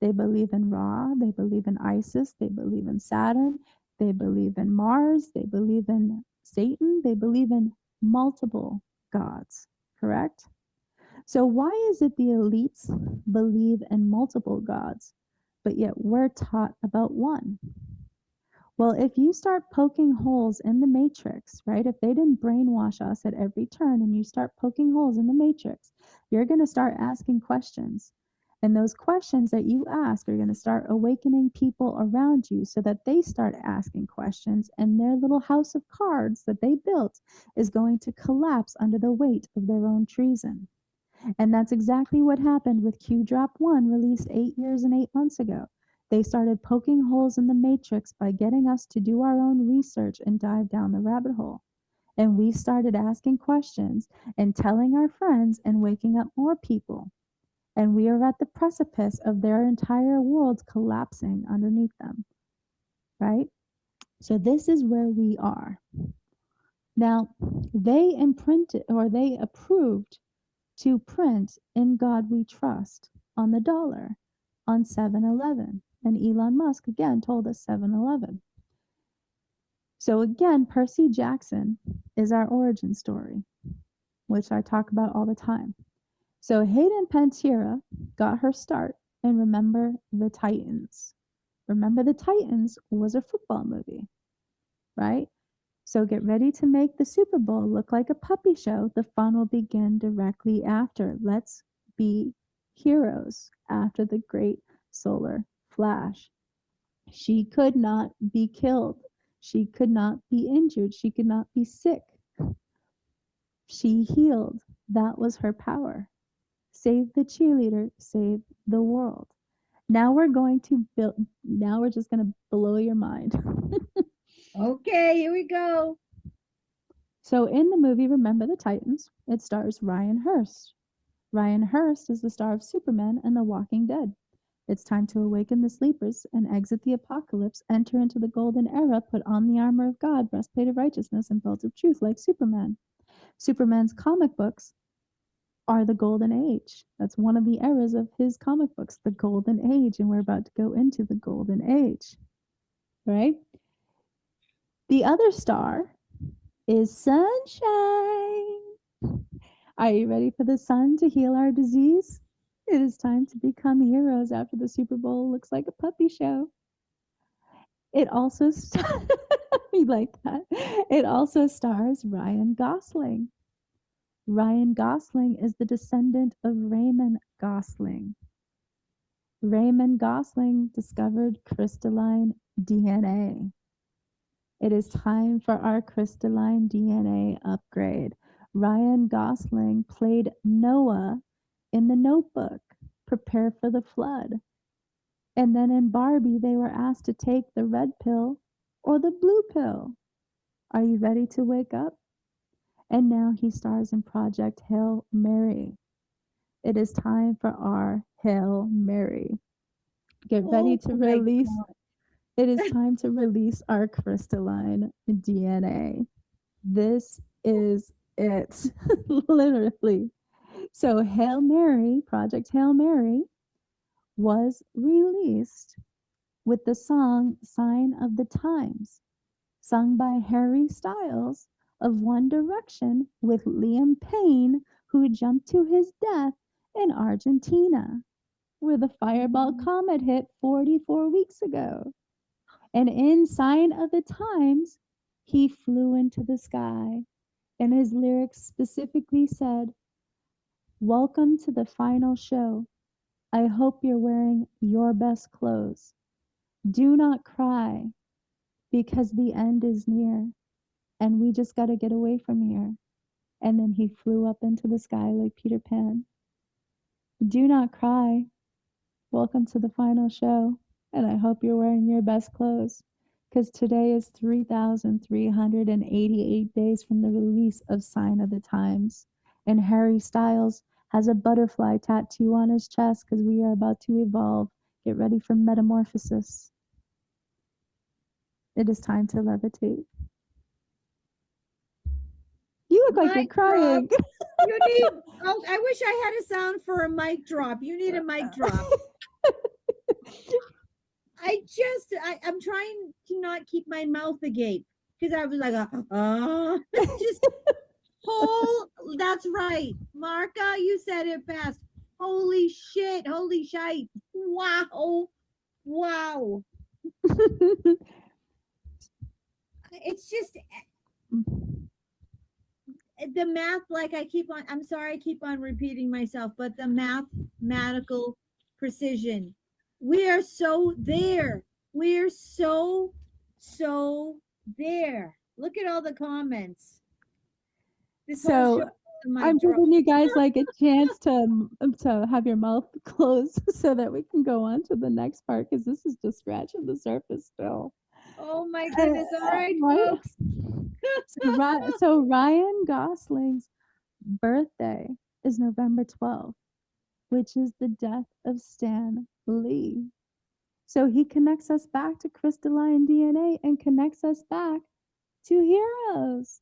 They believe in Ra, they believe in Isis, they believe in Saturn, they believe in Mars, they believe in Satan, they believe in multiple gods, correct? So why is it the elites believe in multiple gods, but yet we're taught about one? Well, if you start poking holes in the matrix, right? If they didn't brainwash us at every turn and you start poking holes in the matrix, you're going to start asking questions. And those questions that you ask are going to start awakening people around you so that they start asking questions, and their little house of cards that they built is going to collapse under the weight of their own treason. And that's exactly what happened with Q Drop 1, released 8 years and 8 months ago. They started poking holes in the matrix by getting us to do our own research and dive down the rabbit hole. And we started asking questions and telling our friends and waking up more people. And we are at the precipice of their entire world collapsing underneath them, right? So this is where we are. Now, they imprinted, or they approved, to print "In God We Trust" on the dollar on 7-Eleven. And Elon Musk again told us 7-Eleven. So again, Percy Jackson is our origin story, which I talk about all the time. So Hayden Panettiere got her start in Remember the Titans. Remember the Titans was a football movie, right? So get ready to make the Super Bowl look like a puppy show. The fun will begin directly after. Let's be heroes after the great solar flash. She could not be killed. She could not be injured. She could not be sick. She healed. That was her power. Save the cheerleader, save the world. Now we're going to build, now we're just going to blow your mind. Okay, here we go. So in the movie Remember the Titans, it stars Ryan Hurst. Ryan Hurst is the star of Superman and The Walking Dead. It's time to awaken the sleepers and exit the apocalypse, enter into the golden era, put on the armor of God, breastplate of righteousness, and belt of truth like Superman. Superman's comic books are the golden age. That's one of the eras of his comic books, the golden age, and we're about to go into the golden age, right? The other star is sunshine. Are you ready for the sun to heal our disease? It is time to become heroes after the Super Bowl looks like a puppy show. It also we like that. It also stars Ryan Gosling. Ryan Gosling is the descendant of Raymond Gosling. Raymond Gosling discovered crystalline DNA. It is time for our crystalline DNA upgrade. Ryan Gosling played Noah in The Notebook, Prepare for the Flood. And then in Barbie, they were asked to take the red pill or the blue pill. Are you ready to wake up? and now he stars in Project Hail Mary. It is time for our Hail Mary. Get ready to Oh my release. God. It is time to release our crystalline DNA. This is it. Literally. So Hail Mary, Project Hail Mary, was released with the song Sign of the Times, sung by Harry Styles of One Direction with Liam Payne, who jumped to his death in Argentina, where the Fireball comet hit 44 weeks ago. And in Sign of the Times, he flew into the sky, and his lyrics specifically said, "Welcome to the final show. I hope you're wearing your best clothes. Do not cry, because the end is near, and we just got to get away from here." And then he flew up into the sky like Peter Pan. Do not cry. Welcome to the final show, and I hope you're wearing your best clothes, because today is 3,388 days from the release of Sign of the Times, and Harry Styles has a butterfly tattoo on his chest because we are about to evolve. Get ready for metamorphosis. It is time to levitate. You look like you're Mic crying. You need, oh, I wish I had a sound for a mic drop. You need a mic drop. I'm trying to not keep my mouth agape because I was like, just that's right. Marka, you said it best. Holy shit, holy shite. Wow. Wow. It's just the math, like I'm sorry, I keep on repeating myself, but the mathematical precision. We are so there. We're so there. Look at all the comments. This whole So show is my I'm drop. giving you guys like a chance to have your mouth closed so that we can go on to the next part, because this is just scratching the surface still. Oh my goodness. All right, Right? folks. So Ryan Gosling's birthday is November 12th, which is the death of Stan Lee. So he connects us back to crystalline DNA and connects us back to heroes.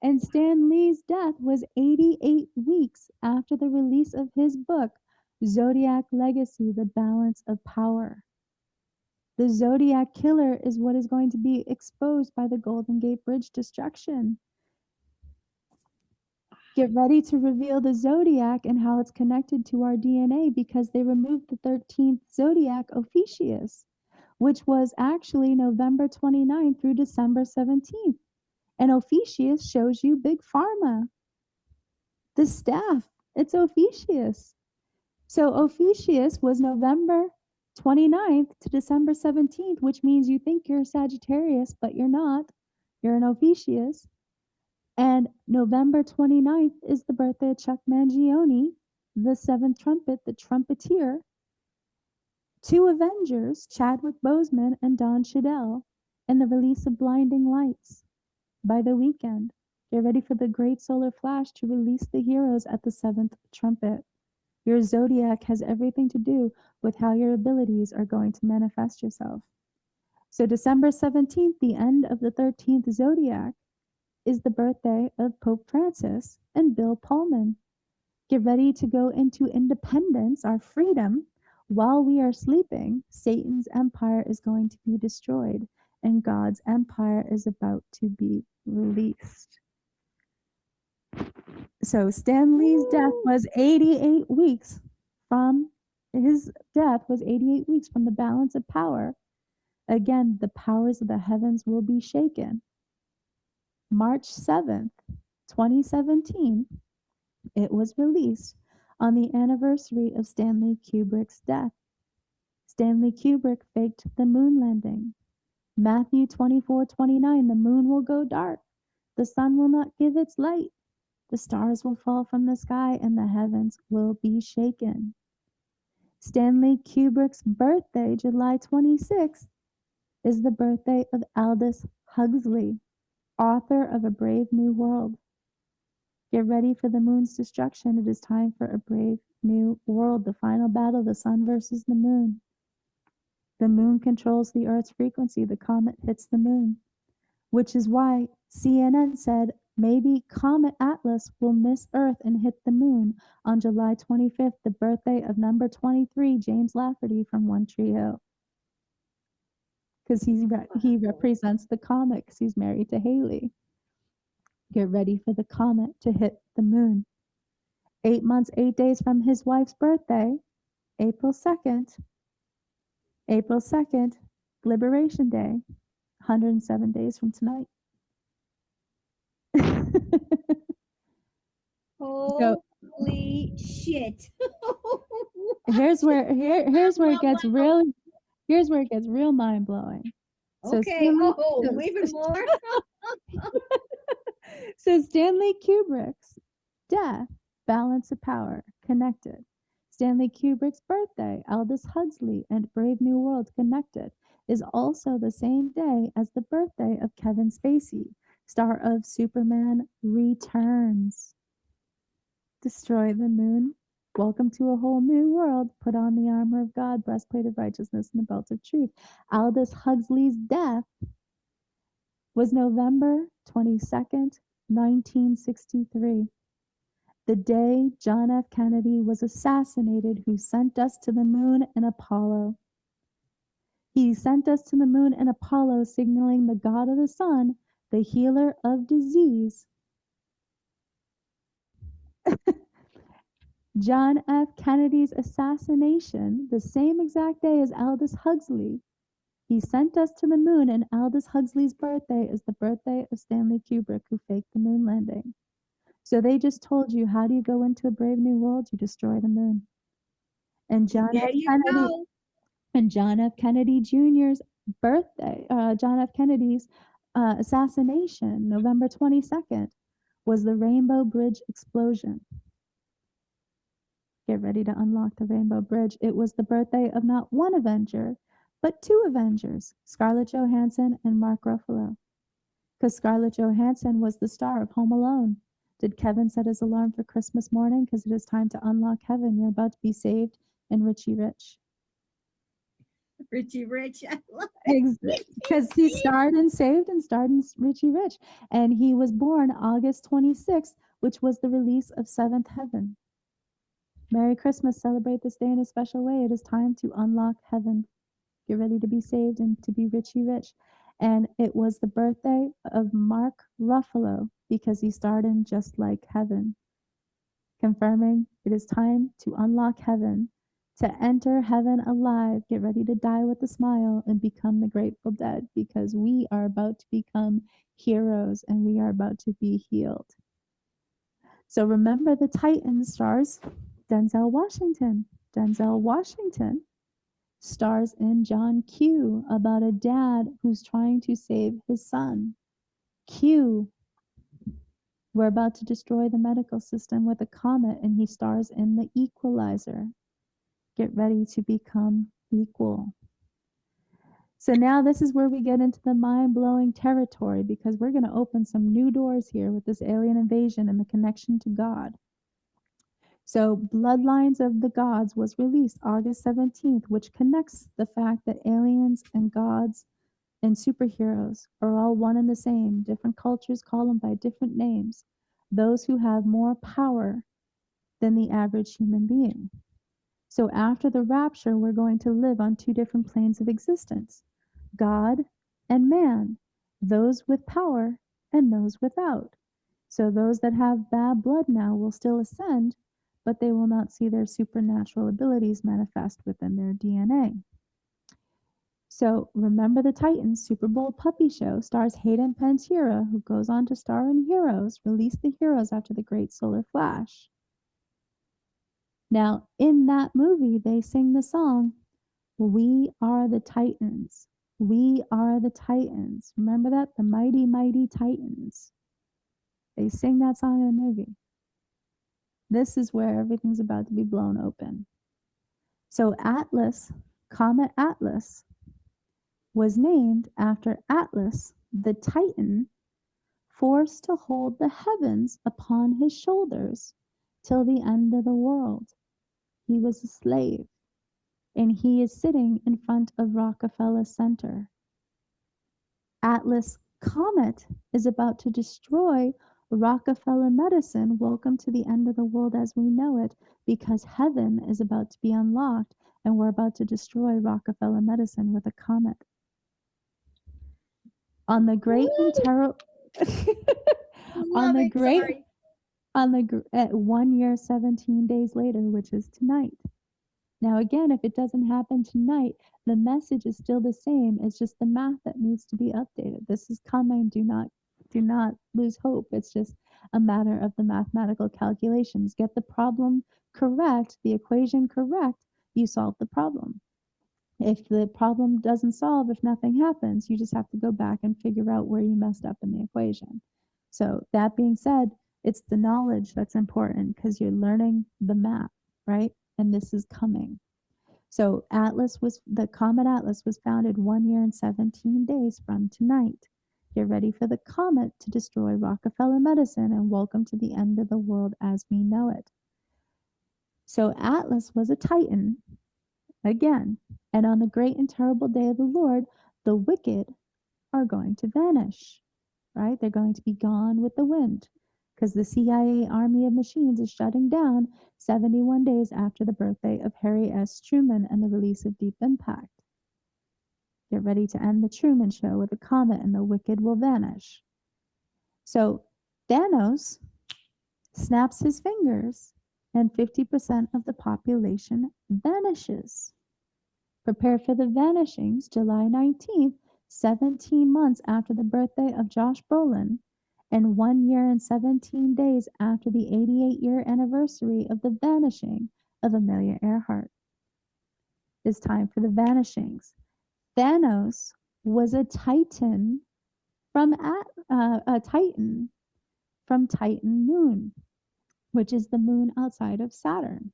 And Stan Lee's death was 88 weeks after the release of his book, Zodiac Legacy: The Balance of Power. The Zodiac Killer is what is going to be exposed by the Golden Gate Bridge destruction. Get ready to reveal the Zodiac and how it's connected to our DNA, because they removed the 13th Zodiac, Ophiuchus, which was actually November 29th through December 17th. And Ophiuchus shows you Big Pharma. The staff, it's Ophiuchus. So Ophiuchus was November 29th to December 17th, which means you think you're a Sagittarius, but you're not. You're an Ophiuchus. And November 29th is the birthday of Chuck Mangione, the seventh trumpet, the trumpeter. Two Avengers, Chadwick Boseman and Don Cheadle, and the release of Blinding Lights by The Weeknd. Get ready for the great solar flash to release the heroes at the seventh trumpet. Your zodiac has everything to do with how your abilities are going to manifest yourself. So December 17th, the end of the 13th zodiac, is the birthday of Pope Francis and Bill Pullman. Get ready to go into independence, our freedom. While we are sleeping, Satan's empire is going to be destroyed, and God's empire is about to be released. So Stan Lee's death was 88 weeks from his death was 88 weeks from the balance of power. Again, the powers of the heavens will be shaken. March 7th, 2017, it was released on the anniversary of Stanley Kubrick's death. Stanley Kubrick faked the moon landing. Matthew 24:29, the moon will go dark. The sun will not give its light. The stars will fall from the sky and the heavens will be shaken. Stanley Kubrick's birthday, July 26th, is the birthday of Aldous Huxley, author of A Brave New World. Get ready for the moon's destruction. It is time for a brave new world. The final battle, the sun versus the moon. The moon controls the Earth's frequency. The comet hits the moon, which is why CNN said maybe Comet Atlas will miss Earth and hit the moon on July 25th, the birthday of number 23, James Lafferty from One Tree Hill. Because he represents the comet because he's married to Haley. Get ready for the comet to hit the moon. 8 months, 8 days from his wife's birthday, April 2nd, Liberation Day, 107 days from tonight. Holy shit. Here's where it gets real mind blowing. Okay. Even more. So Stanley Kubrick's death, balance of power, connected. Stanley Kubrick's birthday, Aldous Huxley and Brave New World, connected, is also the same day as the birthday of Kevin Spacey, star of Superman Returns. Destroy the moon. Welcome to a whole new world. Put on the armor of God, breastplate of righteousness, and the belt of truth. Aldous Huxley's death was November 22nd, 1963. The day John F. Kennedy was assassinated, who sent us to the moon in Apollo. He sent us to the moon in Apollo, signaling the god of the sun, the healer of disease. John F. Kennedy's assassination, the same exact day as Aldous Huxley. He sent us to the moon, and Aldous Huxley's birthday is the birthday of Stanley Kubrick, who faked the moon landing. So they just told you, how do you go into a brave new world? You destroy the moon. And John F. Kennedy Jr.'s birthday, John F. Kennedy's assassination, November 22nd, was the Rainbow Bridge explosion. Get ready to unlock the Rainbow Bridge. It was the birthday of not one Avenger, but two Avengers, Scarlett Johansson and Mark Ruffalo. Because Scarlett Johansson was the star of Home Alone. Did Kevin set his alarm for Christmas morning? Because it is time to unlock heaven. You're about to be saved and Richie Rich. Richie Rich. I love it. Because he starred in Saved and starred in Richie Rich. And he was born August 26th, which was the release of Seventh Heaven. Merry Christmas. Celebrate this day in a special way. It is time to unlock heaven. Get ready to be saved and to be Richie Rich. And it was the birthday of Mark Ruffalo because he starred in Just Like Heaven. Confirming it is time to unlock heaven, to enter heaven alive. Get ready to die with a smile and become the Grateful Dead, because we are about to become heroes and we are about to be healed. So remember the Titan stars. Denzel Washington stars in John Q, about a dad who's trying to save his son. Q, we're about to destroy the medical system with a comet, and he stars in The Equalizer. Get ready to become equal. So now this is where we get into the mind-blowing territory, because we're going to open some new doors here with this alien invasion and the connection to God. So Bloodlines of the Gods was released August 17th, which connects the fact that aliens and gods and superheroes are all one and the same. Different cultures call them by different names. Those who have more power than the average human being. So after the rapture, we're going to live on two different planes of existence. God and man. Those with power and those without. So those that have bad blood now will still ascend, but they will not see their supernatural abilities manifest within their DNA. So remember the Titans. Super Bowl Puppy Show stars Hayden Panettiere, who goes on to star in Heroes, released the Heroes after the Great Solar Flash. Now, in that movie, they sing the song, "We Are the Titans. We are the Titans." Remember that? The mighty, mighty Titans. They sing that song in the movie. This is where everything's about to be blown open. So Atlas, Comet Atlas, was named after Atlas, the Titan, forced to hold the heavens upon his shoulders till the end of the world. He was a slave, and he is sitting in front of Rockefeller Center. Atlas Comet is about to destroy Rockefeller Medicine. Welcome to the end of the world as we know it, because heaven is about to be unlocked, and we're about to destroy Rockefeller Medicine with a comet. On the great and terrible at 1 year 17 days later, which is tonight. Now again, if it doesn't happen tonight, the message is still the same. It's just the math that needs to be updated. This is coming. Do not lose hope. It's just a matter of the mathematical calculations. Get the problem correct, the equation correct, you solve the problem. If the problem doesn't solve, if nothing happens, you just have to go back and figure out where you messed up in the equation. So that being said, it's the knowledge that's important because you're learning the map, right? And this is coming. So the Comet Atlas was founded 1 year and 17 days from tonight. Get ready for the comet to destroy Rockefeller Medicine, and welcome to the end of the world as we know it. So Atlas was a titan, again, and on the great and terrible day of the Lord, the wicked are going to vanish, right? They're going to be gone with the wind, because the CIA army of machines is shutting down 71 days after the birthday of Harry S. Truman and the release of Deep Impact. Get ready to end the Truman Show with a comet, and the wicked will vanish. So Thanos snaps his fingers, and 50% of the population vanishes. Prepare for the vanishings, July 19th, 17 months after the birthday of Josh Brolin, and 1 year and 17 days after the 88-year anniversary of the vanishing of Amelia Earhart. It's time for the vanishings. Thanos was a titan from Titan Moon, which is the moon outside of Saturn.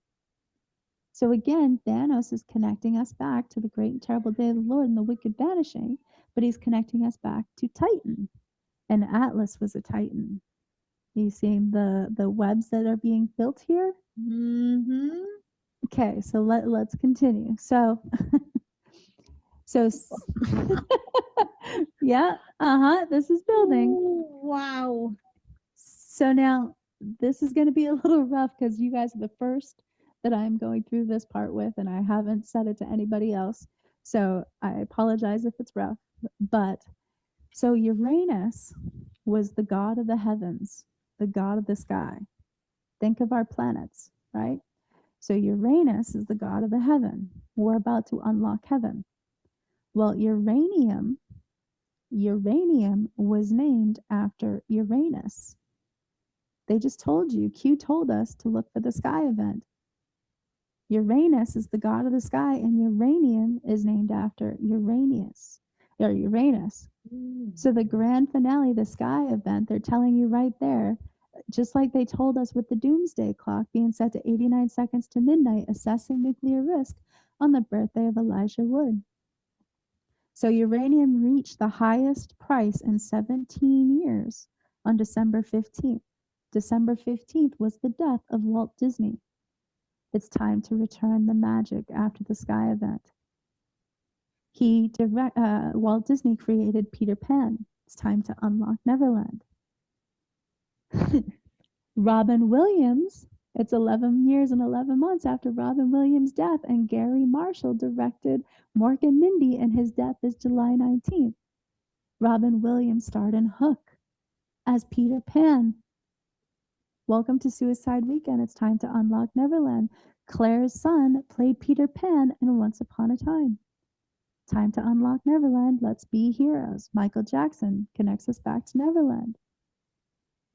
So again, Thanos is connecting us back to the great and terrible day of the Lord and the wicked vanishing, but he's connecting us back to Titan. And Atlas was a Titan. You seeing the webs that are being built here? Mm-hmm. Okay, so let's continue. So yeah, this is building. Ooh, wow. So now this is going to be a little rough because you guys are the first that I'm going through this part with, and I haven't said it to anybody else. So I apologize if it's rough. But so Uranus was the god of the heavens, the god of the sky. Think of our planets, right? So Uranus is the god of the heaven. We're about to unlock heaven. Well, uranium was named after Uranus. They just told you, Q told us to look for the sky event. Uranus is the god of the sky, and uranium is named after Uranus. So the grand finale, the sky event, they're telling you right there, just like they told us with the doomsday clock being set to 89 seconds to midnight, assessing nuclear risk on the birthday of Elijah Wood. So uranium reached the highest price in 17 years on December 15th. December 15th was the death of Walt Disney. It's time to return the magic after the sky event. Walt Disney created Peter Pan. It's time to unlock Neverland. Robin Williams, it's 11 years and 11 months after Robin Williams' death, and Gary Marshall directed Mork and Mindy, and his death is July 19th. Robin Williams starred in Hook as Peter Pan. Welcome to Suicide Weekend. It's time to unlock Neverland. Claire's son played Peter Pan in Once Upon a Time. Time to unlock Neverland. Let's be heroes. Michael Jackson connects us back to Neverland.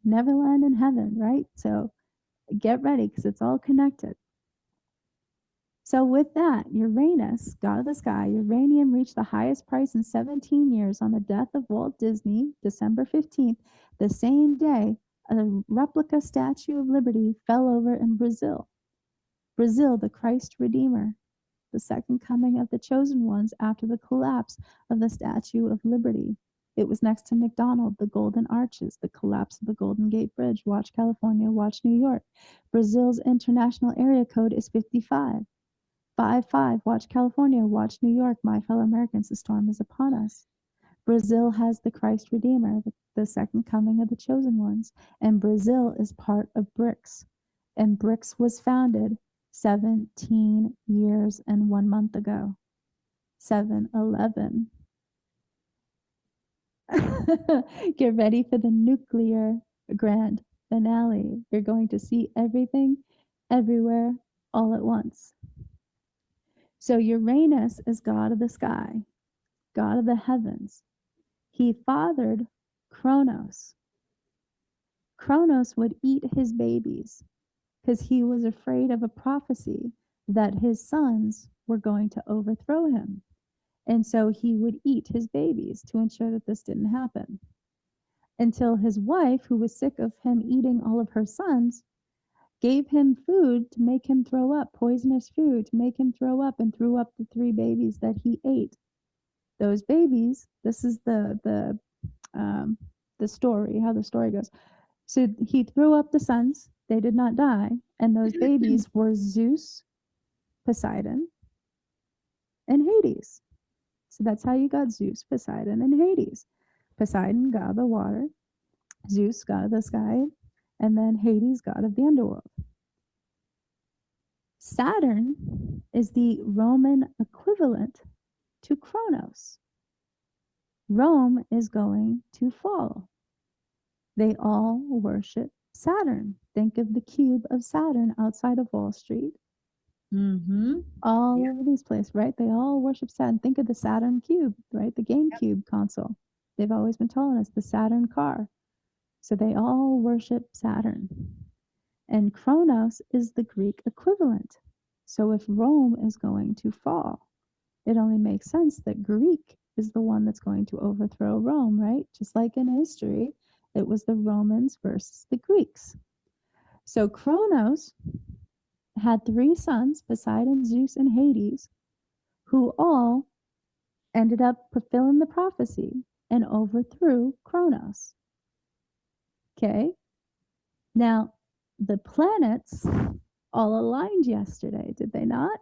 Neverland and heaven, right? So get ready because it's all connected. So with that, Uranus, god of the sky, uranium reached the highest price in 17 years on the death of Walt Disney, December 15th. The same day, a replica Statue of Liberty fell over in Brazil. Brazil, the Christ Redeemer, the second coming of the chosen ones after the collapse of the Statue of Liberty. It was next to McDonald, the Golden Arches, the collapse of the Golden Gate Bridge. Watch California, watch New York. Brazil's international area code is 55. 55, watch California, watch New York. My fellow Americans, the storm is upon us. Brazil has the Christ Redeemer, the second coming of the chosen ones. And Brazil is part of BRICS. And BRICS was founded 17 years and 1 month ago. 7/11. Get ready for the nuclear grand finale. You're going to see everything, everywhere, all at once. So Uranus is god of the sky, god of the heavens. He fathered Kronos. Kronos would eat his babies because he was afraid of a prophecy that his sons were going to overthrow him. And so he would eat his babies to ensure that this didn't happen. Until his wife, who was sick of him eating all of her sons, gave him food to make him throw up, poisonous food to make him throw up, and threw up the 3 babies that he ate. Those babies, this is the story, how the story goes. So he threw up the sons, they did not die, and those babies were Zeus, Poseidon, and Hades. So that's how you got Zeus, Poseidon, and Hades. Poseidon, god of the water, Zeus, god of the sky, and then Hades, god of the underworld. Saturn is the Roman equivalent to Kronos. Rome is going to fall. They all worship Saturn. Think of the cube of Saturn outside of Wall Street. All over these places, right? They all worship Saturn. Think of the Saturn cube, right? The GameCube console. They've always been telling us the Saturn car. So they all worship Saturn. And Kronos is the Greek equivalent. So if Rome is going to fall, it only makes sense that Greek is the one that's going to overthrow Rome, right? Just like in history, it was the Romans versus the Greeks. So Kronos had 3 sons, Poseidon, Zeus, and Hades, who all ended up fulfilling the prophecy and overthrew Kronos. Okay? Now, the planets all aligned yesterday, did they not?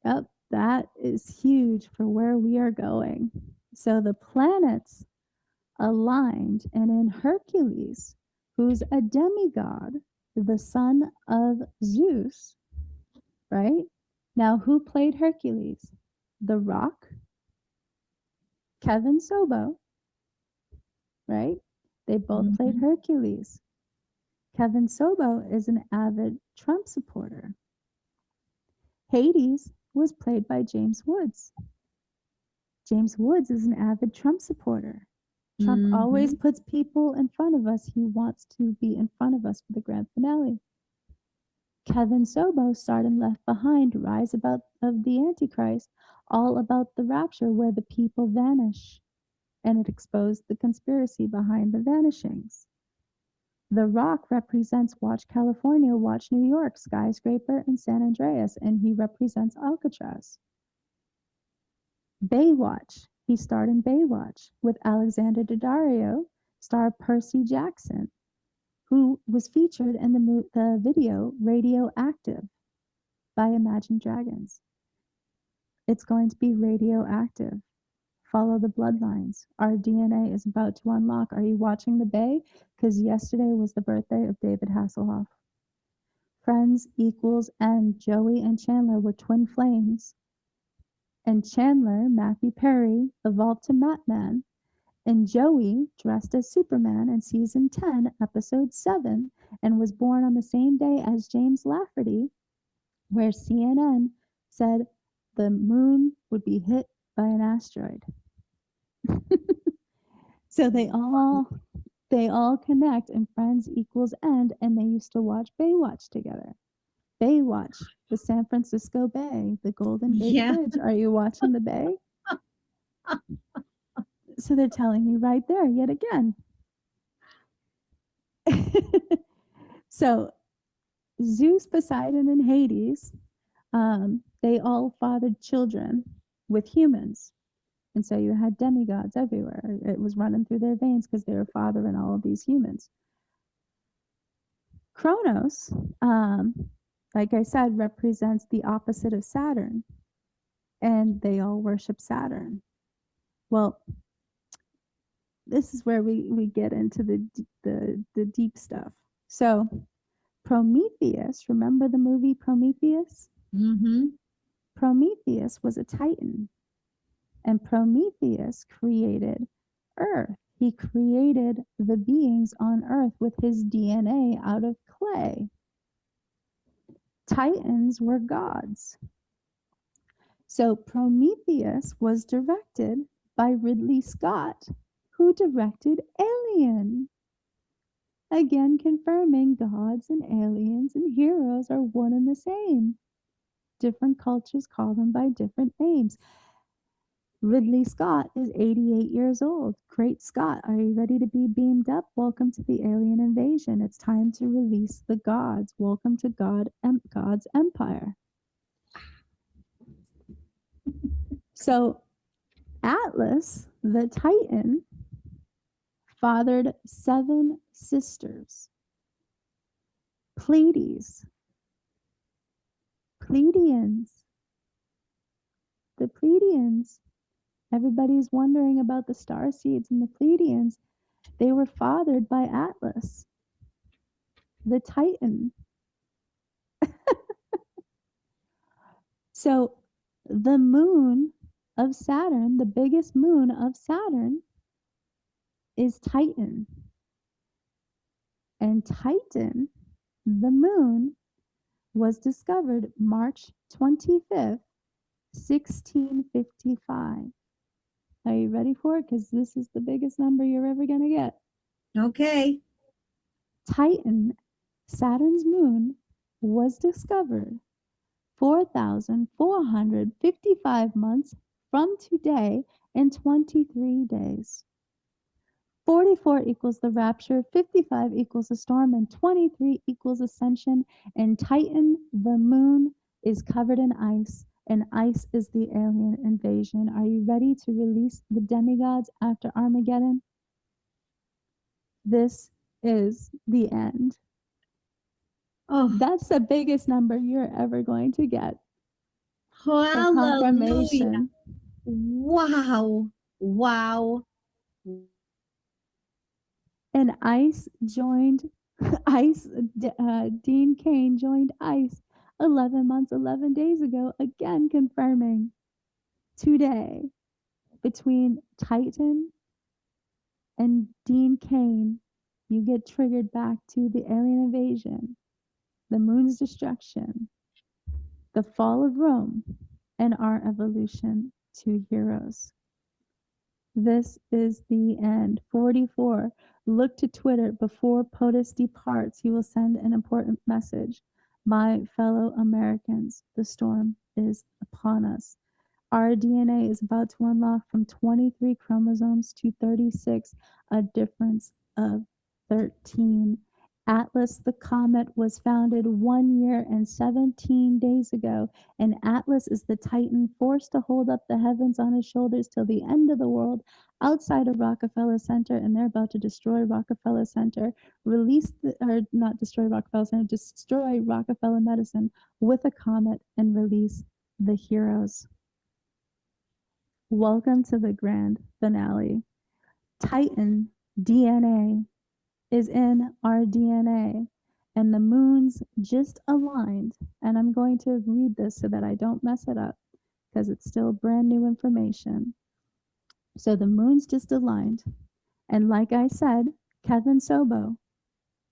Yep, that is huge for where we are going. So the planets aligned, and in Hercules, who's a demigod, the son of Zeus, right? Now, who played Hercules? The Rock, Kevin Sobo, right? They both played Hercules. Kevin Sobo is an avid Trump supporter. Hades was played by James Woods. James Woods is an avid Trump supporter. Trump always puts people in front of us he wants to be in front of us for the grand finale. Kevin Sobo starred in Left Behind, Rise of the Antichrist, all about the rapture where the people vanish. And it exposed the conspiracy behind the vanishings. The Rock represents Watch California, Watch New York, Skyscraper, and San Andreas, and he represents Alcatraz. Baywatch. He starred in Baywatch with Alexander Daddario, star Percy Jackson, who was featured in the video Radioactive by Imagine Dragons. It's going to be radioactive. Follow the bloodlines. Our DNA is about to unlock. Are you watching The Bay? Because yesterday was the birthday of David Hasselhoff. Friends equals N. Joey and Chandler were twin flames. And Chandler, Matthew Perry, evolved to Matman. And Joey dressed as Superman in season 10, episode 7, and was born on the same day as James Lafferty, where CNN said the moon would be hit by an asteroid. So they all connect, and friends equals end, and they used to watch Baywatch together. Baywatch, the San Francisco Bay, the Golden Gate Bridge. Are you watching The Bay? So they're telling you right there yet again. So Zeus, Poseidon, and Hades, they all fathered children with humans. And so you had demigods everywhere. It was running through their veins because they were fathering all of these humans. Kronos, like I said, represents the opposite of Saturn, and they all worship Saturn. Well, this is where we get into the deep stuff. So Prometheus, remember the movie Prometheus? Mm-hmm. Prometheus was a Titan, and Prometheus created Earth. He created the beings on Earth with his DNA out of clay. Titans were gods. So Prometheus was directed by Ridley Scott, who directed Alien. Again, confirming gods and aliens and heroes are one and the same. Different cultures call them by different names. Ridley Scott is 88 years old. Great Scott, are you ready to be beamed up? Welcome to the alien invasion. It's time to release the gods. Welcome to God's empire. So Atlas, the Titan, fathered 7 sisters. Pleiades, Pleiadians, the Pleiadians. Everybody's wondering about the star seeds and the Pleiadians. They were fathered by Atlas, the Titan. So the moon of Saturn, the biggest moon of Saturn, is Titan. And Titan, the moon, was discovered March 25th, 1655. Are you ready for it? Because this is the biggest number you're ever going to get. Okay. Titan, Saturn's moon, was discovered 4,455 months from today in 23 days. 44 equals the rapture, 55 equals a storm, and 23 equals ascension. And Titan, the moon, is covered in ice, and ice is the alien invasion. Are you ready to release the demigods after Armageddon? This is the end. Oh, That's the biggest number you're ever going to get for hallelujah. confirmation. Wow. Wow. And ICE joined, Dean Cain joined ICE 11 months, 11 days ago, again confirming today between Titan and Dean Cain, you get triggered back to the alien invasion, the moon's destruction, the fall of Rome, and our evolution to heroes. This is the end. 44. Look to Twitter before POTUS departs. He will send an important message. My fellow Americans, the storm is upon us. Our DNA is about to unlock from 23 chromosomes to 36, a difference of 13. Atlas the Comet was founded 1 year and 17 days ago, and Atlas is the Titan forced to hold up the heavens on his shoulders till the end of the world outside of Rockefeller Center, and they're about to destroy Rockefeller Center, not destroy Rockefeller Center, destroy Rockefeller Medicine with a comet and release the heroes. Welcome to the grand finale. Titan DNA is in our DNA, and the moons just aligned. And I'm going to read this so that I don't mess it up because it's still brand new information. So the moons just aligned. And like I said, Kevin Sobo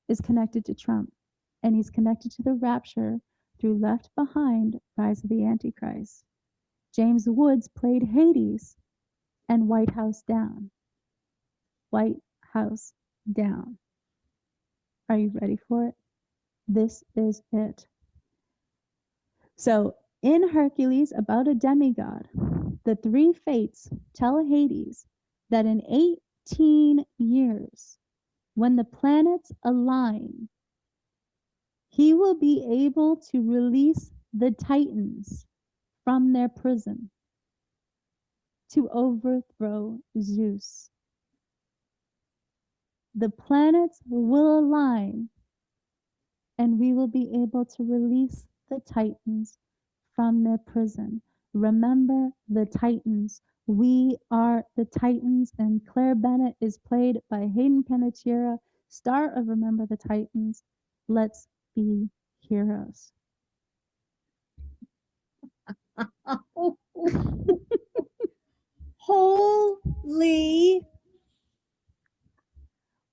is connected to Trump, and he's connected to the rapture through Left Behind, Rise of the Antichrist. James Woods played Hades and White House Down. White House Down. Are you ready for it? This is it. So in Hercules, about a demigod, the 3 fates tell Hades that in 18 years, when the planets align, he will be able to release the Titans from their prison to overthrow Zeus. The planets will align and we will be able to release the Titans from their prison. Remember the Titans. We are the Titans, and Claire Bennett is played by Hayden Panettiere, star of Remember the Titans. Let's be heroes. Holy,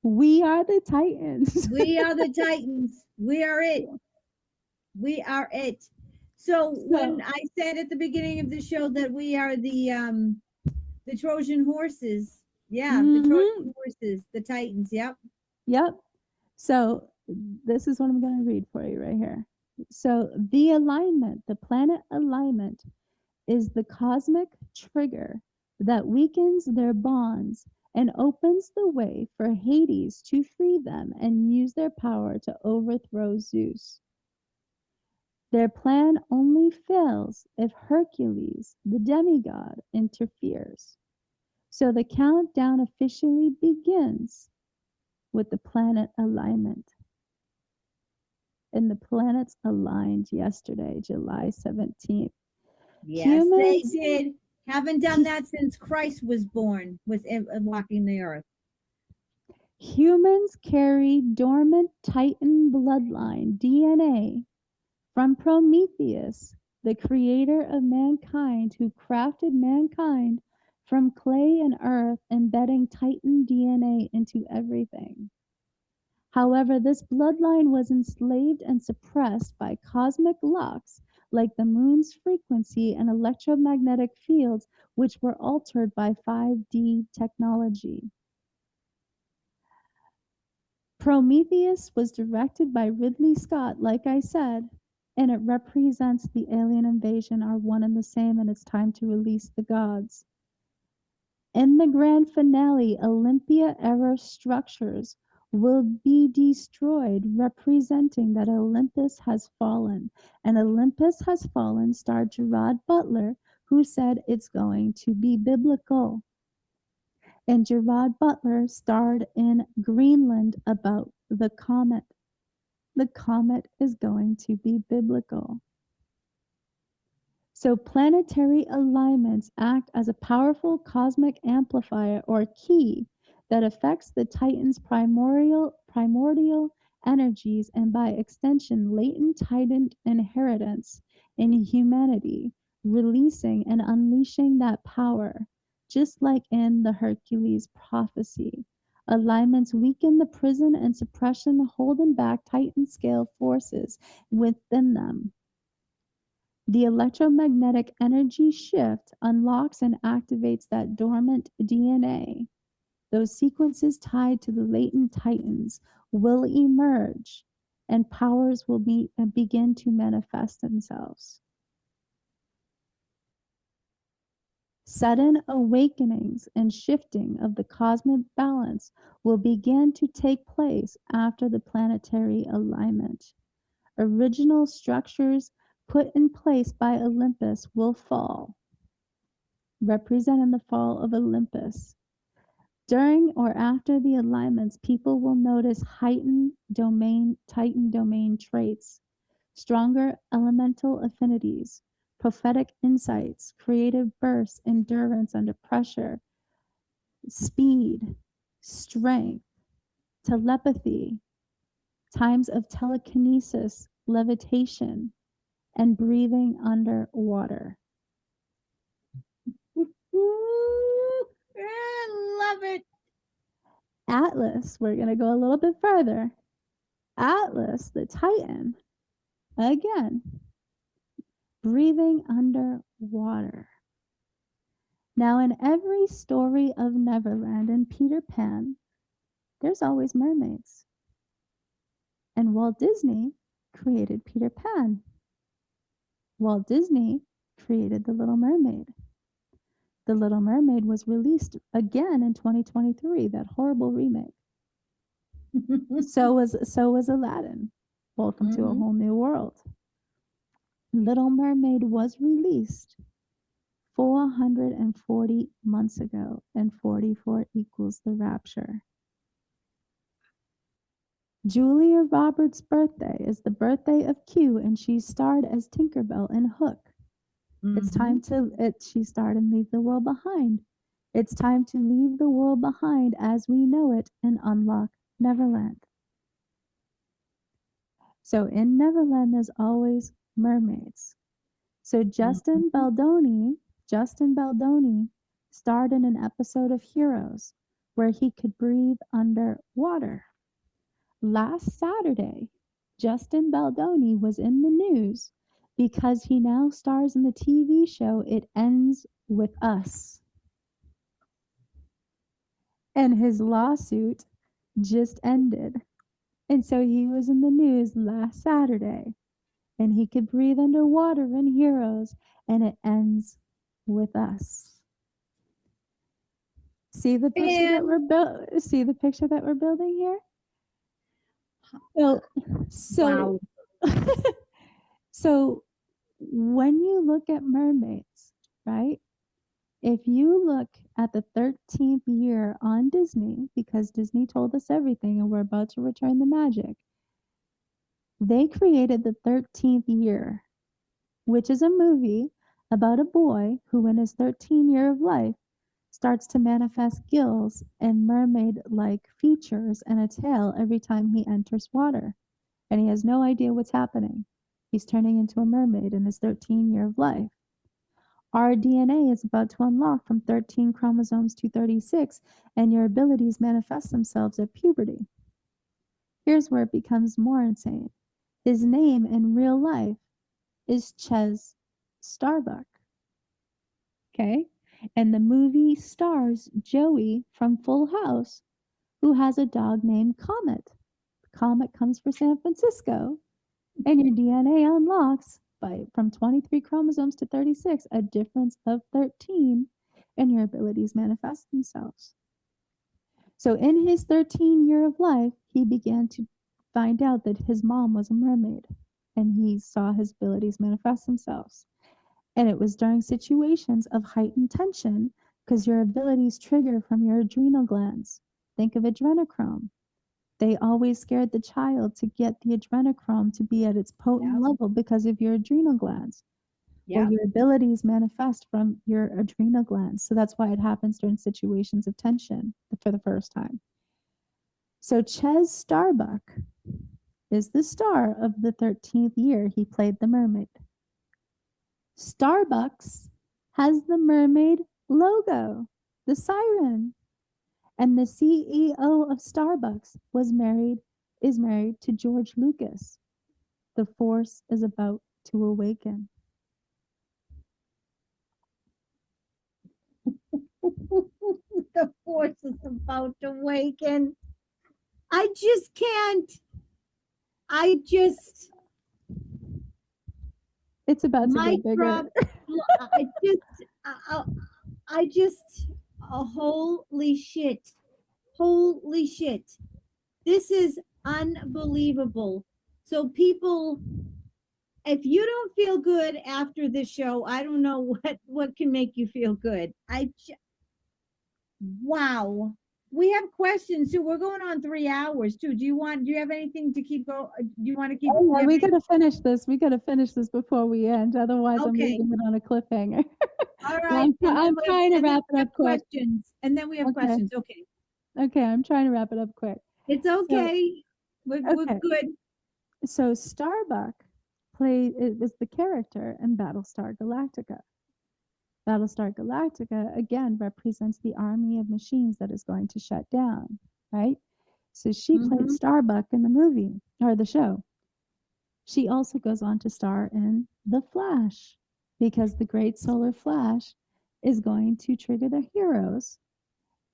We are the Titans. we are the Titans. We are it. We are it. So when I said at the beginning of the show that we are the Trojan horses, yeah, the Trojan horses, the Titans. Yep. Yep. So this is what I'm going to read for you right here. So the alignment, the planet alignment, is the cosmic trigger that weakens their bonds and opens the way for Hades to free them and use their power to overthrow Zeus. Their plan only fails if Hercules, the demigod, interferes. So the countdown officially begins with the planet alignment. And the planets aligned yesterday, July 17th. Yes, they did. Haven't done that since Christ was born, was walking the earth. Humans carry dormant Titan bloodline DNA from Prometheus, the creator of mankind, who crafted mankind from clay and earth, embedding Titan DNA into everything. However, this bloodline was enslaved and suppressed by cosmic locks like the moon's frequency and electromagnetic fields, which were altered by 5D technology. Prometheus was directed by Ridley Scott, like I said, and it represents the alien invasion are one and the same, and it's time to release the gods. In the grand finale, Olympia-era structures will be destroyed, representing that Olympus has fallen. And Olympus has fallen starred Gerard Butler, who said it's going to be biblical. And Gerard Butler starred in Greenland about the comet. The comet is going to be biblical. So planetary alignments act as a powerful cosmic amplifier or key that affects the Titan's primordial energies and by extension latent Titan inheritance in humanity, releasing and unleashing that power, just like in the Hercules prophecy. Alignments weaken the prison and suppression holding back Titan scale forces within them. The electromagnetic energy shift unlocks and activates that dormant DNA. Those sequences tied to the latent Titans will emerge and powers will begin to manifest themselves. Sudden awakenings and shifting of the cosmic balance will begin to take place after the planetary alignment. Original structures put in place by Olympus will fall, representing the fall of Olympus. During or after the alignments, people will notice heightened Titan domain traits, stronger elemental affinities, prophetic insights, creative bursts, endurance under pressure, speed, strength, telepathy, times of telekinesis, levitation, and breathing underwater. I love it. Atlas, we're going to go a little bit further. Atlas, the Titan, again, breathing underwater. Now, in every story of Neverland and Peter Pan, there's always mermaids. And Walt Disney created Peter Pan. Walt Disney created The Little Mermaid. The Little Mermaid was released again in 2023, that horrible remake. So was Aladdin. Welcome to a whole new world. Little Mermaid was released 440 months ago, and 44 equals the rapture. Julia Roberts' birthday is the birthday of Q, and she starred as Tinkerbell in Hook. It's time she starred in Leave the World Behind. It's time to leave the world behind as we know it and unlock Neverland. So in Neverland, there's always mermaids. So Justin Baldoni starred in an episode of Heroes where he could breathe underwater. Last Saturday, Justin Baldoni was in the news because he now stars in the TV show It Ends With Us. And his lawsuit just ended. And so he was in the news last Saturday. And he could breathe underwater in Heroes, and it ends with us. See the picture that we're building here? So Wow. So when you look at mermaids, right? If you look at the 13th year on Disney, because Disney told us everything and we're about to return the magic, they created the 13th year, which is a movie about a boy who in his 13th year of life starts to manifest gills and mermaid-like features and a tail every time he enters water. And he has no idea what's happening. He's turning into a mermaid in his 13th year of life. Our DNA is about to unlock from 13 chromosomes to 36, and your abilities manifest themselves at puberty. Here's where it becomes more insane. His name in real life is Ches Starbuck. Okay? And the movie stars Joey from Full House, who has a dog named Comet. Comet comes for San Francisco, and your DNA unlocks from 23 chromosomes to 36, a difference of 13, and your abilities manifest themselves. So in his 13th year of life, he began to find out that his mom was a mermaid, and he saw his abilities manifest themselves. And it was during situations of heightened tension because your abilities trigger from your adrenal glands. Think of adrenochrome. They always scared the child to get the adrenochrome to be at its potent level because of your adrenal glands. Well, your abilities manifest from your adrenal glands. So that's why it happens during situations of tension for the first time. So Ches Starbuck is the star of the 13th year he played the mermaid. Starbucks has the mermaid logo, the siren. And the CEO of Starbucks is married to George Lucas. The force is about to awaken. The force is about to awaken. I just can't. It's about to get bigger. Holy shit. Holy shit. This is unbelievable. So people, if you don't feel good after this show, I don't know what can make you feel good. Wow. We have questions too. We're going on 3 hours too. Do you have anything to keep going? Do you want to keep? Oh, yeah, we gotta finish this. We gotta finish this before we end. Otherwise, I'm Okay. leaving it on a cliffhanger. All right. I'm trying to wrap it up quick. Questions, and then we have questions. Okay. Okay, I'm trying to wrap it up quick. It's okay. We're good. So Starbuck is the character in Battlestar Galactica. Battlestar Galactica, again, represents the army of machines that is going to shut down, right? So she played Starbuck in the movie, or the show. She also goes on to star in The Flash, because the great solar flash is going to trigger the heroes,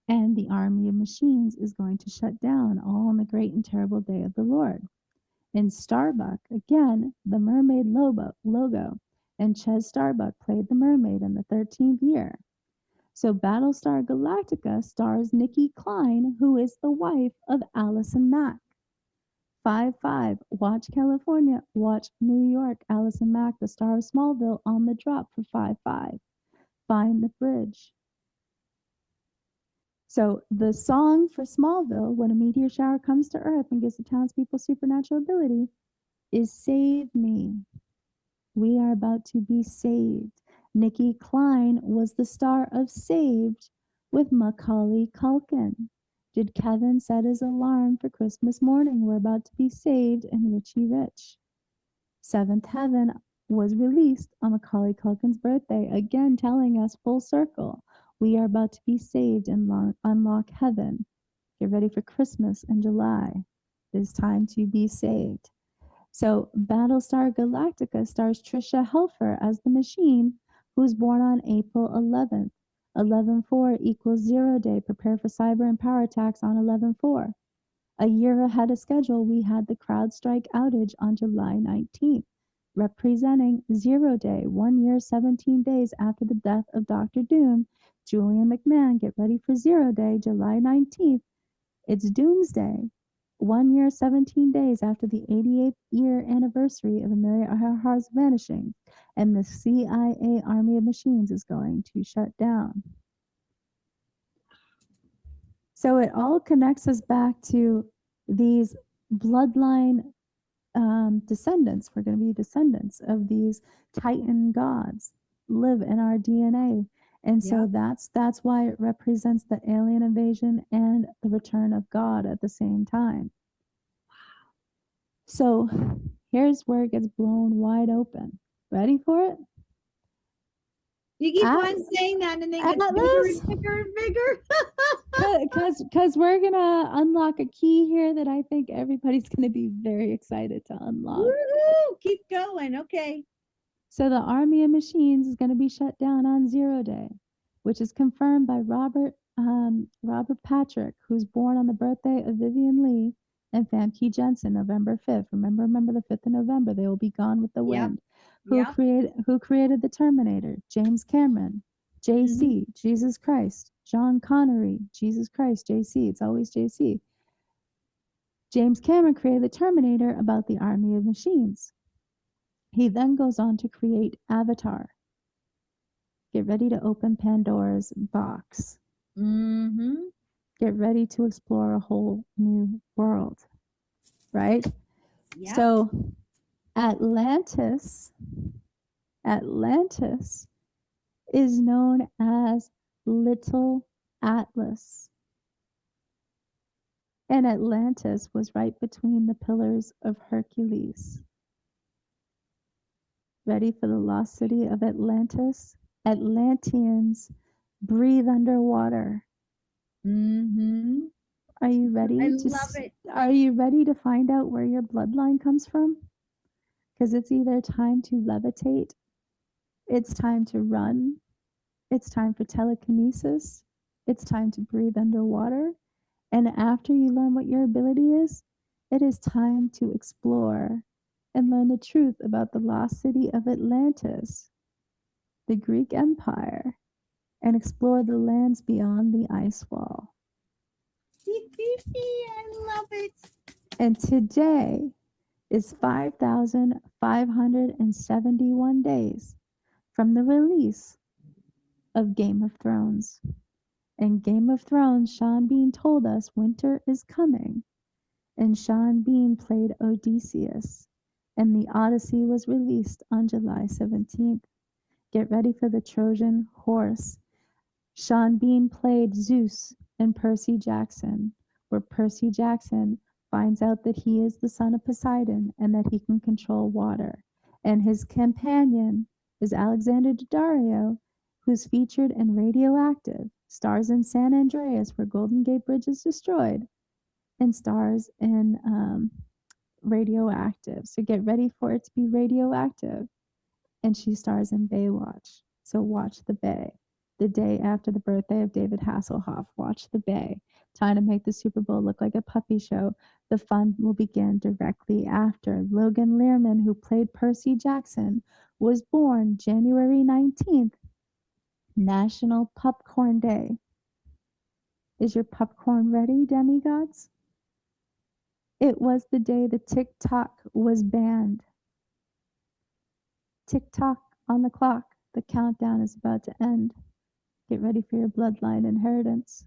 and the army of machines is going to shut down, all on the great and terrible day of the Lord. In Starbuck, again, the mermaid logo, and Ches Starbuck played the mermaid in the 13th year. So Battlestar Galactica stars Nikki Klein, who is the wife of Allison Mack. 5-5, watch California, watch New York. Allison Mack, the star of Smallville, on the drop for 5-5. behind the bridge. So the song for Smallville, when a meteor shower comes to Earth and gives the townspeople supernatural ability, is Save Me. We are about to be saved. Nikki Klein was the star of Saved with Macaulay Culkin. Did Kevin set his alarm for Christmas morning? We're about to be saved and Richie Rich. Seventh Heaven was released on Macaulay Culkin's birthday, again telling us full circle. We are about to be saved and unlock heaven. Get ready for Christmas in July. It is time to be saved. So Battlestar Galactica stars Tricia Helfer as the Machine, who was born on April 11th. 11/4 equals 0 day. Prepare for cyber and power attacks on 11/4. A year ahead of schedule, we had the CrowdStrike outage on July 19th, representing 0 day, 1 year, 17 days after the death of Dr. Doom. Julian McMahon, get ready for 0 day, July 19th. It's Doomsday. 1 year, 17 days after the 88th year anniversary of Amelia Earhart's vanishing, and the CIA Army of Machines is going to shut down. So it all connects us back to these bloodline descendants. We're going to be descendants of these Titan gods, live in our DNA. And so that's why it represents the alien invasion and the return of God at the same time. So here's where it gets blown wide open. Ready for it? You keep on saying that and they get bigger and bigger and bigger. Because we're going to unlock a key here that I think everybody's going to be very excited to unlock. Woo-hoo! Keep going. Okay. So the Army of Machines is going to be shut down on 0 day, which is confirmed by Robert Patrick, who's born on the birthday of Vivian Leigh and Famke Jensen, November 5th. Remember the 5th of November. They will be gone with the wind. Who created the Terminator? James Cameron. JC, Jesus Christ. John Connery, Jesus Christ, JC. It's always JC. James Cameron created the Terminator about the Army of Machines. He then goes on to create Avatar. Get ready to open Pandora's box. Get ready to explore a whole new world, right? Yep. So Atlantis is known as Little Atlas. And Atlantis was right between the pillars of Hercules. Ready for the lost city of Atlantis? Atlanteans breathe underwater. Are you ready? I love it. Are you ready to find out where your bloodline comes from? Because it's either time to levitate, it's time to run, it's time for telekinesis, it's time to breathe underwater, and after you learn what your ability is, it is time to explore and learn the truth about the lost city of Atlantis, the Greek Empire, and explore the lands beyond the ice wall. I love it. And today is 5,571 days from the release of Game of Thrones. And Game of Thrones, Sean Bean told us winter is coming. And Sean Bean played Odysseus. And the Odyssey was released on July 17th. Get ready for the Trojan horse. Sean Bean played Zeus in Percy Jackson, where Percy Jackson finds out that he is the son of Poseidon and that he can control water. And his companion is Alexander Daddario, who's featured in Radioactive, stars in San Andreas, where Golden Gate Bridge is destroyed, and stars in Radioactive. So get ready for it to be radioactive. And she stars in Baywatch. So watch the Bay. The day after the birthday of David Hasselhoff, watch the Bay. Time to make the Super Bowl look like a puppy show. The fun will begin directly after. Logan Lerman, who played Percy Jackson, was born January 19th, National Popcorn Day. Is your popcorn ready, demigods? It was the day the TikTok was banned. TikTok on the clock. The countdown is about to end. Get ready for your bloodline inheritance.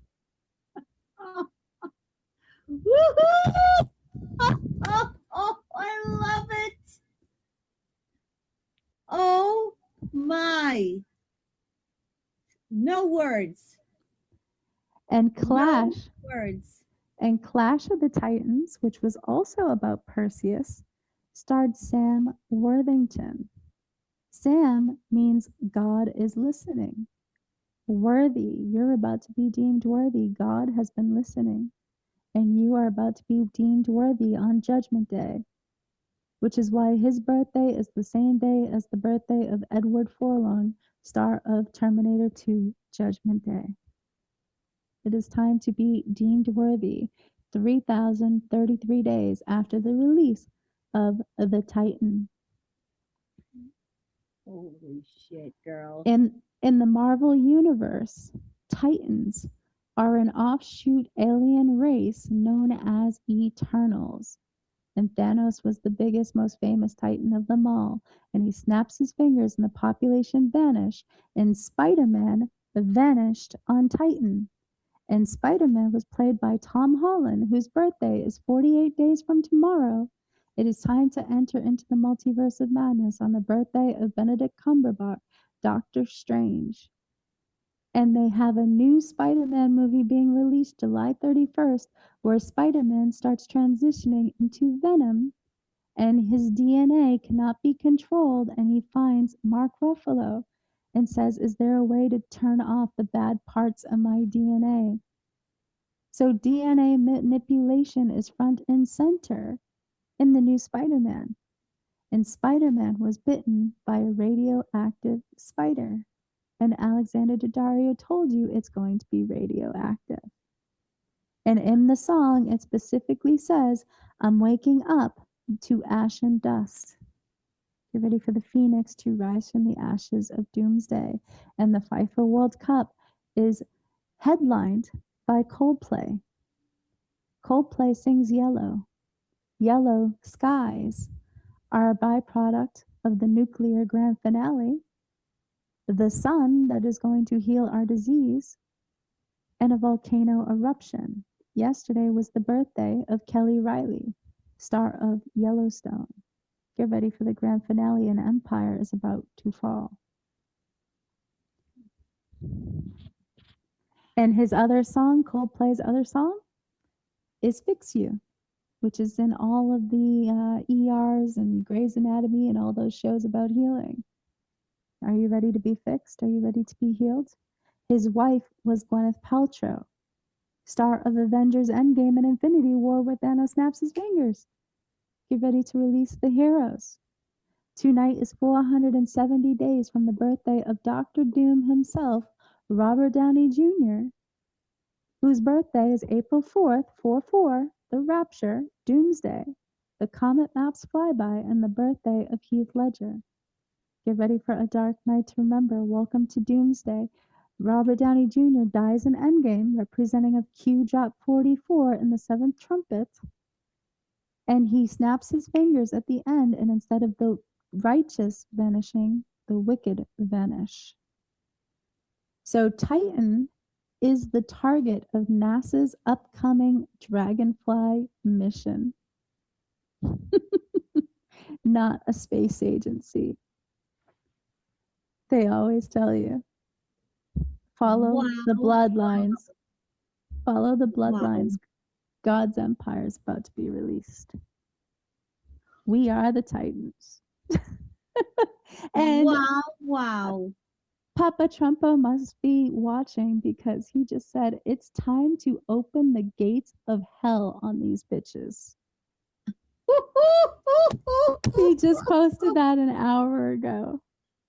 Woohoo! I love it. Oh my. No words. And Clash. No words. And Clash of the Titans, which was also about Perseus, starred Sam Worthington. Sam means God is listening. Worthy, you're about to be deemed worthy. God has been listening. And you are about to be deemed worthy on Judgment Day, which is why his birthday is the same day as the birthday of Edward Furlong, star of Terminator 2, Judgment Day. It is time to be deemed worthy 3,033 days after the release of The Titan. Holy shit, girl. In the Marvel Universe, Titans are an offshoot alien race known as Eternals. And Thanos was the biggest, most famous Titan of them all. And he snaps his fingers and the population vanished. And Spider-Man vanished on Titan. And Spider-Man was played by Tom Holland, whose birthday is 48 days from tomorrow. It is time to enter into the multiverse of madness on the birthday of Benedict Cumberbatch, Doctor Strange. And they have a new Spider-Man movie being released July 31st, where Spider-Man starts transitioning into Venom, and his DNA cannot be controlled, and he finds Mark Ruffalo and says, is there a way to turn off the bad parts of my DNA? So DNA manipulation is front and center in the new Spider-Man. And Spider-Man was bitten by a radioactive spider. And Alexander Daddario told you it's going to be radioactive. And in the song, it specifically says, I'm waking up to ash and dust. Get ready for the phoenix to rise from the ashes of doomsday. And the FIFA World Cup is headlined by Coldplay. Coldplay sings Yellow. Yellow skies are a byproduct of the nuclear grand finale, the sun that is going to heal our disease, and a volcano eruption. Yesterday was the birthday of Kelly Riley, star of Yellowstone. Get ready for the grand finale, and Empire is about to fall. And his other song, Coldplay's other song, is Fix You, which is in all of the ERs and Grey's Anatomy and all those shows about healing. Are you ready to be fixed? Are you ready to be healed? His wife was Gwyneth Paltrow, star of Avengers Endgame and Infinity War, where Thanos snaps his fingers. Get ready to release the heroes. Tonight is 470 days from the birthday of Dr. Doom himself, Robert Downey Jr., whose birthday is April 4th, 4/4, the Rapture, Doomsday, the Comet Maps Flyby, and the birthday of Heath Ledger. Get ready for a dark night to remember. Welcome to Doomsday. Robert Downey Jr. dies in Endgame, representing of Q Drop 44 in the 7th trumpet. And he snaps his fingers at the end, and instead of the righteous vanishing, the wicked vanish. So Titan is the target of NASA's upcoming Dragonfly mission. Not a space agency. They always tell you, follow the bloodlines. Follow the bloodlines. God's empire is about to be released. We are the Titans. And wow. Papa Trumpo must be watching, because he just said it's time to open the gates of hell on these bitches. He just posted that an hour ago.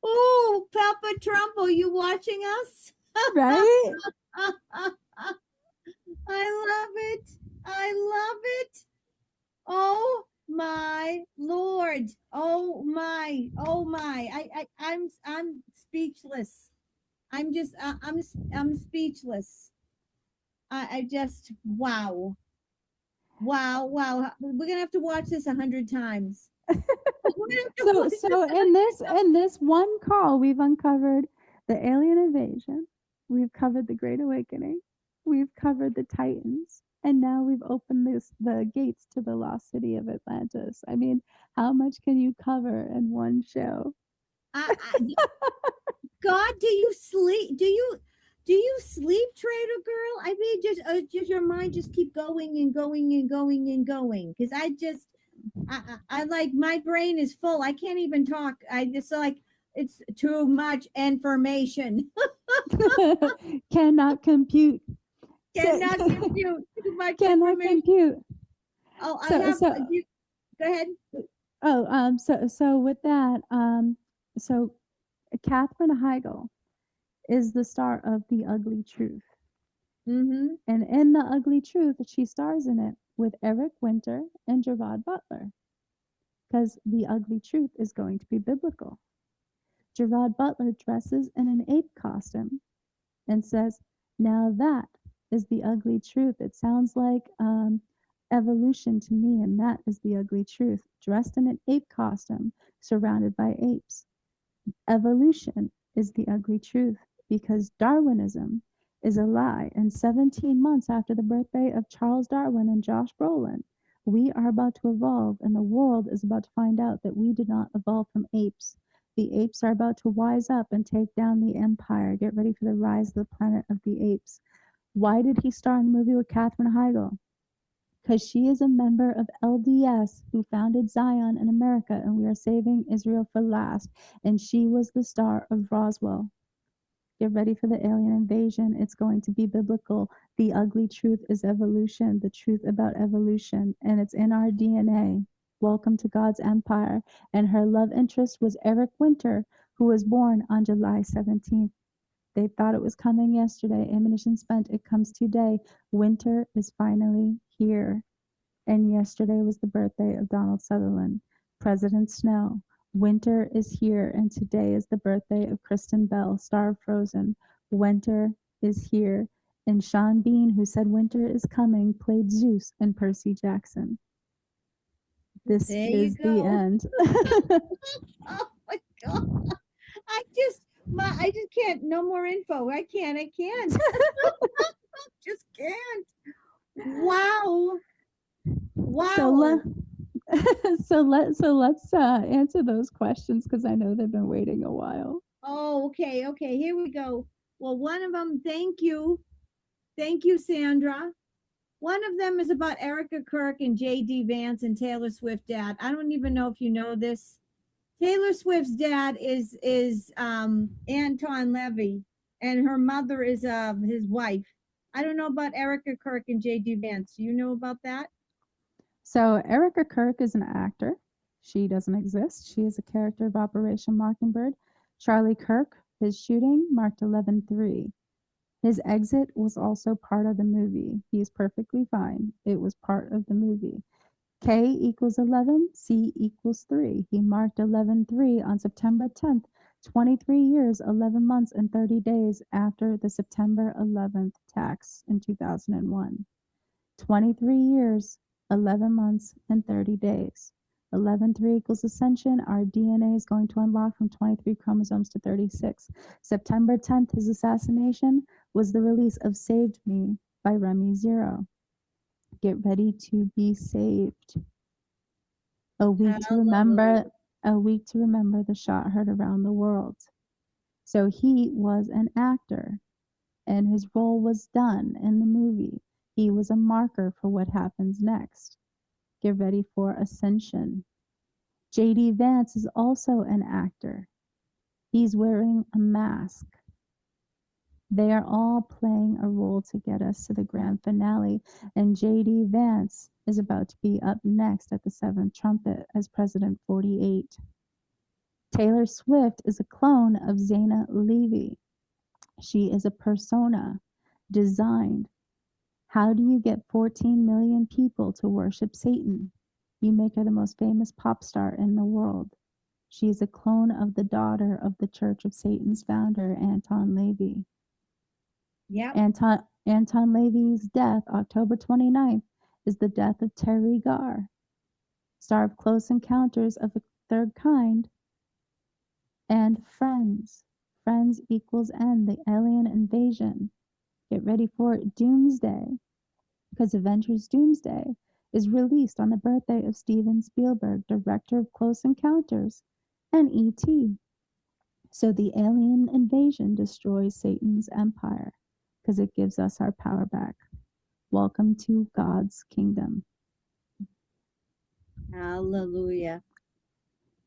Oh, Papa Trumpo, you watching us? Right? I love it. I love it. Oh my Lord. Oh my. I'm speechless. I'm speechless. I just wow. Wow. We're gonna have to watch this 100 times. So in this one call, we've uncovered the alien invasion, We've covered the Great Awakening. We've covered the Titans. And now we've opened the gates to the lost city of Atlantis. I mean, how much can you cover in one show? God, do you sleep? Do you sleep, Trader Girl? I mean, just your mind just keep going and going and going and going. Because I like my brain is full. I can't even talk. I just like it's too much information. Cannot compute. Cannot compute too much Cannot information. compute. Oh, I So, have. so, Go ahead. so with that, so Katherine Heigl is the star of The Ugly Truth. Mm-hmm. And in The Ugly Truth, she stars in it with Eric Winter and Gerard Butler. Because The Ugly Truth is going to be biblical. Gerard Butler dresses in an ape costume and says, now that is the ugly truth. It sounds like evolution to me, and that is the ugly truth. Dressed in an ape costume, surrounded by apes. Evolution is the ugly truth because Darwinism is a lie. And 17 months after the birthday of Charles Darwin and Josh Brolin, we are about to evolve, and the world is about to find out that we did not evolve from apes. The apes are about to wise up and take down the empire. Get ready for the rise of the planet of the apes. Why did he star in the movie with Katherine Heigl? Because she is a member of LDS who founded Zion in America, and we are saving Israel for last. And she was the star of Roswell. Get ready for the alien invasion. It's going to be biblical. The ugly truth is evolution, the truth about evolution, and it's in our DNA. Welcome to God's empire. And her love interest was Eric Winter, who was born on July 17th. They thought it was coming yesterday. Ammunition spent. It comes today. Winter is finally here. And yesterday was the birthday of Donald Sutherland. President Snow. Winter is here, and today is the birthday of Kristen Bell, star of Frozen. Winter is here. And Sean Bean, who said winter is coming, played Zeus in Percy Jackson. This There is you the go. end. Oh my God. I just can't. No more info. I can't. Just can't. Wow. Wow. So let's answer those questions because I know they've been waiting a while. Oh, okay. Okay. Here we go. Well, one of them, thank you. Thank you, Sandra. One of them is about Erica Kirk and J.D. Vance and Taylor Swift dad. I don't even know if you know this. Taylor Swift's dad is Anton Levy, and her mother is his wife. I don't know about Erica Kirk and J.D. Vance. Do you know about that? So Erica Kirk is an actor. She doesn't exist. She is a character of Operation Mockingbird. Charlie Kirk, his shooting marked 11/3. His exit was also part of the movie. He is perfectly fine. It was part of the movie. K equals 11, C equals 3. He marked 11/3 on September 10th, 23 years, 11 months, and 30 days after the September 11th attacks in 2001. 23 years, 11 months, and 30 days. 11/3 equals ascension. Our DNA is going to unlock from 23 chromosomes to 36. September 10th, his assassination was the release of Saved Me by Remy Zero. Get ready to be saved. A week to remember the shot heard around the world. So he was an actor, and his role was done in the movie. He was a marker for what happens next. Get ready for ascension. J.D. Vance is also an actor. He's wearing a mask. They are all playing a role to get us to the grand finale, and J.D. Vance is about to be up next at the seventh trumpet as President 48. Taylor Swift is a clone of Zaina Levy. She is a persona designed. How do you get 14 million people to worship Satan? You make her the most famous pop star in the world. She is a clone of the daughter of the Church of Satan's founder, Anton Levy. Yep. Anton Levy's death, October 29th, is the death of Terry Garr, star of Close Encounters of the Third Kind and Friends. Friends equals end, the alien invasion. Get ready for Doomsday, because Avengers Doomsday is released on the birthday of Steven Spielberg, director of Close Encounters and E.T. So the alien invasion destroys Satan's empire because it gives us our power back. Welcome to God's kingdom. Hallelujah.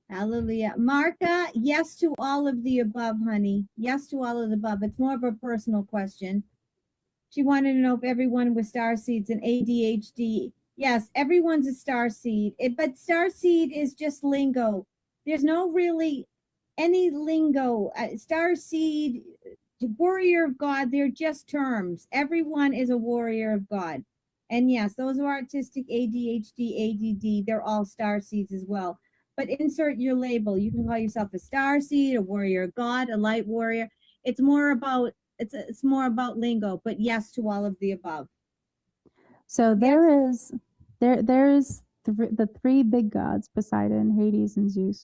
Hallelujah. Marka, yes to all of the above, honey. Yes to all of the above. It's more of a personal question. She wanted to know if everyone was starseeds and ADHD. Yes, everyone's a starseed. But starseed is just lingo. There's no really any lingo. Starseed, warrior of God, they're just terms. Everyone is a warrior of God. And yes, those who are autistic, ADHD, ADD, they're all starseeds as well. But insert your label. You can call yourself a starseed, a warrior of God, a light warrior. It's more about lingo, but yes to all of the above. So there's the three big gods, Poseidon, Hades, and Zeus.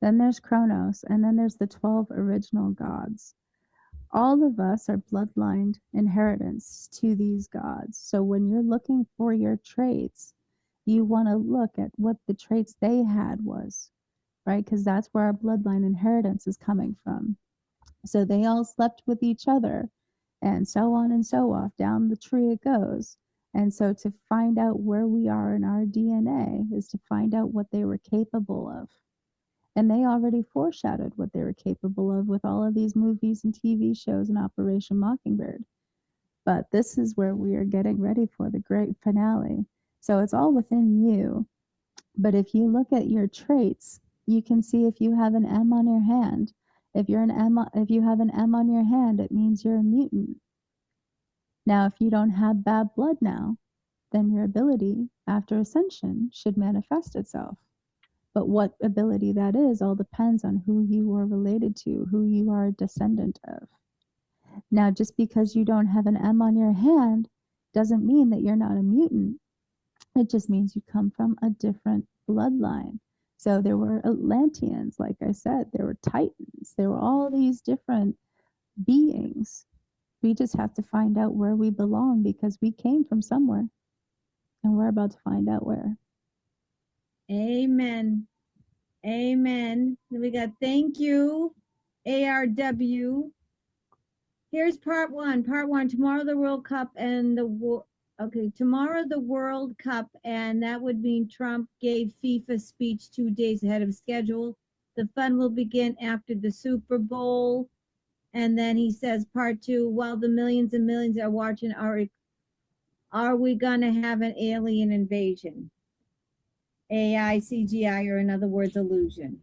Then there's Kronos, and then there's the 12 original gods. All of us are bloodlined inheritance to these gods. So when you're looking for your traits, you want to look at what the traits they had was, right? Because that's where our bloodline inheritance is coming from. So they all slept with each other, and so on and so off. Down the tree it goes. And so to find out where we are in our DNA is to find out what they were capable of. And they already foreshadowed what they were capable of with all of these movies and TV shows and Operation Mockingbird. But this is where we are getting ready for the great finale. So it's all within you. But if you look at your traits, you can see if you have an M on your hand. If you have an M on your hand, it means you're a mutant. Now, if you don't have bad blood now, then your ability after ascension should manifest itself. But what ability that is all depends on who you are related to, who you are a descendant of. Now, just because you don't have an M on your hand doesn't mean that you're not a mutant. It just means you come from a different bloodline. So there were Atlanteans, like I said, there were Titans, there were all these different beings. We just have to find out where we belong because we came from somewhere and we're about to find out where. Amen. Amen. We got thank you, ARW. Here's part one. Part one, tomorrow the World Cup and tomorrow the World Cup, and that would mean Trump gave FIFA speech 2 days ahead of schedule. The fun will begin after the Super Bowl. And then he says, part two, while the millions and millions are watching, are we gonna have an alien invasion? AI, CGI, or in other words, illusion.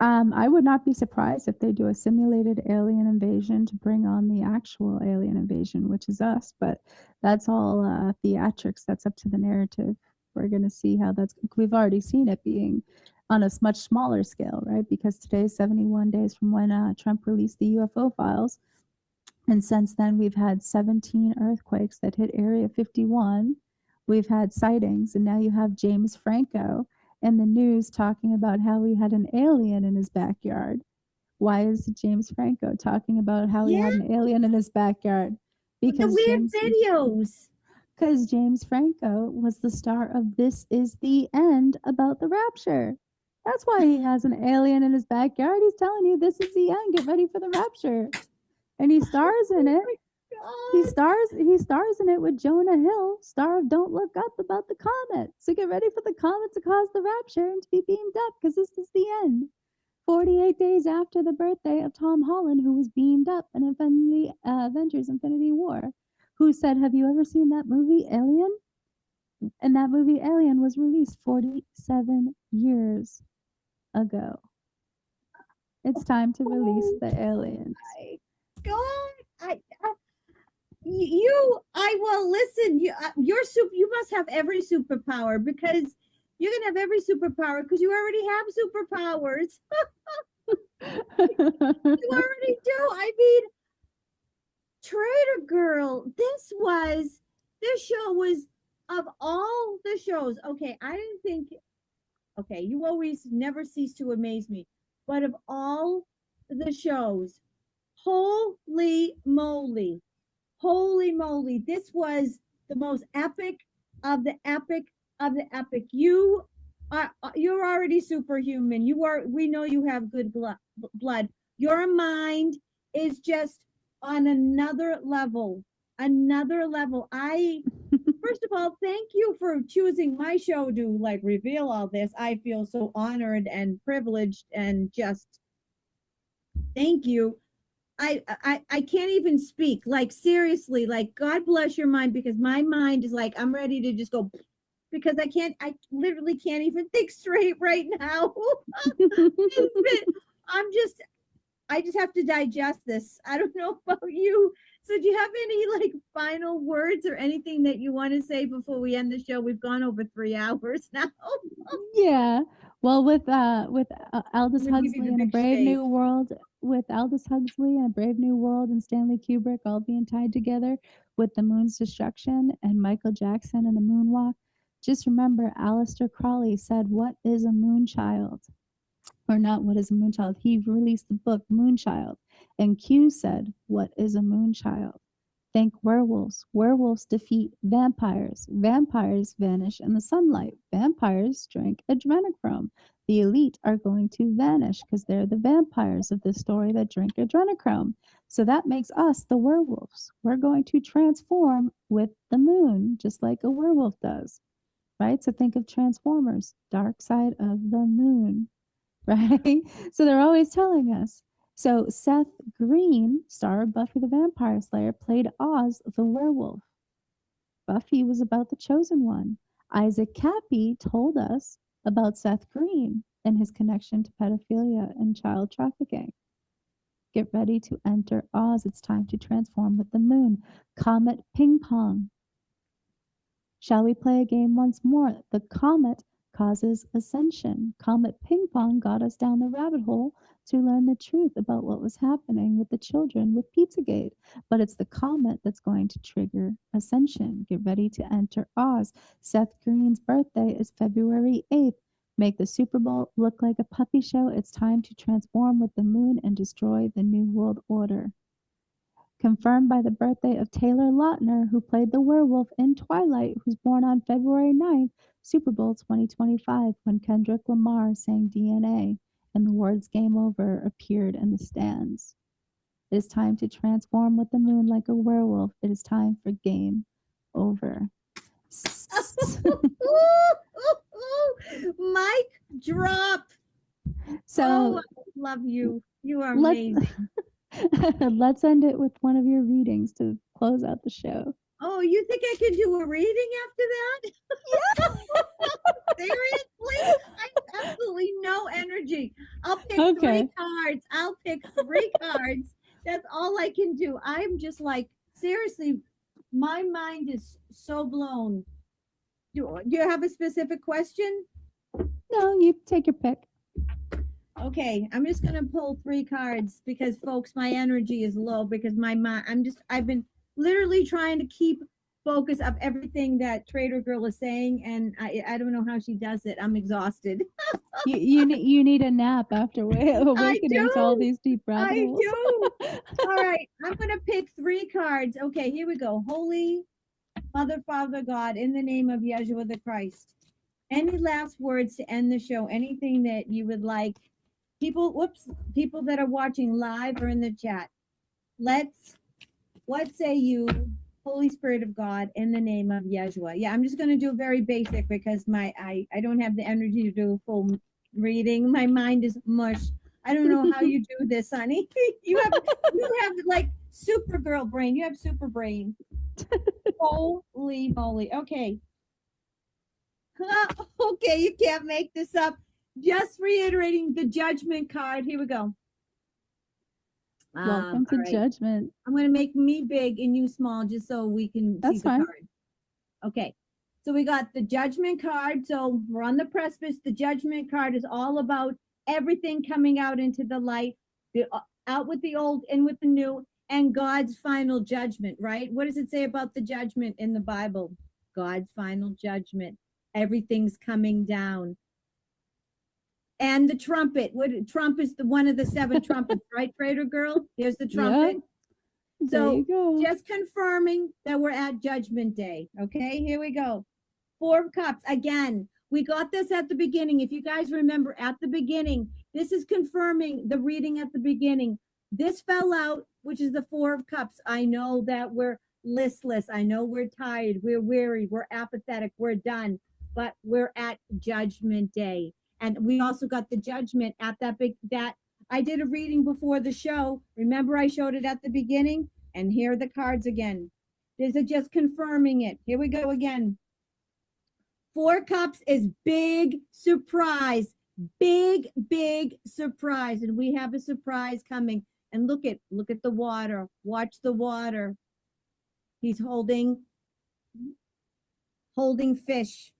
I would not be surprised if they do a simulated alien invasion to bring on the actual alien invasion, which is us. But that's all theatrics. That's up to the narrative. We're going to see how we've already seen it being on a much smaller scale, right? Because today's 71 days from when Trump released the UFO files. And since then, we've had 17 earthquakes that hit Area 51. We've had sightings, and now you have James Franco in the news talking about how he had an alien in his backyard. Why is James Franco talking about how he had an alien in his backyard? Because the weird videos. Because James Franco was the star of This Is the End about the rapture. That's why he has an alien in his backyard. He's telling you this is the end. Get ready for the rapture. And he stars in it. He stars in it with Jonah Hill, star of Don't Look Up, about the comet. So get ready for the comet to cause the rapture and to be beamed up, because this is the end. 48 days after the birthday of Tom Holland, who was beamed up in Avengers Infinity War, who said, have you ever seen that movie, Alien? And that movie, Alien, was released 47 years ago. It's time to release the aliens. God, listen. You must have every superpower, because you're gonna have every superpower because you already have superpowers. You already do. I mean, Trader Girl. This show was, of all the shows. Okay, I didn't think. Okay, you always never cease to amaze me. But of all the shows. Holy moly. Holy moly. This was the most epic of the epic of the epic. You're already superhuman. We know you have good blood. Your mind is just on another level. Another level. First of all, thank you for choosing my show to like reveal all this. I feel so honored and privileged and just thank you. I can't even speak. Like seriously, like God bless your mind because my mind is like I'm ready to just go because I literally can't even think straight right now. I'm just I just have to digest this. I don't know about you. So do you have any like final words or anything that you want to say before we end the show? We've gone over 3 hours now. Yeah. Well, with Aldous I'm gonna give you Huxley the and A big Brave shake. New World, with Aldous Huxley and A Brave New World and Stanley Kubrick all being tied together with the moon's destruction and Michael Jackson and the moonwalk, just remember Aleister Crowley said, "What is a moonchild?" Or not what is a moonchild. He released the book Moonchild. And Q said, "What is a moonchild?" Think werewolves. Werewolves defeat vampires. Vampires vanish in the sunlight. Vampires drink adrenochrome. The elite are going to vanish because they're the vampires of this story that drink adrenochrome. So that makes us the werewolves. We're going to transform with the moon, just like a werewolf does, right? So think of Transformers, dark side of the moon, right? So they're always telling us. So Seth Green, star of Buffy the Vampire Slayer, played Oz the werewolf. Buffy was about the chosen one. Isaac Cappy told us about Seth Green and his connection to pedophilia and child trafficking. Get ready to enter Oz. It's time to transform with the moon. Comet ping pong. Shall we play a game once more? The comet causes ascension. Comet ping pong got us down the rabbit hole to learn the truth about what was happening with the children with Pizzagate. But it's the comet that's going to trigger ascension. Get ready to enter Oz. Seth Green's birthday is February 8th. Make the Super Bowl look like a puppy show. It's time to transform with the moon and destroy the New World Order. Confirmed by the birthday of Taylor Lautner, who played the werewolf in Twilight, who's born on February 9th, Super Bowl 2025, when Kendrick Lamar sang DNA and the words "Game Over" appeared in the stands. It is time to transform with the moon like a werewolf. It is time for game over. Mic drop. So I love you. You are let's amazing. let's end it with one of your readings to close out the show. Oh, you think I can do a reading after that? Seriously? I have absolutely no energy. I'll pick Okay. 3 cards. I'll pick 3 cards. That's all I can do. I'm just like, seriously, my mind is so blown. Do you have a specific question? No, you take your pick. Okay, I'm just gonna pull 3 cards because folks, my energy is low because my mind I've been literally trying to keep focus of everything that Trader Girl is saying, and I don't know how she does it. I'm exhausted. You need a nap after awakening to all these deep rabbit I holes. do. All right, I'm gonna pick 3 cards. Okay, here we go. Holy Mother, Father, God, in the name of Yeshua the Christ. Any last words to end the show? Anything that you would like? People that are watching live or in the chat. What say you, Holy Spirit of God, in the name of Yeshua? Yeah, I'm just going to do very basic because I don't have the energy to do a full reading. My mind is mush. I don't know how you do this, honey. you have like Supergirl brain. You have super brain. Holy moly. Okay. Okay, you can't make this up. Just reiterating the judgment card. Here we go. Welcome to Judgment. I'm going to make me big and you small just so we can see the card. Okay. So we got the judgment card. So we're on the precipice. The judgment card is all about everything coming out into the light, out with the old, in with the new, and God's final judgment, right? What does it say about the judgment in the Bible? God's final judgment. Everything's coming down. And the trumpet. Trump is one of the 7 trumpets, right, Trader Girl? There's the trumpet. Yep. There So you go. just confirming that we're at Judgment Day. Okay, here we go. 4 of Cups. Again, we got this at the beginning. If you guys remember at the beginning, this is confirming the reading at the beginning. This fell out, which is the 4 of Cups. I know that we're listless. I know we're tired. We're weary. We're apathetic. We're done. But we're at Judgment Day. And we also got the judgment at that I did a reading before the show. Remember, I showed it at the beginning, and here are the cards again. This is just confirming it. Here we go again. 4 Cups is big surprise, big surprise, and we have a surprise coming. And look at the water. Watch the water. He's holding fish,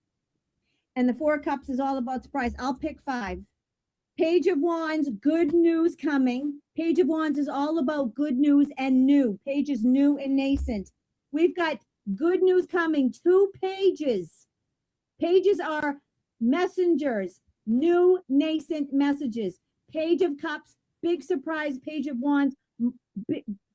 and the 4 Cups is all about surprise. I'll pick 5. Page of Wands, good news coming. Page of Wands is all about good news and new. Page is new and nascent. We've got good news coming. 2 pages. Pages are messengers, new nascent messages. Page of Cups, big surprise. Page of Wands,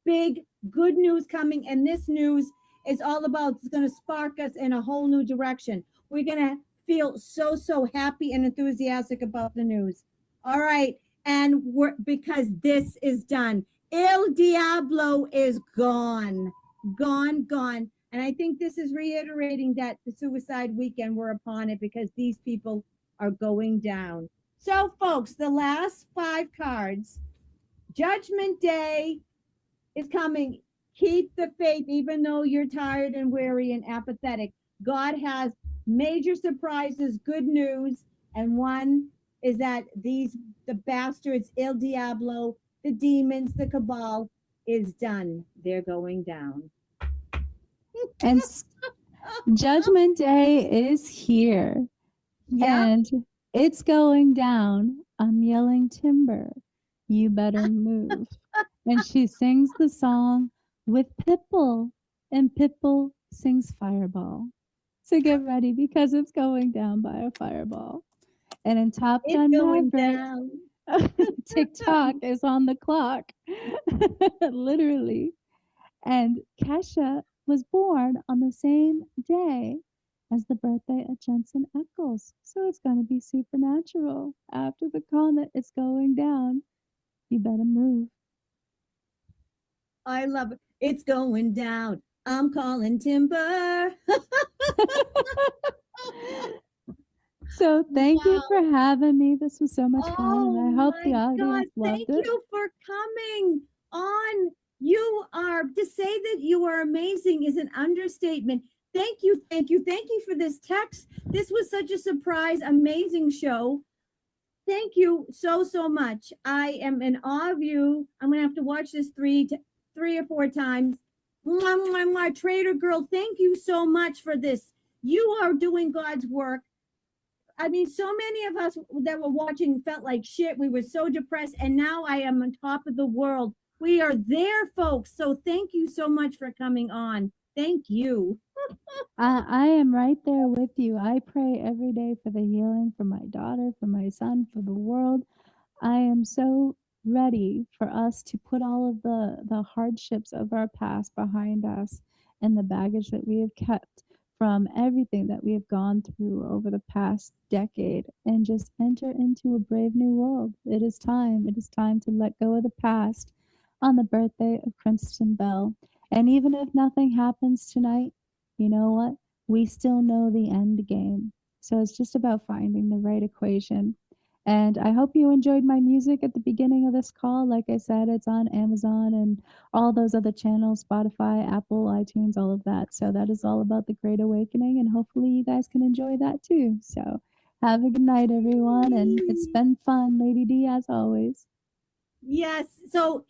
big good news coming. And this news is all about, it's going to spark us in a whole new direction. We're going to feel so happy and enthusiastic about the news. All right, and because this is done. El Diablo is gone. And I think this is reiterating that the suicide weekend, we're upon it because these people are going down. So, folks, the last 5 cards, Judgment Day is coming. Keep the faith, even though you're tired and weary and apathetic. God has major surprises, good news, and one is that the bastards, El Diablo, the demons, the cabal, is done. They're going down. And Judgment Day is here. Yeah. And it's going down. I'm yelling timber. You better move. And she sings the song with Pitbull. And Pitbull sings Fireball. So get ready because it's going down by a fireball. And in Top Gun Maverick, TikTok is on the clock. Literally. And Kesha was born on the same day as the birthday of Jensen Ackles. So it's going to be supernatural. After the comet is going down, you better move. I love it. It's going down. I'm calling timber. So thank you for having me. This was so much fun, and I hope the audience loved it. Thank you for coming on. You are, to say that you are amazing is an understatement. Thank you for this text. This was such a surprise, amazing show. Thank you so much. I am in awe of you. I'm gonna have to watch this 3 or 4 times. Trader Girl, thank you so much for this. You are doing God's work. I mean, so many of us that were watching felt like shit. We were so depressed, and now I am on top of the world. We are there, folks. So thank you so much for coming on. Thank you. I am right there with you. I pray every day for the healing for my daughter, for my son, for the world. I am so ready for us to put all of the hardships of our past behind us and the baggage that we have kept from everything that we have gone through over the past decade and just enter into a brave new world. It is time. It is time to let go of the past on the birthday of Kristen Bell. And even if nothing happens tonight, you know what? We still know the end game. So it's just about finding the right equation. And I hope you enjoyed my music at the beginning of this call. Like I said, it's on Amazon and all those other channels, Spotify, Apple, iTunes, all of that. So that is all about the Great Awakening, and hopefully you guys can enjoy that too. So have a good night, everyone, and it's been fun, Lady D, as always. Yes. So